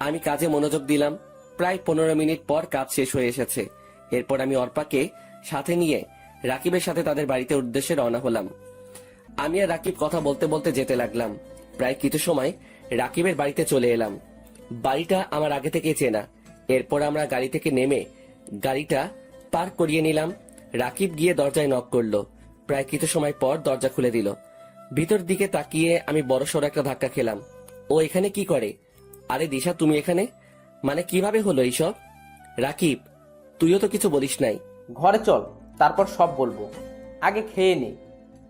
আমি কাজে মনোযোগ দিলাম। প্রায় 15 মিনিট পর কাজ শেষ হয়ে এসেছে। এরপর আমি অর্পাকে সাথে নিয়ে রাকিবের সাথে তাদের বাড়িতে উদ্দেশ্যে রওনা হলাম। আমি আর রাকিব কথা বলতে বলতে যেতে লাগলাম। প্রায় কিছু সময় রাকিবের বাড়িতে চলে এলাম। বাড়িটা আমার আগে থেকে চেনা। এরপর আমরা গাড়ি থেকে নেমে গাড়িটা পার্ক করিয়ে নিলাম। রাকিব গিয়ে দরজায় নক করলো। প্রায় কিছু সময় পর দরজা খুলে দিল। ভিতর দিকে তাকিয়ে আমি বড়সড় একটা ধাক্কা খেলাম। ও এখানে কি করে? আরে দিশা, তুমি এখানে? মানে কিভাবে হলো এইসব? রাকিব, তুইও তো কিছু বলিস নাই। ঘরে চল, তারপর সব বলবো। আগে খেয়ে নে,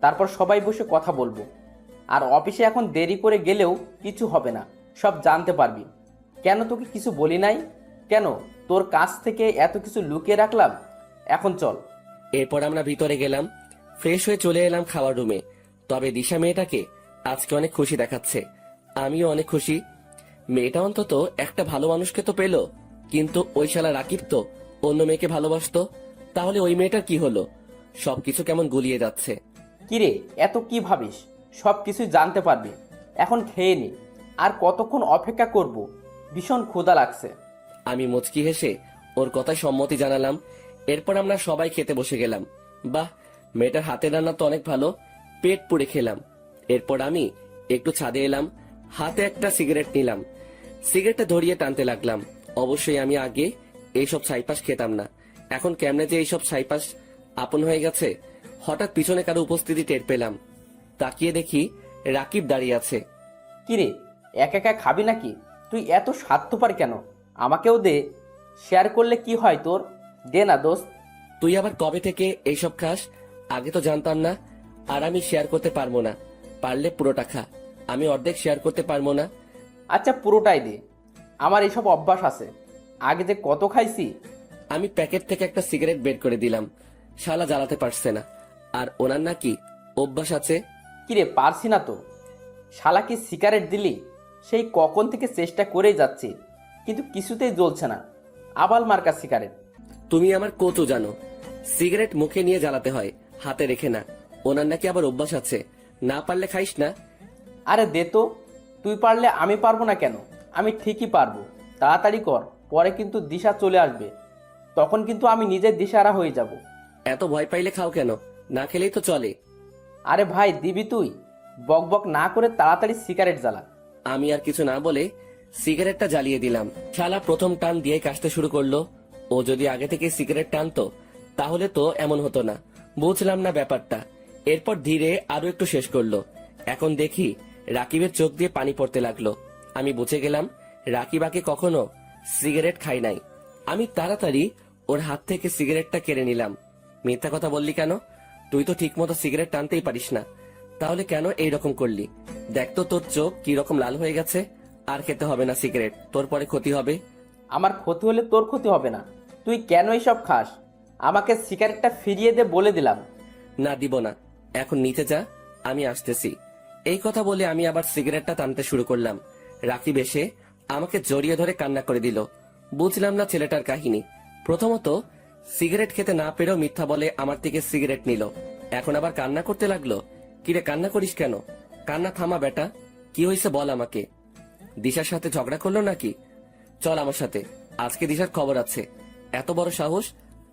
তারপর সবাই বসে কথা বলবো। আর অফিসে এখন দেরি করে গেলেও কিছু হবে না, সব জানতে পারবি। কেন তোকে কিছু বলি নাই? কেন তোর কাছ থেকে এত কিছু লুকিয়ে রাখলাম? এখন চল। এরপর আমরা ভিতরে গেলাম, ফ্রেশ হয়ে চলে এলাম খাওয়ার রুমে। তবে দিশা মেয়েটাকে আজকে অনেক খুশি দেখাচ্ছে। আমিও অনেক খুশি। মেয়েটা অন্তত একটা ভালো মানুষকে তো পেলো। কিন্তু ওই শালা রাকিব তো অন্য মেয়েকে ভালোবাসতো। তাহলে ওই মেয়েটার কি হলো? সবকিছু কেমন গুলিয়ে যাচ্ছে। কিরে, এত কি ভাবিস? সব কিছুই জানতে পারবি। এখন খেয়ে নে, আর কতক্ষণ অপেক্ষা করব? ভীষণ ক্ষুধা লাগছে। আমি মুচকি হেসে ওর কথায় সম্মতি জানালাম। এরপর আমরা সবাই খেতে বসে গেলাম। বাহ, মেয়েটার হাতের রান্না তো অনেক ভালো। পেট পুড়ে খেলাম। এরপর আমি একটু ছাদে এলাম, হাতে একটা সিগারেট নিলাম। সিগারেটটা ধরিয়ে টানতে লাগলাম। অবশ্যই আমি আগে এইসব ছাইপাস খেতাম না। এখন কেমনে যে এইসব ছাইপাস আপন হয়ে গেছে। হঠাৎ পিছনে কারো উপস্থিতি টের পেলাম। তাকিয়ে দেখি রাকিব দাঁড়িয়ে আছে। কিরে, একা একা খাবি নাকি? তুই এত স্বার্থপর কেন? আমাকেও দে, শেয়ার করলে কি হয় তোর? দে না দোস্ত। তুই আবার কবে থেকে এইসব খাস? আগে তো জানতাম না। আর আমি শেয়ার করতে পারবো না। পারলে পুরোটা খা, আমি অর্ধেক শেয়ার করতে পারবো না। আচ্ছা পুরোটাই দে, আমার এসব অভ্যাস আছে। আগে যে কত খাইছি। আমি প্যাকেট থেকে একটা সিগারেট বের করে দিলাম। শালা জ্বালাতে পারছে না। আর ওনার নাকি অভ্যাস আছে। কিরে পারছি না তো। শালা কি সিগারেট দিলি? সেই কখন থেকে চেষ্টা করেই যাচ্ছি, কিন্তু কিছুতেই জ্বলছে না। আবাল মার্কা সিগারেট। তুমি আমার কচু জানো, সিগারেট মুখে নিয়ে জ্বালাতে হয়, হাতে রেখে না। ওনার নাকি আবার অভ্যাস আছে, না পারলে খাইস না। আরে দে তো, তুই পারলে আমি পারবো না কেন? আমি ঠিকই পারবো। তাড়াতাড়ি কর, পরে কিন্তু দিশা চলে আসবে, তখন কিন্তু আমি নিজে দিশাহারা হয়ে যাব। এত ভয় পাইলে খাও কেন? না খেলেই তো চলে। আরে ভাই দিবি তুই? বক বক না করে তাড়াতাড়ি সিগারেট জ্বালা। আমি আর কিছু না বলে সিগারেটটা জ্বালিয়ে দিলাম। শালা প্রথম টান দিয়ে কাশতে শুরু করলো। ও যদি আগে থেকে সিগারেট টানতো তাহলে তো এমন হতো না। বুঝলাম না ব্যাপারটা। এরপর ধীরে আরো একটু শেষ করলো। এখন দেখি রাকিবের চোখ দিয়ে পানি পড়তে লাগলো। আমি বুঝে গেলাম রাকিব আগে কখনো সিগারেট খাই নাই। আমি তাড়াতাড়ি ওর হাত থেকে সিগারেটটা কেড়ে নিলাম। মিথ্যা কথা বললি কেন? তুই তো ঠিক মতো সিগারেট টানতেই পারিস না, তাহলে কেন এইরকম করলি? দেখ তো তোর চোখ কি রকম লাল হয়ে গেছে। আর খেতে হবে না সিগারেট, তোর পরে ক্ষতি হবে। আমার ক্ষতি হলে তোর ক্ষতি হবে না। তুই কেন এইসব খাস? আমাকে সিগারেটটা ফিরিয়ে দে বলে দিলাম। না দিব না, এখন নিচে যা, আমি আসতেছি। এই কথা বলে আমি আবার সিগারেটটা টানতে শুরু করলাম। রাকিব এসে আমাকে জড়িয়ে ধরে কান্না করে দিল। বুঝলাম না ছেলেটার কাহিনী। প্রথমত সিগারেট খেতে না পেরেও মিথ্যা বলে আমার থেকে সিগারেট নিল, এখন আবার কান্না করতে লাগলো। কিরে কান্না করিস কেন? কান্না থামা বেটা, কি হয়েছে বল আমাকে। দিশার সাথে ঝগড়া করলো নাকি? চল আমার সাথে, আজকে দিশার খবর আছে। এত বড় সাহস,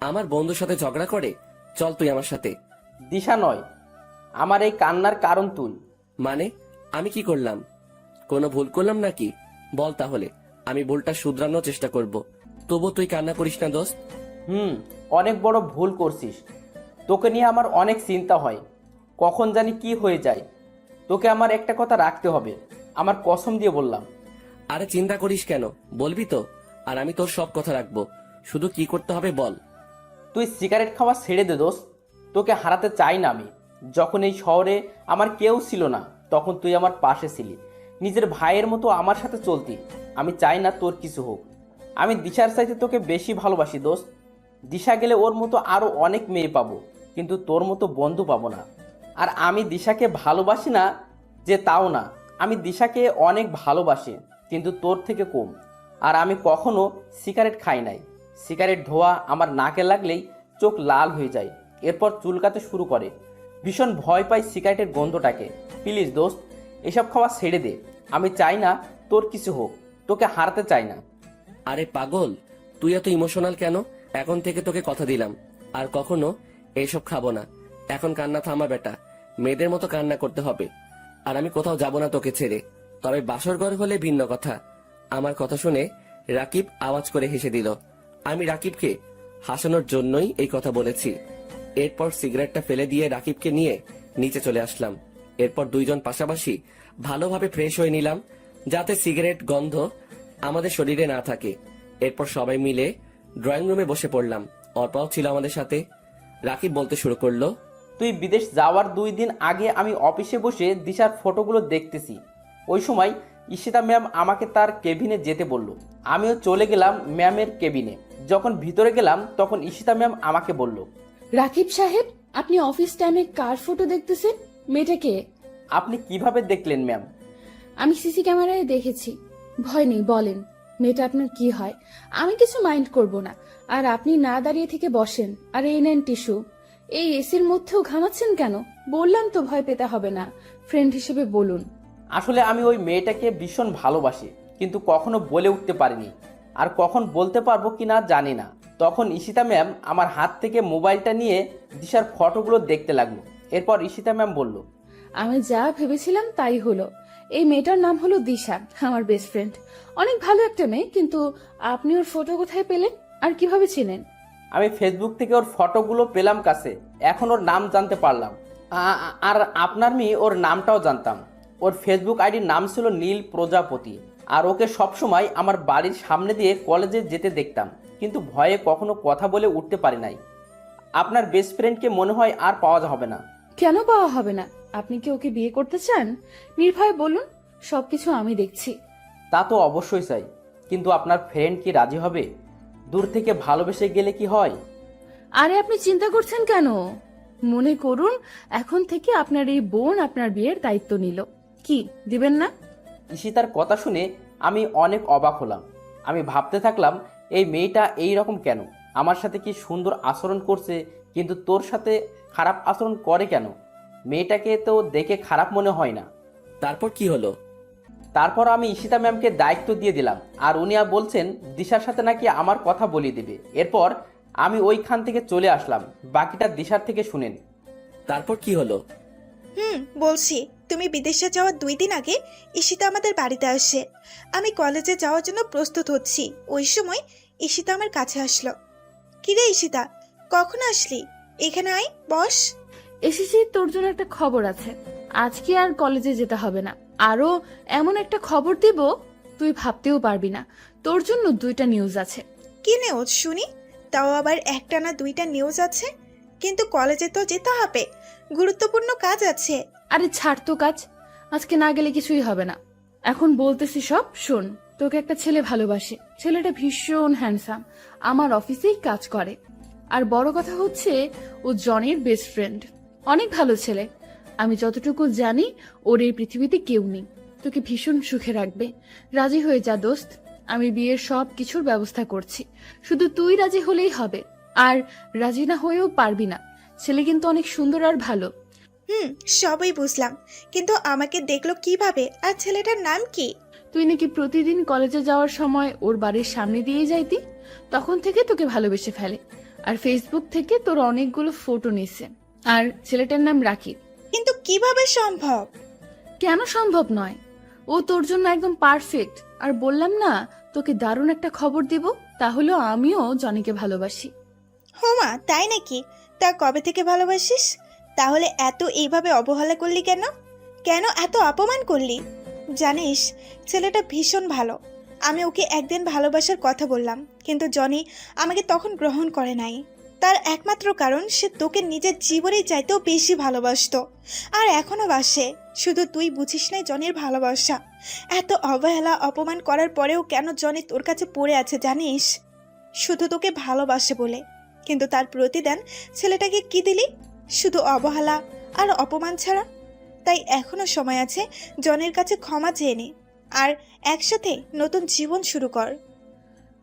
আমার বন্ধুর সাথে ঝগড়া করে? চল তুই আমার সাথে। দিশা নয়, আমার এই কান্নার কারণ তুই। মানে আমি কি করলাম? কোনো ভুল করলাম নাকি? বল তাহলে, আমি ভুলটা শুধরানোর চেষ্টা করব। তবু তুই কান্না করিস না দোস্ত। অনেক বড় ভুল করছিস। তোকে নিয়ে আমার অনেক চিন্তা হয়, কখন জানি কি হয়ে যায়। তোকে আমার একটা কথা রাখতে হবে, আমার কসম দিয়ে বললাম। আরে চিন্তা করিস কেন, বলবি তো, আর আমি তোর সব কথা রাখবো। শুধু কি করতে হবে বল। তুই সিগারেট খাওয়া ছেড়ে দে দোস্ত। তোকে হারাতে চাই না আমি। যখন এই শহরে আমার কেউ ছিল না, তখন তুই আমার পাশে ছিলি, নিজের ভাইয়ের মতো আমার সাথে চলতি। আমি চাই না তোর কিছু হোক। আমি দিশার চাইতে তোকে বেশি ভালোবাসি দোস্ত। দিশা গেলে ওর মতো আরো অনেক মেয়ে পাবো, কিন্তু তোর মতো বন্ধু পাবো না। আর আমি দিশাকে ভালোবাসি না যে তাও না, আমি দিশাকে অনেক ভালোবাসি, কিন্তু তোর থেকে কম। আর আমি কখনো সিগারেট খাই নাই। সিগারেট ধোয়া আমার নাকে লাগলেই চোখ লাল হয়ে যায়, এরপর চুলকাতে শুরু করে। ভীষণ ভয় পাই সিগারেটের গন্ধটাকে। প্লিজ দোস্ত, এসব খাওয়া ছেড়ে দে। আমি চাই না তোর কিছু হোক, তোকে হারাতে চাই না। আরে পাগল, তুই এত ইমোশনাল কেন? এখন থেকে তোকে কথা দিলাম আর কখনো এইসব খাবো না। এখন কান্না থামা বেটা, মেয়েদের মতো কান্না করতে হবে। আর আমি কোথাও যাব না তোকে ছেড়ে, তবে বাসর ঘর হলে ভিন্ন কথা। আমার কথা শুনে রাকিব আওয়াজ করে হেসে দিল। আমি রাকিবকে হাসানোর জন্যই এই কথা বলেছি। এরপর সিগারেটটা ফেলে দিয়ে রাকিবকে নিয়ে নিচে চলে আসলাম। এরপর দুইজন পাশাপাশি ভালোভাবে ফ্রেশ হয়ে নিলাম, যাতে সিগারেট গন্ধ আমাদের শরীরে না থাকে। এরপর সবাই মিলে ড্রয়িং রুমে বসে পড়লাম। অর্পাও ছিল আমাদের সাথে। রাকিব বলতে শুরু করলো, তুই বিদেশ যাওয়ার 2 দিন আগে আমি অফিসে বসে দিশার ফটোগুলো দেখতেছি। ওই সময় ঈশিতা ম্যাম আমাকে তার কেবিনে যেতে বলল। আমিও চলে গেলাম ম্যামের কেবিনে। যখন ভিতরে গেলাম তখন ঈশিতা ম্যাম আমাকে বলল, রাকিব সাহেব, আপনি অফিস টাইমে কার ফটো দেখতেছেন? মেয়েটাকে? আপনি কিভাবে দেখলেন ম্যাম? আমি সিসি ক্যামেরায় দেখেছি। ভয় নেই, বলেন মেয়েটা আপনার কি হয়? আমি কিছু মাইন্ড করব না। আর আপনি না দাঁড়িয়ে থেকে বসেন, আর এই নেন টিস্যু। এই এসির মধ্যেও ঘামাচ্ছেন কেন? বললাম তো ভয় পেতে হবে না, ফ্রেন্ড হিসেবে বলুন। আসলে আমি ওই মেয়েটাকে ভীষণ ভালোবাসি, কিন্তু কখনো বলে উঠতে পারিনি। আর কখন বলতে পারবো কিনা জানি না। তখন ঈশিতা ম্যাম আমার হাত থেকে মোবাইলটা নিয়ে দিশার ফটোগুলো দেখতে লাগলো। এরপর ঈশিতা ম্যাম বলল, আমি যা ভেবেছিলাম তাই হলো। এই মেয়েটার নাম হলো দিশা, আমার বেস্ট ফ্রেন্ড। অনেক ভালো একটা মেয়ে, কিন্তু আপনি ওর ফটো কোথায় পেলেন আর কিভাবে চিনেন? আমি ফেসবুক থেকে ওর ফটোগুলো পেলাম কাছে, এখন ওর নাম জানতে পারলাম। আর আপনার মেয়ে ওর নামটাও জানতাম। ওর ফেসবুক আইডির নাম ছিল নীল প্রজাপতি। আর ওকে সবসময় আমার বাড়ির সামনে দিয়ে কলেজে যেতে দেখতাম, কিন্তু ভয়ে কখনো কথা বলে উঠতে পারি নাই। আপনার বেস্ট ফ্রেন্ডকে মনে হয় আর পাওয়া হবে না। কেন পাওয়া হবে না? আপনি কি ওকে বিয়ে করতে চান? নির্ভয় বলুন, সবকিছু আমি দেখছি। তা তো অবশ্যই চাই, কিন্তু আপনার ফ্রেন্ড কি রাজি হবে? দূর থেকে ভালোবেসে গেলে কি হয়? আরে আপনি চিন্তা করছেন কেন? মনে করুন এখন থেকে আপনার এই বোন আপনার বিয়ের দায়িত্ব নিল। কি দিবেন না? ঈশিতার কথা শুনে আমি অনেক অবাক হলাম। আমি ভাবতে থাকলাম, এই মেয়েটা এই রকম কেন? আমার সাথে কি সুন্দর আচরণ করছে, কিন্তু তোর সাথে খারাপ আচরণ করে কেন? মেয়েটাকে তো দেখে খারাপ মনে হয় না। তারপর কি হলো? তারপর আমি ঈশিতা ম্যামকে দায়িত্ব দিয়ে দিলাম, আর উনি বলছেন দিশার সাথে নাকি আমার কথা বলিয়ে দেবে। এরপর আমি ওইখান থেকে চলে আসলাম। বাকিটা দিশার থেকে শুনেন। তারপর কি হলো? বলছি, তুমি বিদেশে যাওয়ার 2 দিন আগে ঈশিতা আমাদের বাড়িতে আসে। আমি কলেজে যাওয়ার জন্য প্রস্তুত হচ্ছি, ওই সময় ঈশিতা আমার কাছে আসলো। কিরে ঈশিতা, কখন আসলি? এখানে আয়, বস। এসেছি, তোর জন্য একটা খবর আছে। আজকে আর কলেজে যেতে হবে না। আরো এমন একটা খবর দিব তুই ভাবতেও পারবি না। তোর জন্য 2টা নিউজ আছে। কি নিউজ শুনি? তাও আবার একটা না 2টা নিউজ আছে? কিন্তু কলেজে তো যেতে হবে, গুরুত্বপূর্ণ কাজ আছে। আরে ছাড় তো কাজ, আজকে না গেলে কিছুই হবে না। এখন বলতেছি সব শোন। তোকে একটা ছেলে ভালোবাসে, ছেলেটা ভীষণ হ্যান্ডসাম, আমার অফিসেই কাজ করে। আর বড় কথা হচ্ছে ও জনের বেস্ট ফ্রেন্ড। অনেক ভালো ছেলে। আমি যতটুকু জানি ওর এই পৃথিবীতে কেউ নেই। তোকে ভীষণ সুখে রাখবে। রাজি হয়ে যা দোস্ত, আমি বিয়ের সব কিছুর ব্যবস্থা করছি, শুধু তুই রাজি হলেই হবে। আর রাজি না হয়েও পারবি না, ছেলে কিন্তু অনেক সুন্দর আর ভালো। সবই বুঝলাম, কিন্তু আমাকে দেখলো কিভাবে? আর ছেলেটার নাম কি? তুই নাকি প্রতিদিন কলেজে যাওয়ার সময় ওর বাড়ির সামনে দিয়ে যাইতি, তখন থেকে তোকে ভালোবেসে ফেলে। আর ফেসবুক থেকে তোর অনেকগুলো ফটো নিছে। আর ছেলেটার নাম রাকিব। কিন্তু কিভাবে সম্ভব? কেন সম্ভব নয়? ও তোর জন্য একদম পারফেক্ট। আর বললাম না তোকে দারুণ একটা খবর দিব, তাহলে আমিও জনিকে ভালোবাসি। হোমা, তাই নাকি? তা কবে থেকে ভালোবাসিস? তাহলে এত এইভাবে অবহেলা করলি কেন? কেন এত অপমান করলি? জানিস, ছেলেটা ভীষণ ভালো। আমি ওকে একদিন ভালোবাসার কথা বললাম, কিন্তু জনি আমাকে তখন গ্রহণ করে নাই। তার একমাত্র কারণ সে তোকে নিজের জীবনের চাইতেও বেশি ভালোবাসতো, আর এখনো বাসে। শুধু তুই বুঝিস নাই জনির ভালোবাসা। এত অবহেলা অপমান করার পরেও কেন জনি তোর কাছে পড়ে আছে জানিস? শুধু তোকে ভালোবাসে বলে। কিন্তু তার প্রতিদান ছেলেটাকে কি দিলি? শুধু অবহেলা আর অপমান ছাড়া। তাই এখনো সময় আছে, জনের কাছে ক্ষমা চেয়ে নে আর একসাথে নতুন জীবন শুরু কর।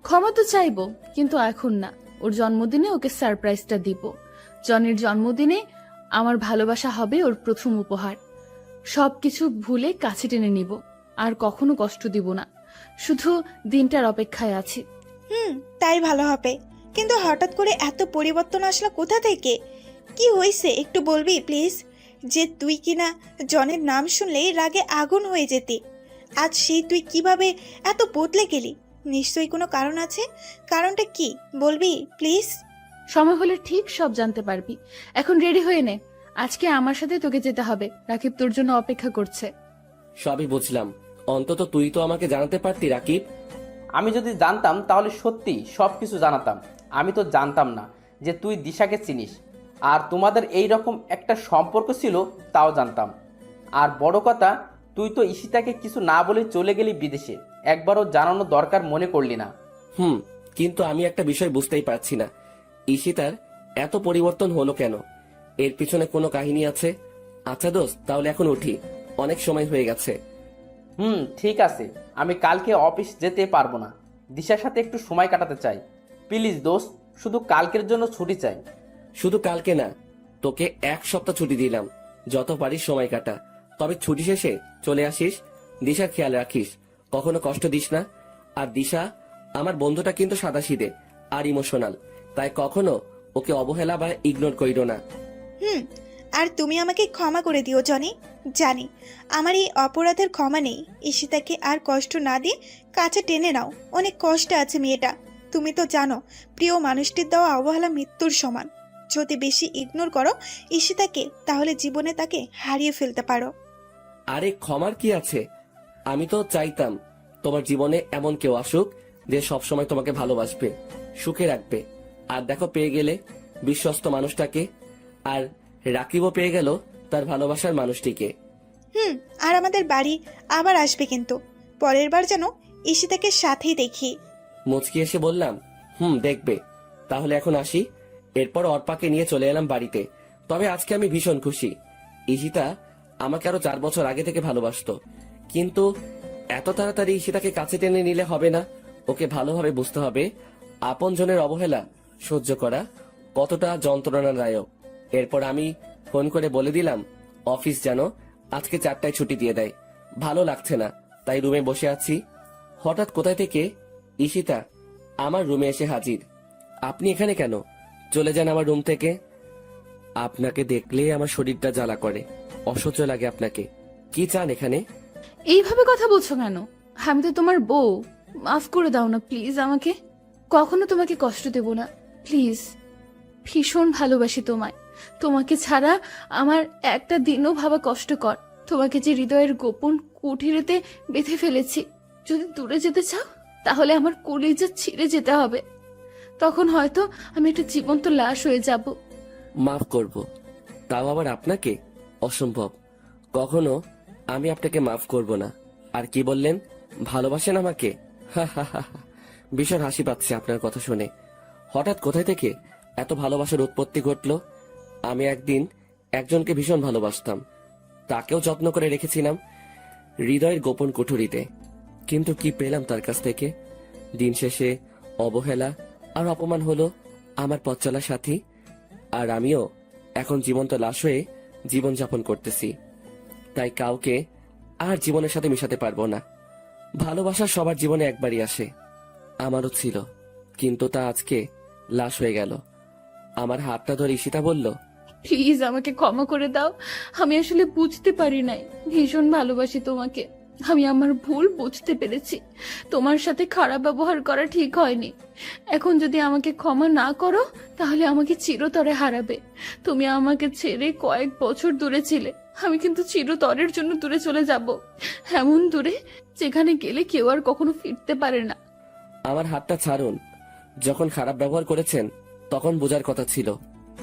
ক্ষমা তো চাইবো, কিন্তু এখন না। ওর জন্মদিনে ওকে সারপ্রাইজটা দিব। জনের জন্মদিনে আমার ভালোবাসা হবে ওর প্রথম উপহার। সবকিছু ভুলে কাছে টেনে নিব, আর কখনো কষ্ট দিব না। শুধু দিনটার অপেক্ষায় আছি। তাই ভালো হবে। কিন্তু হঠাৎ করে এত পরিবর্তন আসলো কোথা থেকে? কি হয়েছে একটু বলবি প্লিজ? যে তুই কিনা জনের নাম শুনলেই রাগে আগুন হয়ে যেতি, আজ সেই তুই কিভাবে এত বদলে গেলি? নিশ্চয়ই কোনো কারণ আছে। কারণটা কি বলবি প্লিজ? সময় হলে ঠিক সব জানতে পারবি। এখন রেডি হয়ে নে, আজকে আমার সাথে তোকে যেতে হবে। রাকিব তোর জন্য অপেক্ষা করছে। সবই বুঝলাম, অন্তত তুই তো আমাকে জানাতে পারতি রাকিব। আমি যদি জানতাম তাহলে সত্যি সব কিছু জানাতাম। আমি তো জানতাম না যে তুই দিশাকে চিনিস, আর তোমাদের এই রকম একটা সম্পর্ক ছিল তাও জানতাম। আর বড় কথা, তুই তো ঈশিতাকে কিছু না বলে চলে গেলি বিদেশে, একবারও জানানো দরকার মনে করলি না। কিন্তু আমি একটা বিষয় বুঝতেই পারছি না, ঈশিতার এত পরিবর্তন হলো কেন? এর পিছনে কোনো কাহিনী আছে। আচ্ছা দোস্ত, তাহলে এখন উঠি, অনেক সময় হয়ে গেছে। ঠিক আছে, আমি কালকে অফিস যেতে পারবো না। দিশার সাথে একটু সময় কাটাতে চাই। প্লিজ দোস্ত, শুধু কালকের জন্য ছুটি চাই। শুধু কালকে না, তোকে 1 সপ্তাহ ছুটি দিলাম, যত পারিস সময় কাটা। তবে ছুটি শেষে চলে আসিস। দিশার খেয়াল রাখিস, কখনো কষ্ট দিস না। আর দিশা আমার বন্ধুটা কিন্তু সাদাসিধে আর ইমোশনাল, তাই কখনো ওকে অবহেলা বা ইগনোর করিও না। আর তুমি আমাকে ক্ষমা করে দিও জনি। জানি আমার এই অপরাধের ক্ষমা নেই। ঈশিতাকে আর কষ্ট না দিয়ে কাছে টেনে নাও। অনেক কষ্ট আছে মেয়েটা। তুমি তো জানো, প্রিয় মানুষটির দেওয়া অবহেলা মৃত্যুর সমান। যদি বেশি ইগনোর করো ঈশিতাকে, তাহলে জীবনে তাকে হারিয়ে ফেলতে পারো। আরে ক্ষমার কি আছে? আমি তো চাইতাম তোমার জীবনে এমন কেউ আসুক যে সবসময় তোমাকে ভালোবাসবে, সুখে রাখবে। আর দেখো, পেয়ে গেলে বিশ্বস্ত মানুষটাকে। আর রাকিবও পেয়ে গেল তার ভালোবাসার মানুষটিকে। আর আমাদের বাড়ি আবার আসবে, কিন্তু পরের বার যেন ঈশিতাকে সাথেই দেখি। মুচকি এসে বললাম, দেখবে। তাহলে এখন আসি। এরপর অর্পাকে নিয়ে চলে এলাম বাড়িতে। তবে আজকে আমি ভীষণ খুশি। ঈশিতা আমাকে আরো 4 বছর আগে থেকে ভালোবাসতো, কিন্তু এত তাড়াতাড়ি ঈশিতাকে কাছে টেনে নিলে হবে না। ওকে ভালোভাবে বুঝতে হবে আপনজনের অবহেলা সহ্য করা কতটা যন্ত্রণাদায়ক। এরপর আমি ফোন করে বলে দিলাম অফিস যেন আজকে 4টায় ছুটি দিয়ে দেয়। ভালো লাগছে না, তাই রুমে বসে আছি। হঠাৎ কোথায় থেকে ঈশিতা আমার রুমে এসে হাজির। আপনি এখানে কেন? চলে যান আমার রুম থেকে। আপনাকে দেখলে আমার শরীরটা জ্বালা করে, অসহ্য লাগে আপনাকে। কি চান এখানে? এইভাবে কথা বলছো কেন? আমি তো তোমার বউ, মাফ করে দাও না প্লিজ আমাকে। কখনো তোমাকে কষ্ট দেব না প্লিজ। ভীষণ ভালোবাসি তোমায়। তোমাকে ছাড়া আমার একটা দিনও ভাবা কষ্টকর। তোমাকে যে হৃদয়ের গোপন কুঠিরেতে বেঁধে ফেলেছি, যদি দূরে যেতে চাও তাহলে আমার কলিজা ছিঁড়ে যেতে হবে। তখন হয়তো আমি একটা জীবন্ত লাশ হয়ে যাব। মাফ করব, তাও আবার আপনাকে? অসম্ভব, কখনো আমি আপনাকে মাফ করব না। আর কি বললেন, ভালোবাসেন আমাকে? ভীষণ হাসি পাচ্ছে আপনার কথা শুনে। হঠাৎ কোথায় থেকে এত ভালোবাসার উৎপত্তি ঘটলো? আমি একদিন একজনকে ভীষণ ভালোবাসতাম, তাকেও যত্ন করে রেখেছিলাম হৃদয়ের গোপন কুঠুরিতে। কিন্তু কি পেলাম তার কাছ থেকে? দিন শেষে অবহেলা আর অপমান হলো আমার পথ চলার সাথী। আর আমিও এখন জীবন্ত লাশ হয়ে জীবনযাপন করতেছি। তাই কাউকে আর জীবনের সাথে মিশাতে পারবো না। ভালোবাসা সবার জীবনে একবারই আসে, আমারও ছিল, কিন্তু তা আজকে লাশ হয়ে গেল। আমার হাতটা ধরে ঈশিতা বলল, প্লিজ আমাকে ক্ষমা করে দাও। আমি আসলে বুঝতে পারি নাই, ভীষণ ভালোবাসি তোমাকে। আমি আমার ভুল বুঝতে পেরেছি। তোমার সাথে খারাপ ব্যবহার করা ঠিক হয়নি। এখন যদি আমাকে ক্ষমা না করো তাহলে আমাকে চিরতরে হারাবে। তুমি আমাকে ছেড়ে কয়েক বছর দূরে ছিলে, আমি কিন্তু চিরতরের জন্য দূরে চলে যাব, এমন দূরে যেখানে গেলে কেউ আর কখনো ফিরতে পারে না। আমার হাতটা ছাড়ুন। যখন খারাপ ব্যবহার করেছেন তখন বোঝার কথা ছিল,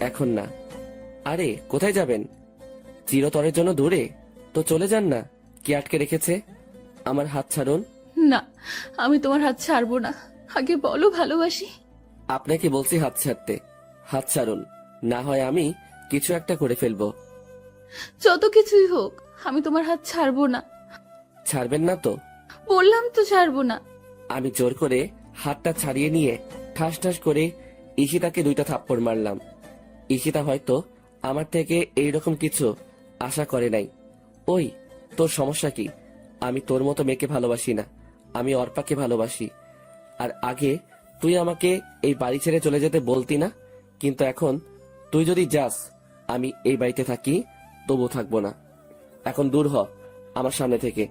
এখন না। আরে কোথায় যাবেন? চিরতরের জন্য দূরে? তো চলে যান না, কি আটকে রেখেছে? আমার হাত ছাড়ুন। না, আমি তোমার হাত ছাড়বো না। আগে বলো ভালোবাসি। আপনাকে বলছি হাত ছাড়তে। হাত ছাড়ুন, না হয় আমি কিছু একটা করে ফেলবো। যত কিছুই হোক আমি তোমার হাত ছাড়বো না। ছাড়বেন না তো? বললাম তো ছাড়বো না। আমি জোর করে হাতটা ছাড়িয়ে নিয়ে ঠাস ঠাস করে ঈশিতাকে 2টা থাপ্পড় মারলাম। ঈশিতা হয়তো আমার থেকে এইরকম কিছু আশা করে নাই। ওই, তোর সমস্যা কি? আমি তোর মতো মেয়েকে ভালোবাসি না, আমি অর্পাকে ভালোবাসি। আর আগে তুই আমাকে এই বাড়ি ছেড়ে চলে যেতে বলতি না, কিন্তু এখন তুই যদি যাস আমি এই বাড়িতে থাকি, তবু থাকবো না। এখন দূর হ আমার সামনে থেকে।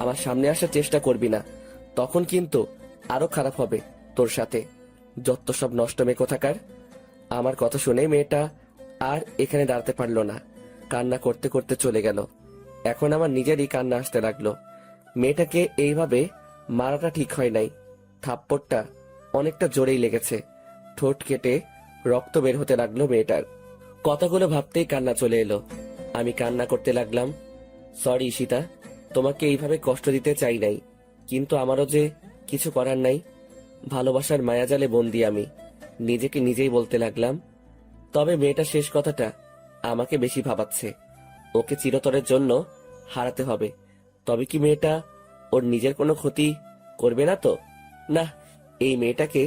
আমার সামনে আসার চেষ্টা করবি না, তখন কিন্তু আরো খারাপ হবে তোর সাথে। যত সব নষ্ট মেয়ে কোথাকার। আমার কথা শুনে মেয়েটা আর এখানে দাঁড়াতে পারলো না, কান্না করতে করতে চলে গেল। এখন আমার নিজেরই কান্না আসতে লাগলো। মেয়েটাকে এইভাবে মারাটা ঠিক হয় নাই। থাপ্পড়টা অনেকটা জোরেই লেগেছে, ঠোঁট কেটে রক্ত বের হতে লাগলো মেয়েটার। কথাগুলো ভাবতেই কান্না চলে এলো। আমি কান্না করতে লাগলাম, সরি ঈশিতা, তোমাকে এইভাবে কষ্ট দিতে চাই নাই, কিন্তু আমারও যে কিছু করার নাই। ভালোবাসার মায়াজালে বন্দি আমি, নিজেকে নিজেই বলতে লাগলাম। তবে মেয়েটা শেষ কথাটা আমাকে বেশি ভাবাচ্ছে। ওকে চিরতরের জন্য হারাতে হবে। তবে কি মেয়েটা ওর নিজের কোনো ক্ষতি করবে না তো? না, এই মেয়েটাকে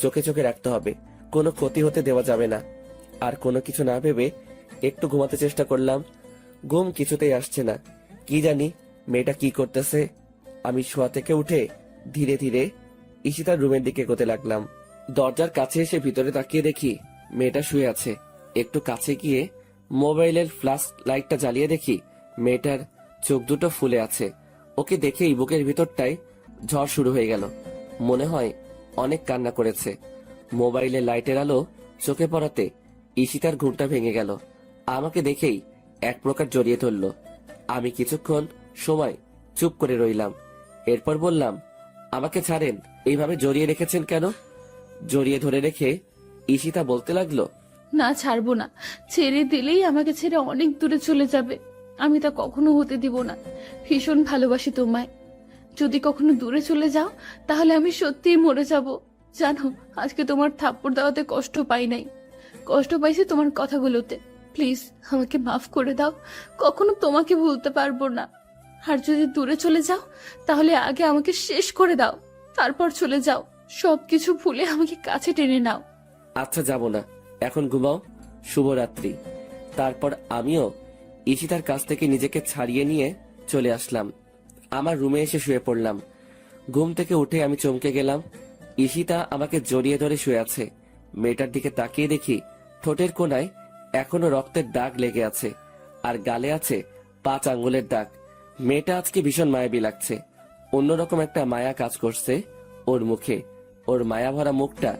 চোখে চোখে রাখতে হবে, কোনো ক্ষতি হতে দেওয়া যাবে না। আর কোনো কিছু না ভেবে একটু ঘুমাতে চেষ্টা করলাম, ঘুম কিছুতেই আসছে না। কি জানি মেয়েটা কি করতেছে। আমি শোয়া থেকে উঠে ধীরে ধীরে ঈশিতার রুমের দিকে এগোতে লাগলাম। দরজার কাছে এসে ভিতরে তাকিয়ে দেখি মেয়েটা শুয়ে আছে। একটু কাছে গিয়ে মোবাইলের ফ্ল্যাশ লাইটটা জ্বালিয়ে দেখি মেয়েটার চোখ দুটো ফুলে আছে। ওকে দেখেই বুকের ভিতরটায় ঝড় শুরু হয়ে গেল। মনে হয় অনেক কান্না করেছে। মোবাইলের লাইটের আলো চোখে পড়াতে ঈশিতার ঘুমটা ভেঙে গেল। আমাকে দেখেই এক প্রকার জড়িয়ে ধরল। আমি কিছুক্ষণ সময় চুপ করে রইলাম। এরপর বললাম, আমাকে ছাড়েন, এইভাবে জড়িয়ে রেখেছেন কেন? জড়িয়ে ধরে রেখে ঈশিতা বলতে লাগলো, না, ছাড়বো না। ছেড়ে দিলেই আমাকে ছেড়ে অনেক দূরে চলে যাবে। আমি তা কখনো হতে দিব না। ভীষণ ভালোবাসি তোমায়। যদি কখনো দূরে চলে যাও তাহলে আমি সত্যিই মরে যাব। জানো, আজকে তোমার থাপ্পড় দেওয়াতে কষ্ট পাই নাই, কষ্ট পাইছি তোমার কথাগুলোতে। প্লিজ আমাকে মাফ করে দাও, কখনো তোমাকে ভুলতে পারবো না। আর যদি দূরে চলে যাও তাহলে আগে আমাকে শেষ করে দাও, তারপর চলে যাও। সবকিছু ভুলে আমাকে কাছে টেনে নাও। আচ্ছা যাব না, এখন ঘুমাও। শুভরাত্রি। তারপর আমিও ঈশিতার কাছ থেকে নিজেকে ছাড়িয়ে নিয়ে চলে আসলাম। আমার রুমে এসে শুয়ে পড়লাম। ঘুম থেকে উঠে আমি চমকে গেলাম। ঈশিতা আমাকে জড়িয়ে ধরে শুয়ে আছে। মেয়েটার দিকে তাকিয়ে দেখি ঠোঁটের কোণায় এখনো রক্তের দাগ লেগে আছে, আর গালে আছে 5 আঙ্গুলের দাগ। মেয়েটা আজকে ভীষণ মায়াবী লাগছে। অন্যরকম একটা মায়া কাজ করছে ওর মুখে। ওর মায়া ভরা মুখটা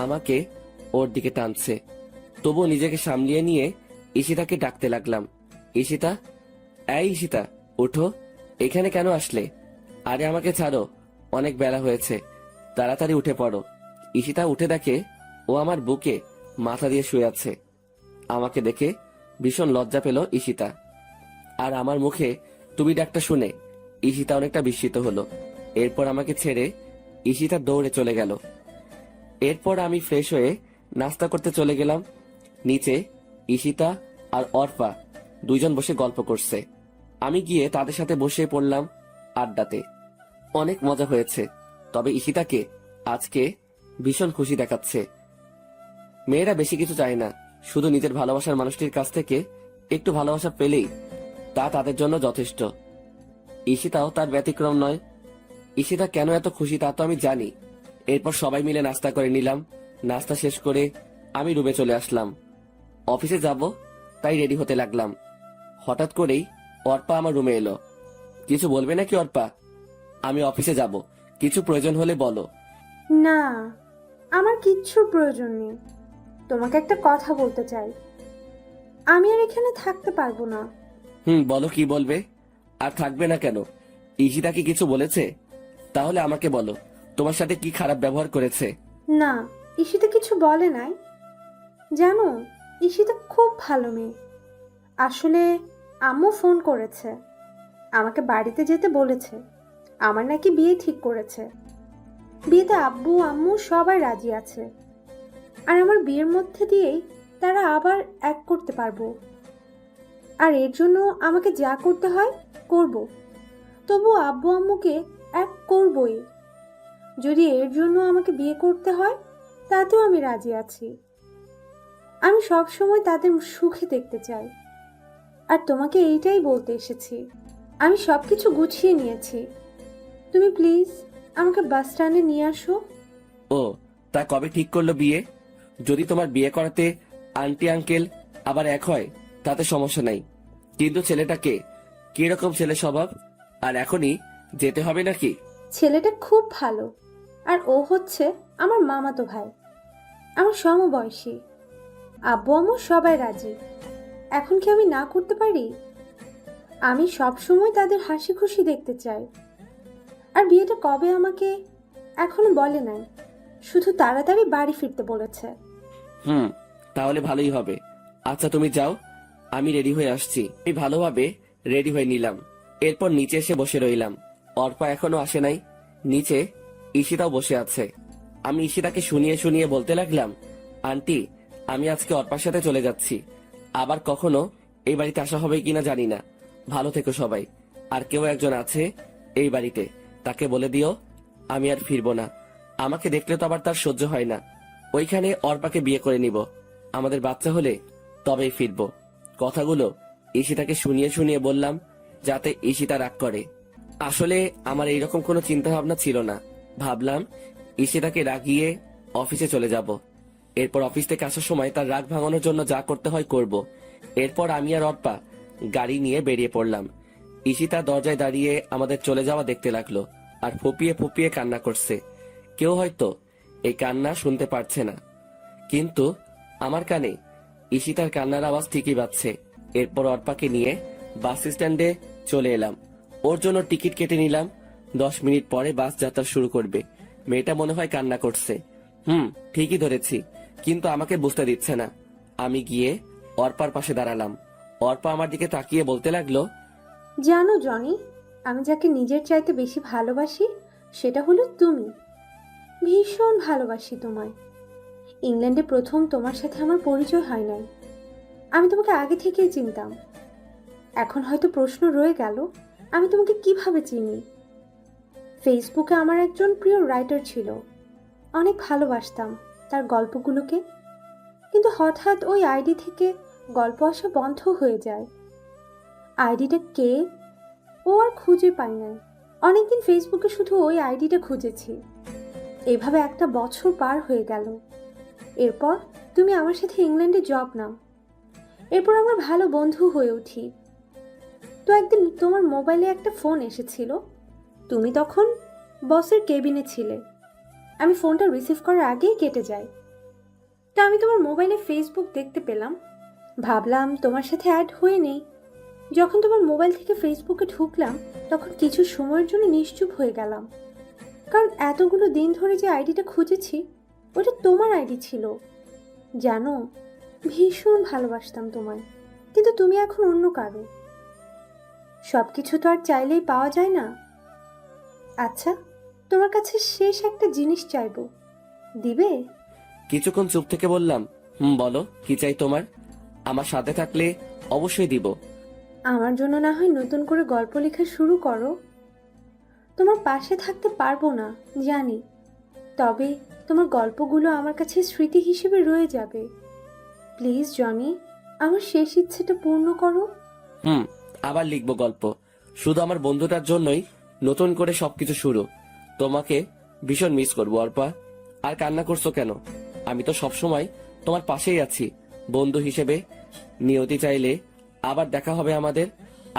আমাকে ওর দিকে টানছে। তবু নিজেকে সামলিয়ে নিয়ে ঈশিতাকে ডাকতে লাগলাম। ঈশিতা, এই ঈশিতা, ওঠো। এখানে কেন আসলে? আরে আমাকে ছাড়ো, অনেক বেলা হয়েছে, তাড়াতাড়ি উঠে পড়ো। ঈশিতা উঠে দেখে ও আমার বুকে মাথা দিয়ে শুয়ে আছে। আমাকে দেখে ভীষণ লজ্জা পেল ঈশিতা। আর আমার মুখে তুমি ডাকটা শুনে ঈশিতা অনেকটা বিস্মিত হলো। এরপর আমাকে ছেড়ে ঈশিতা দৌড়ে চলে গেল। এরপর আমি ফ্রেশ হয়ে নাস্তা করতে চলে গেলাম। নিচে ঈশিতা আর অর্পা দুইজন বসে গল্প করছে। আমি গিয়ে তাদের সাথে বসে পড়লাম আড্ডাতে। অনেক মজা হয়েছে, তবে ঈশিতাকে আজকে ভীষণ খুশি দেখাচ্ছে। মেয়েরা বেশি কিছু চায় না, শুধু নিজের ভালোবাসার মানুষটির কাছ থেকে একটু ভালোবাসা পেলেই তা তাদের জন্য যথেষ্ট। ঈশিতাও তার ব্যতিক্রম নয়। ঈশিতা কেন এত খুশি তা তো আমি জানি। এরপর সবাই মিলে নাস্তা করে নিলাম। নাস্তা শেষ করে আমি রুমে চলে আসলাম। অফিসে যাব তাই রেডি হতে লাগলাম। হঠাৎ করেই অর্পা আমার রুমে এলো। কিছু বলবে নাকি অর্পা? আমি অফিসে যাব, কিছু প্রয়োজন হলে বলো। না, আমার কিচ্ছুর প্রয়োজন নেই। তোমাকে একটা কথা বলতে চাই। আমি আর এখানে থাকতে পারবো না। বলো, কি বলবে? আর থাকবে না কেন? ঈশিতা কি কিছু বলেছে? তাহলে আমাকে বলো, তোমার সাথে কি খারাপ ব্যবহার করেছে? না, ঈশিতা কিছু বলে নাই। জানো, ঈশিতা খুব ভালো মেয়ে। আসলে আম্মু ফোন করেছে, আমাকে বাড়িতে যেতে বলেছে। আমার নাকি বিয়ে ঠিক করেছে। বিয়েতে আব্বু আম্মু সবাই রাজি আছে। আর আমার বিয়ের মধ্যে দিয়েই তারা আবার এক করতে পারবো। আর এর জন্য আমাকে যা করতে হয় করব। তবু আব্বু আম্মুকে এক করবই। যদি এর জন্য আমাকে বিয়ে করতে হয় তাতেও আমি রাজি আছি। আমি সব সময় তাদের সুখে দেখতে চাই। আর তোমাকে এইটাই বলতে এসেছি। আমি সবকিছু গুছিয়ে নিয়েছি। তুমি প্লিজ আমাকে বাস স্ট্যান্ডে নিয়ে আসো। ও, তা কবে ঠিক করলো বিয়ে? যদি তোমার বিয়ে করাতে আন্টি আঙ্কেল আবার এক হয় তাতে সমস্যা নাই, কিন্তু ছেলেটাকে কিরকম ছেলে স্বভাব? আর এখনই যেতে হবে নাকি? ছেলেটা খুব ভালো। আর ও হচ্ছে আমার মামাতো ভাই, আমার সমবয়সী। আব্বু আম্মু সবাই রাজি। এখন কি আমি না করতে পারি? আমি সব সময় তাদের হাসি খুশি দেখতে চাই। আর বিয়েটা কবে আমাকে এখনো বলে নাই, শুধু তাড়াতাড়ি বাড়ি ফিরতে বলেছে। তাহলে ভালোই হবে। আচ্ছা তুমি যাও, আমি রেডি হয়ে আসছি। আমি ভালোভাবে রেডি হয়ে নিলাম। এরপর নিচে এসে বসে রইলাম। অর্পা এখনো আসে নাই। নিচে ঈশিতাও বসে আছে। আমি ঈশিতাকে শুনিয়ে শুনিয়ে বলতে লাগলাম, আন্টি, আমি আজকে অর্পার সাথে চলে যাচ্ছি। আবার কখনো এই বাড়িতে আসা হবে কিনা জানি না। ভালো থেকো সবাই। আর কেউ একজন আছে এই বাড়িতে, তাকে বলে দিও আমি আর ফিরবো না। আমাকে দেখলে তো আবার তার সহ্য হয় না। ওইখানে অর্পাকে বিয়ে করে নিব। আমাদের বাচ্চা হলে তবেই ফিরবো। কথাগুলো ঈশিতাকে শুনিয়ে শুনিয়ে বললাম, যাতে ঈশিতা রাগ করে। আসলে আমার এইরকম কোনো চিন্তা ভাবনা ছিল না। ভাবলাম ঈশিতাকে রাগিয়ে অফিসে চলে যাব। এরপর অফিস থেকে আসার সময় তার রাগ ভাঙানোর জন্য যা করতে হয় করব। এরপর আমি আর অর্পা গাড়ি নিয়ে বেরিয়ে পড়লাম। ঈশিতা দরজায় দাঁড়িয়ে আমাদের চলে যাওয়া দেখতে লাগলো আর ফুপিয়ে ফুপিয়ে কান্না করছে। কেউ হয়তো এই কান্না শুনতে পারছে না, কিন্তু আমার কানে ঈশিতার কান্নার আওয়াজ ঠিকই বাজছে। এরপর অর্পাকে নিয়ে বাস স্ট্যান্ডে চলে এলাম। ওর জন্য টিকিট কেটে নিলাম। 10 মিনিট পরে বাস যাত্রা শুরু করবে। মেয়েটা মনে হয় কান্না করছে। ঠিকই ধরেছি, কিন্তু আমাকে বুঝতে দিচ্ছে না। আমি গিয়ে অর্পার পাশে দাঁড়ালাম। অর্পা আমার দিকে তাকিয়ে বলতে লাগলো, জানো জনি, আমি যাকে নিজের চাইতে বেশি ভালোবাসি সেটা হলো তুমি। ভীষণ ভালোবাসি তোমায়। ইংল্যান্ডে প্রথম তোমার সাথে আমার পরিচয় হয় নাই। আমি তোমাকে আগে থেকেই চিনতাম। এখন হয়তো প্রশ্ন রয়ে গেল, আমি তোমাকে কিভাবে চিনি। ফেসবুকে আমার একজন প্রিয় রাইটার ছিল, অনেক ভালোবাসতাম তার গল্পগুলোকে। কিন্তু হঠাৎ ওই আইডি থেকে গল্প আসা বন্ধ হয়ে যায়। আইডিটা কে ও আর খুঁজে পাই নাই। অনেকদিন ফেসবুকে শুধু ওই আইডিটা খুঁজেছি। এভাবে একটা বছর পার হয়ে গেল। এরপর তুমি আমার সাথে ইংল্যান্ডে জব নাও। এরপর আমরা ভালো বন্ধু হয়ে উঠি। তো একদিন তোমার মোবাইলে একটা ফোন এসেছিল। তুমি তখন বসের কেবিনে ছিলে। আমি ফোনটা রিসিভ করার আগেই কেটে যাই। তো আমি তোমার মোবাইলে ফেসবুক দেখতে পেলাম। ভাবলাম তোমার সাথে অ্যাড হয়ে নেই। যখন তোমার মোবাইল থেকে ফেসবুকে ঢুকলাম, তখন কিছু সময়ের জন্য নিশ্চুপ হয়ে গেলাম। কারণ এতগুলো দিন ধরে যে আইডিটা খুঁজেছি, ওটা তোমার আইডি ছিল। জানো, ভীষণ ভালোবাসতাম তোমায়, কিন্তু তুমি এখন অন্য কারো। সব কিছু তো আর চাইলেই পাওয়া যায় না। আচ্ছা, তোমার কাছে শেষ একটা জিনিস চাইবো, দিবে? কিছুক্ষণ চুপ থেকে বললাম, বলো কি চাই তোমার? আমার সাথে থাকলে অবশ্যই দিব। আমার জন্য না হয় নতুন করে গল্প লেখা শুরু করো। তোমার পাশে থাকতে পারবো না জানি, তবে তোমার গল্পগুলো আমার কাছে স্মৃতি হিসেবে রয়ে যাবে। প্লিজ জনি, আমার শেষ ইচ্ছেটা পূর্ণ করো। আবার লিখবো গল্প, শুধু আমার বন্ধুটার জন্যই নতুন করে সবকিছু শুরু। তোমাকে ভীষণ মিস করবো অর্পা। আর কান্না করছো কেন? আমি তো সবসময় তোমার পাশেই আছি বন্ধু হিসেবে। নিয়তি চাইলে আবার দেখা হবে আমাদের।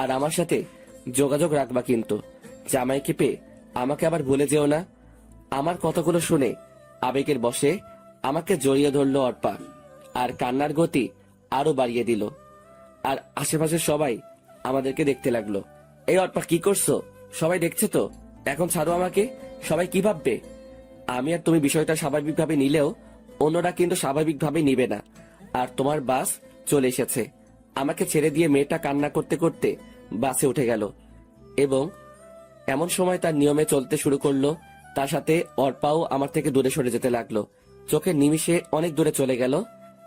আর আমার সাথে যোগাযোগ রাখবা কিন্তু। জামাইকে পেয়ে আমাকে আবার ভুলে যেও না। আমার কথাগুলো শুনে আবেগের বশে আমাকে জড়িয়ে ধরলো অর্পা, আর কান্নার গতি আরো বাড়িয়ে দিল। আর আশেপাশের সবাই আমাদেরকে দেখতে লাগলো। এই অর্পা কি করছো? সবাই দেখছে তো, এখন ছাড়ো আমাকে। সবাই কি ভাববে? আমি আর তুমি বিষয়টা স্বাভাবিকভাবে নিলেও অন্যরা কিন্তু স্বাভাবিকভাবে নিবে না। আর তোমার বাস চলে এসেছে। আমাকে ছেড়ে দিয়ে মেয়েটা কান্না করতে করতে বাসে উঠে গেল এবং এমন সময় তার নিয়মে চলতে শুরু করলো। তার সাথে অর্পাও আমার থেকে দূরে সরে যেতে লাগলো। চোখের নিমিষে অনেক দূরে চলে গেল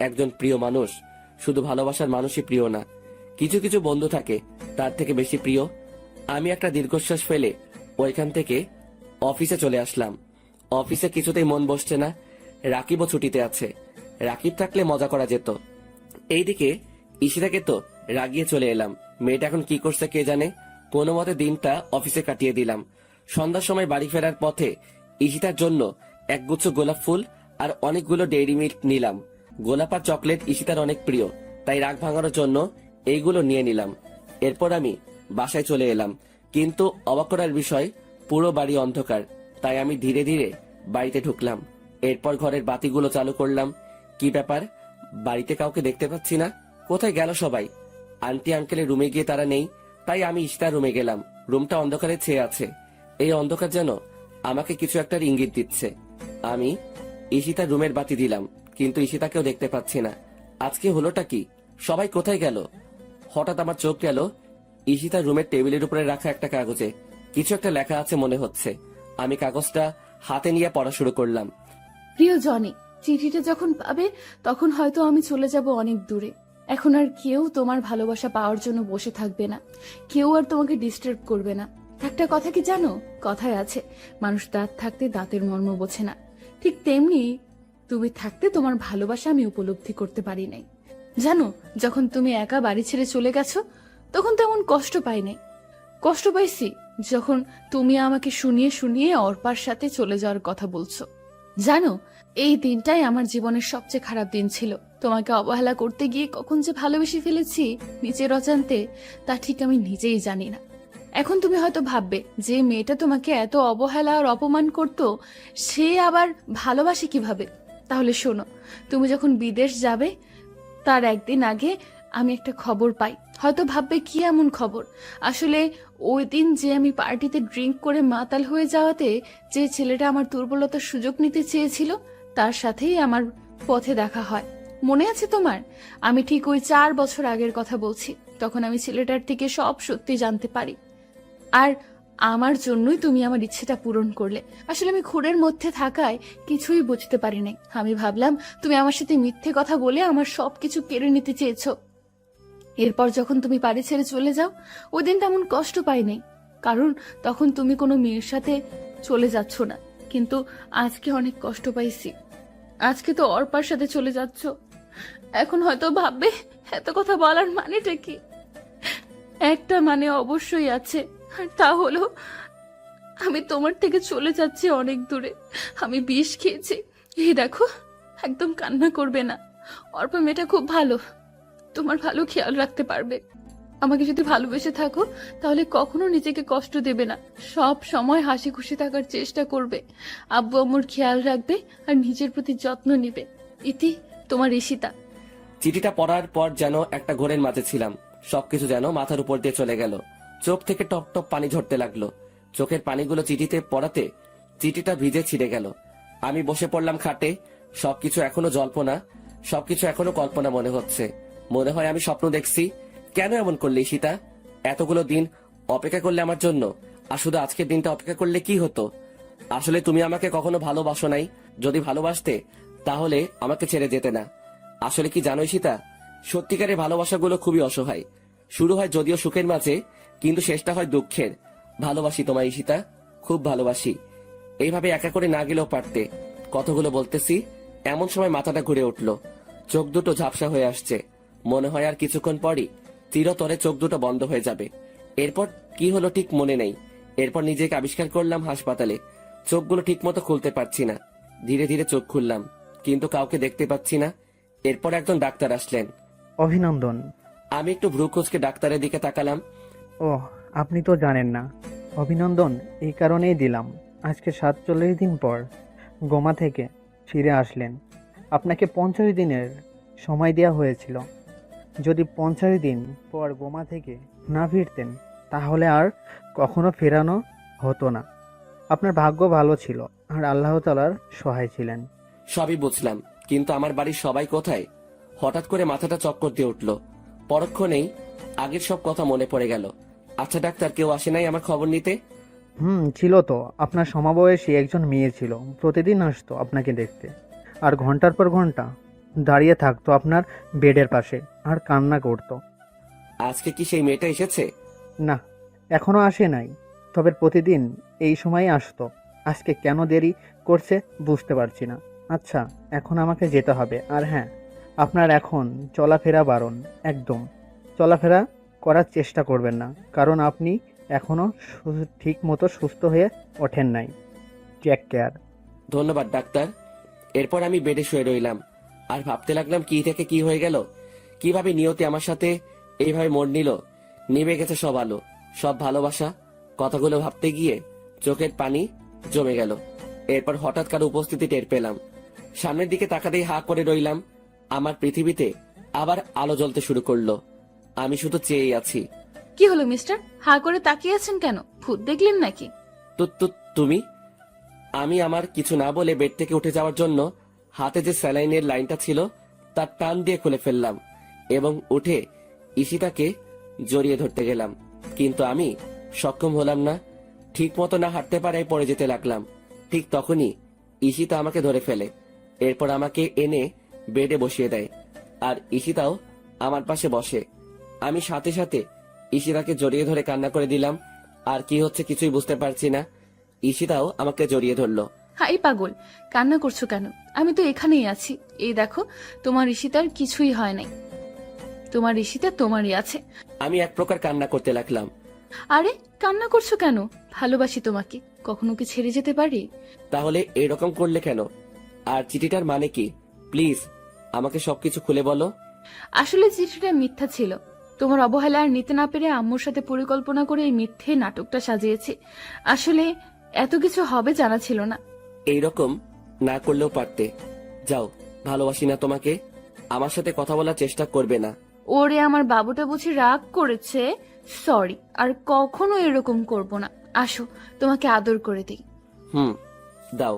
একজন প্রিয় মানুষ। শুধু ভালোবাসার মানুষই প্রিয় না, কিছু কিছু বন্ধু থাকে তার থেকে বেশি প্রিয়। আমি একটা দীর্ঘশ্বাস ফেলে ওইখান থেকে অফিসে চলে আসলাম। অফিসে কিছুতেই মন বসছে না। রাকিবও ছুটিতে আছে। রাকিব থাকলে মজা করা যেত। এইদিকে ইশিতাকে তো রাগিয়ে চলে এলাম। মেয়েটা এখন কি করছে কে জানে। কোনো মতে দিনটা অফিসে কাটিয়ে দিলাম। সন্ধ্যার সময় বাড়ি ফেরার পথে ইশিতার জন্য একগুচ্ছ গোলাপ ফুল আর অনেকগুলো ডেইরি মিল্ক নিলাম। গোলাপ আর চকলেট ইশিতার অনেক প্রিয়, তাই রাগ ভাঙানোর জন্য এইগুলো নিয়ে নিলাম। এরপর আমি বাসায় চলে এলাম। কিন্তু অবাক করার বিষয়, পুরো বাড়ি অন্ধকার। তাই আমি ধীরে ধীরে বাড়িতে ঢুকলাম। এরপর ঘরের বাতিগুলো চালু করলাম। কি ব্যাপার, বাড়িতে কাউকে দেখতে পাচ্ছি না। কোথায় গেল সবাই? আন্টি আঙ্কেলের রুমে গিয়ে তারা নেই, তাই আমি ইশিতার রুমে গেলাম। রুমটা অন্ধকারে ছেয়ে আছে। এই অন্ধকার যেন আমাকে কিছু একটার ইঙ্গিত দিচ্ছে। আমি ইশিতার রুমের বাতি দিলাম, কিন্তু ইশিতাকেও দেখতে পাচ্ছি না। আজকে হলোটা কি? সবাই কোথায় গেল? হঠাৎ আমার চোখ গেল ইশিতার রুমের টেবিলের উপরে রাখা একটা কাগজে। কিছু একটা লেখা আছে মনে হচ্ছে। আমি কাগজটা হাতে নিয়ে পড়া শুরু করলাম। প্রিয় জনি, চিঠিটা যখন পাবে তখন হয়তো আমি চলে যাব অনেক দূরে। এখন আর কেউ তোমার ভালোবাসা পাওয়ার জন্য বসে থাকবে না, কেউ আর তোমাকে ডিস্টার্ব করবে না। একটা কথা কি জানো, কথায় আছে মানুষ দাঁত থাকতে দাঁতের মর্ম বোঝে না। ঠিক তেমনি তুমি থাকতে তোমার ভালোবাসা আমি উপলব্ধি করতে পারি নাই। জানো, যখন তুমি একা বাড়ি ছেড়ে চলে গেছো তখন তেমন কষ্ট পাই নাই। কষ্ট পাইছি যখন তুমি আমাকে শুনিয়ে শুনিয়ে অর্পার সাথে চলে যাওয়ার কথা বলছো। জানো, এই দিনটাই আমার জীবনের সবচেয়ে খারাপ দিন ছিল। তোমাকে অবহেলা করতে গিয়ে কখন যে ভালোবেসে ফেলেছি নিজের অজান্তে, তা ঠিক আমি নিজেই জানি না। এখন তুমি হয়তো ভাববে যে মেয়েটা তোমাকে এত অবহেলা আর অপমান করত, সে আবার ভালোবাসে কিভাবে। তাহলে শোনো, তুমি যখন বিদেশ যাবে তার একদিন আগে আমি একটা খবর পাই। হয়তো ভাববে কি এমন খবর। আসলে ওই দিন যে আমি পার্টিতে ড্রিঙ্ক করে মাতাল হয়ে যাওয়াতে যে ছেলেটা আমার দুর্বলতার সুযোগ নিতে চেয়েছিল, তার সাথেই আমার পথে দেখা হয়। মনে আছে তোমার? আমি ঠিক ওই 4 বছর আগের কথা বলছি। তখন আমি ছেলেটার থেকে সব সত্যি জানতে পারি, আর আমার জন্যই তুমি আমার ইচ্ছেটা পূরণ করলে। আসলে আমি ঘোরের মধ্যে থাকায় কিছুই বুঝতে পারি নাই। আমি ভাবলাম তুমি আমার সাথে মিথ্যে কথা বলে আমার সবকিছু কেড়ে নিতে চেয়েছো। এরপর যখন তুমি বাড়ি ছেড়ে চলে যাও ওই দিন তেমন কষ্ট পাইনি, কারণ তখন তুমি কোনো মেয়ের সাথে চলে যাচ্ছ না। কিন্তু আজকে অনেক কষ্ট পাইছি। আজকে তো অর্পার সাথে চলে যাচ্ছ। এখন হয়তো ভাববে এত কথা বলার মানেটা কি। একটা মানে অবশ্যই আছে, আর তা হলো আমি তোমার থেকে চলে যাচ্ছি অনেক দূরে। আমি বিষ খেয়েছি। এই দেখো, একদম কান্না করবে না। অর্পা মেয়েটা খুব ভালো, তোমার ভালো খেয়াল রাখতে পারবে। আমাকে যদি ভালোবেসে থাকো তাহলে কখনো নিজেকে কষ্ট দেবে না, সব সময় হাসি খুশি থাকার চেষ্টা করবে, আব্বু আম্মুর খেয়াল রাখবে আর নিজের প্রতি যত্ন নিবে। ইতি, তোমার ঈশিতা। চিঠিটা পড়ার পর যেন একটা ঘোরের মাঝে ছিলাম। সবকিছু যেন মাথার উপর দিয়ে চলে গেল। চোখ থেকে টপ টপ পানি ঝরতে লাগলো। চোখের পানিগুলো চিঠিতে পড়াতে চিঠিটা ভিজে ছিঁড়ে গেল। আমি বসে পড়লাম খাটে। সবকিছু এখনো জল্পনা, সবকিছু এখনো কল্পনা মনে হচ্ছে। মনে হয় আমি স্বপ্ন দেখছি। কেন এমন করলে ঈশিতা? এতগুলো দিন অপেক্ষা করলে আমার জন্য, আর শুধু আজকের দিনটা অপেক্ষা করলে কি হতো? আসলে তুমি আমাকে কখনো ভালোবাসো নাই। যদি ভালোবাসতে তাহলে আমাকে ছেড়ে যেতে না। আসলে কি জানো ঈশিতা, সত্যিকারের ভালোবাসাগুলো খুবই অসহায়। শুরু হয় যদিও সুখের মাঝে, কিন্তু শেষটা হয় দুঃখের। ভালোবাসি তোমায় ঈশিতা, খুব ভালোবাসি। এইভাবে একা করে না গেলেও পারতে। কতগুলো বলতেছি, এমন সময় মাথাটা ঘুরে উঠলো। চোখ দুটো ঝাপসা হয়ে আসছে। মনে হয় আর কিছুক্ষণ পরই চিরতরে চোখ দুটো বন্ধ হয়ে যাবে। এরপর কি হলো ঠিক মনে নেই। এরপর নিজেকে আবিষ্কার করলাম হাসপাতালে। চোখগুলো ঠিক মতো খুলতে পারছি না। ধীরে ধীরে চোখ খুললাম, কিন্তু কাউকে দেখতে পাচ্ছি না। এরপর একজন ডাক্তার আসলেন। অভিনন্দন। আমি একটু ভ্রু কুঁচকে ডাক্তারের দিকে তাকালাম। ও, আপনি তো জানেন না। অভিনন্দন এই কারণেই দিলাম, আজকে 47 দিন পর গোমা থেকে ফিরে আসলেন। আপনাকে 50 দিনের সময় দেওয়া হয়েছিল। যদি 50 দিন পর গোমা থেকে না ফিরতেন তাহলে আর কখনো ফেরানো হতো না। আপনার ভাগ্য ভালো ছিল আর আল্লাহ তাআলার সহায় ছিলেন। সবই বুঝলাম, কিন্তু আমার বাড়ির সবাই কোথায়? হঠাৎ করে মাথাটা চক্কর দিয়ে উঠলো। পরক্ষণেই আগের সব কথা মনে পড়ে গেল। আচ্ছা ডাক্তার, কেউ আসে নাই আমার খবর নিতে? ছিল তো। আপনার সমবয়সী একজন মেয়ে ছিল, প্রতিদিন আসতো আপনাকে দেখতে, আর ঘন্টার পর ঘন্টা দাঁড়িয়ে থাকতো আপনার বেডের পাশে আর কান্না করতো। আজকে কি সেই মেয়েটা এসেছে? না, এখনো আসে নাই, তবে প্রতিদিন এই সময়ই আসতো। আজকে কেন দেরি করছে বুঝতে পারছি না। আচ্ছা, এখন আমাকে যেতে হবে। আর হ্যাঁ, আপনার এখন চলাফেরা বারণ। একদম চলাফেরা করার চেষ্টা করবেন না, কারণ আপনি এখনো ঠিক মতো সুস্থ হয়ে ওঠেন নাই। Take care. ধন্যবাদ ডাক্তার। এরপর আমি বেডে শুয়ে রইলাম আর ভাবতে লাগলাম কি থেকে কি হয়ে গেল। কিভাবে নিয়তি আমার সাথে এইভাবে মোড় নিল। নিভে গেছে সব আলো, সব ভালোবাসা। কথাগুলো ভাবতে গিয়ে চোখের পানি জমে গেল। এরপর হঠাৎ কারো উপস্থিতি টের পেলাম। সামনের দিকে তাকাতেই হা করে রইলাম। আমার পৃথিবীতে আবার আলো জ্বলতে শুরু করলো। আমি শুধু চেয়েই আছি। কি হলো মিস্টার, হা করে তাকিয়ে আছেন কেন? ভূত দেখলেন নাকি? তুমি? আমি আমার কিছু না বলে বেড থেকে উঠে যাওয়ার জন্য হাতে যে স্যালাইনের লাইনটা ছিল তার টান দিয়ে খুলে ফেললাম এবং উঠে ঈশিতাকে জড়িয়ে ধরতে গেলাম, কিন্তু আমি সক্ষম হলাম না। ঠিক মতো না হাঁটতে পারায় পড়ে যেতে লাগলাম। ঠিক তখনই ঈশিতা আমাকে ধরে ফেলে। এরপর আমাকে এনে বেডে বসিয়ে দেয় আর ঈশিতাও আমার পাশে বসে। আমি সাথে সাথে ঈশিতাকে জড়িয়ে ধরে কান্না করে দিলাম। আর কি হচ্ছে কিছুই বুঝতে পারছি না। ঈশিতাও আমাকে জড়িয়ে ধরলো। হাই পাগল, কান্না করছো কেন? আমি তো এখানেই আছি। এই দেখো, তোমার ঈশিতার কিছুই হয় নাই। তোমার ঈশিতা তোমারই আছে। আমি এক প্রকার কান্না করতে লাগলাম। আরে কান্না করছো কেন? ভালোবাসি তোমাকে, কখনো কি ছেড়ে যেতে পারি? তাহলে এরকম করলে কেন? আর চিঠিটার মানে কি? প্লিজ আমাকে সবকিছু খুলে বলো। আসলে চিঠিটা মিথ্যা ছিল। তোমার অবহেলা আর নিতে না পেরে আম্মুর সাথে পরিকল্পনা করে এই মিথ্যে নাটকটা সাজিয়েছি। আসলে এত কিছু হবে জানা ছিল না। এইরকম না করলেও পারতে। যাও, ভালোবাসি না তোমাকে। আমার সাথে কথা বলার চেষ্টা করবে না। ওরে আমার বাবুটা বুঝি রাগ করেছে। সরি, আর কখনো এরকম করব না। আসো, তোমাকে আদর করে দিই। দাও।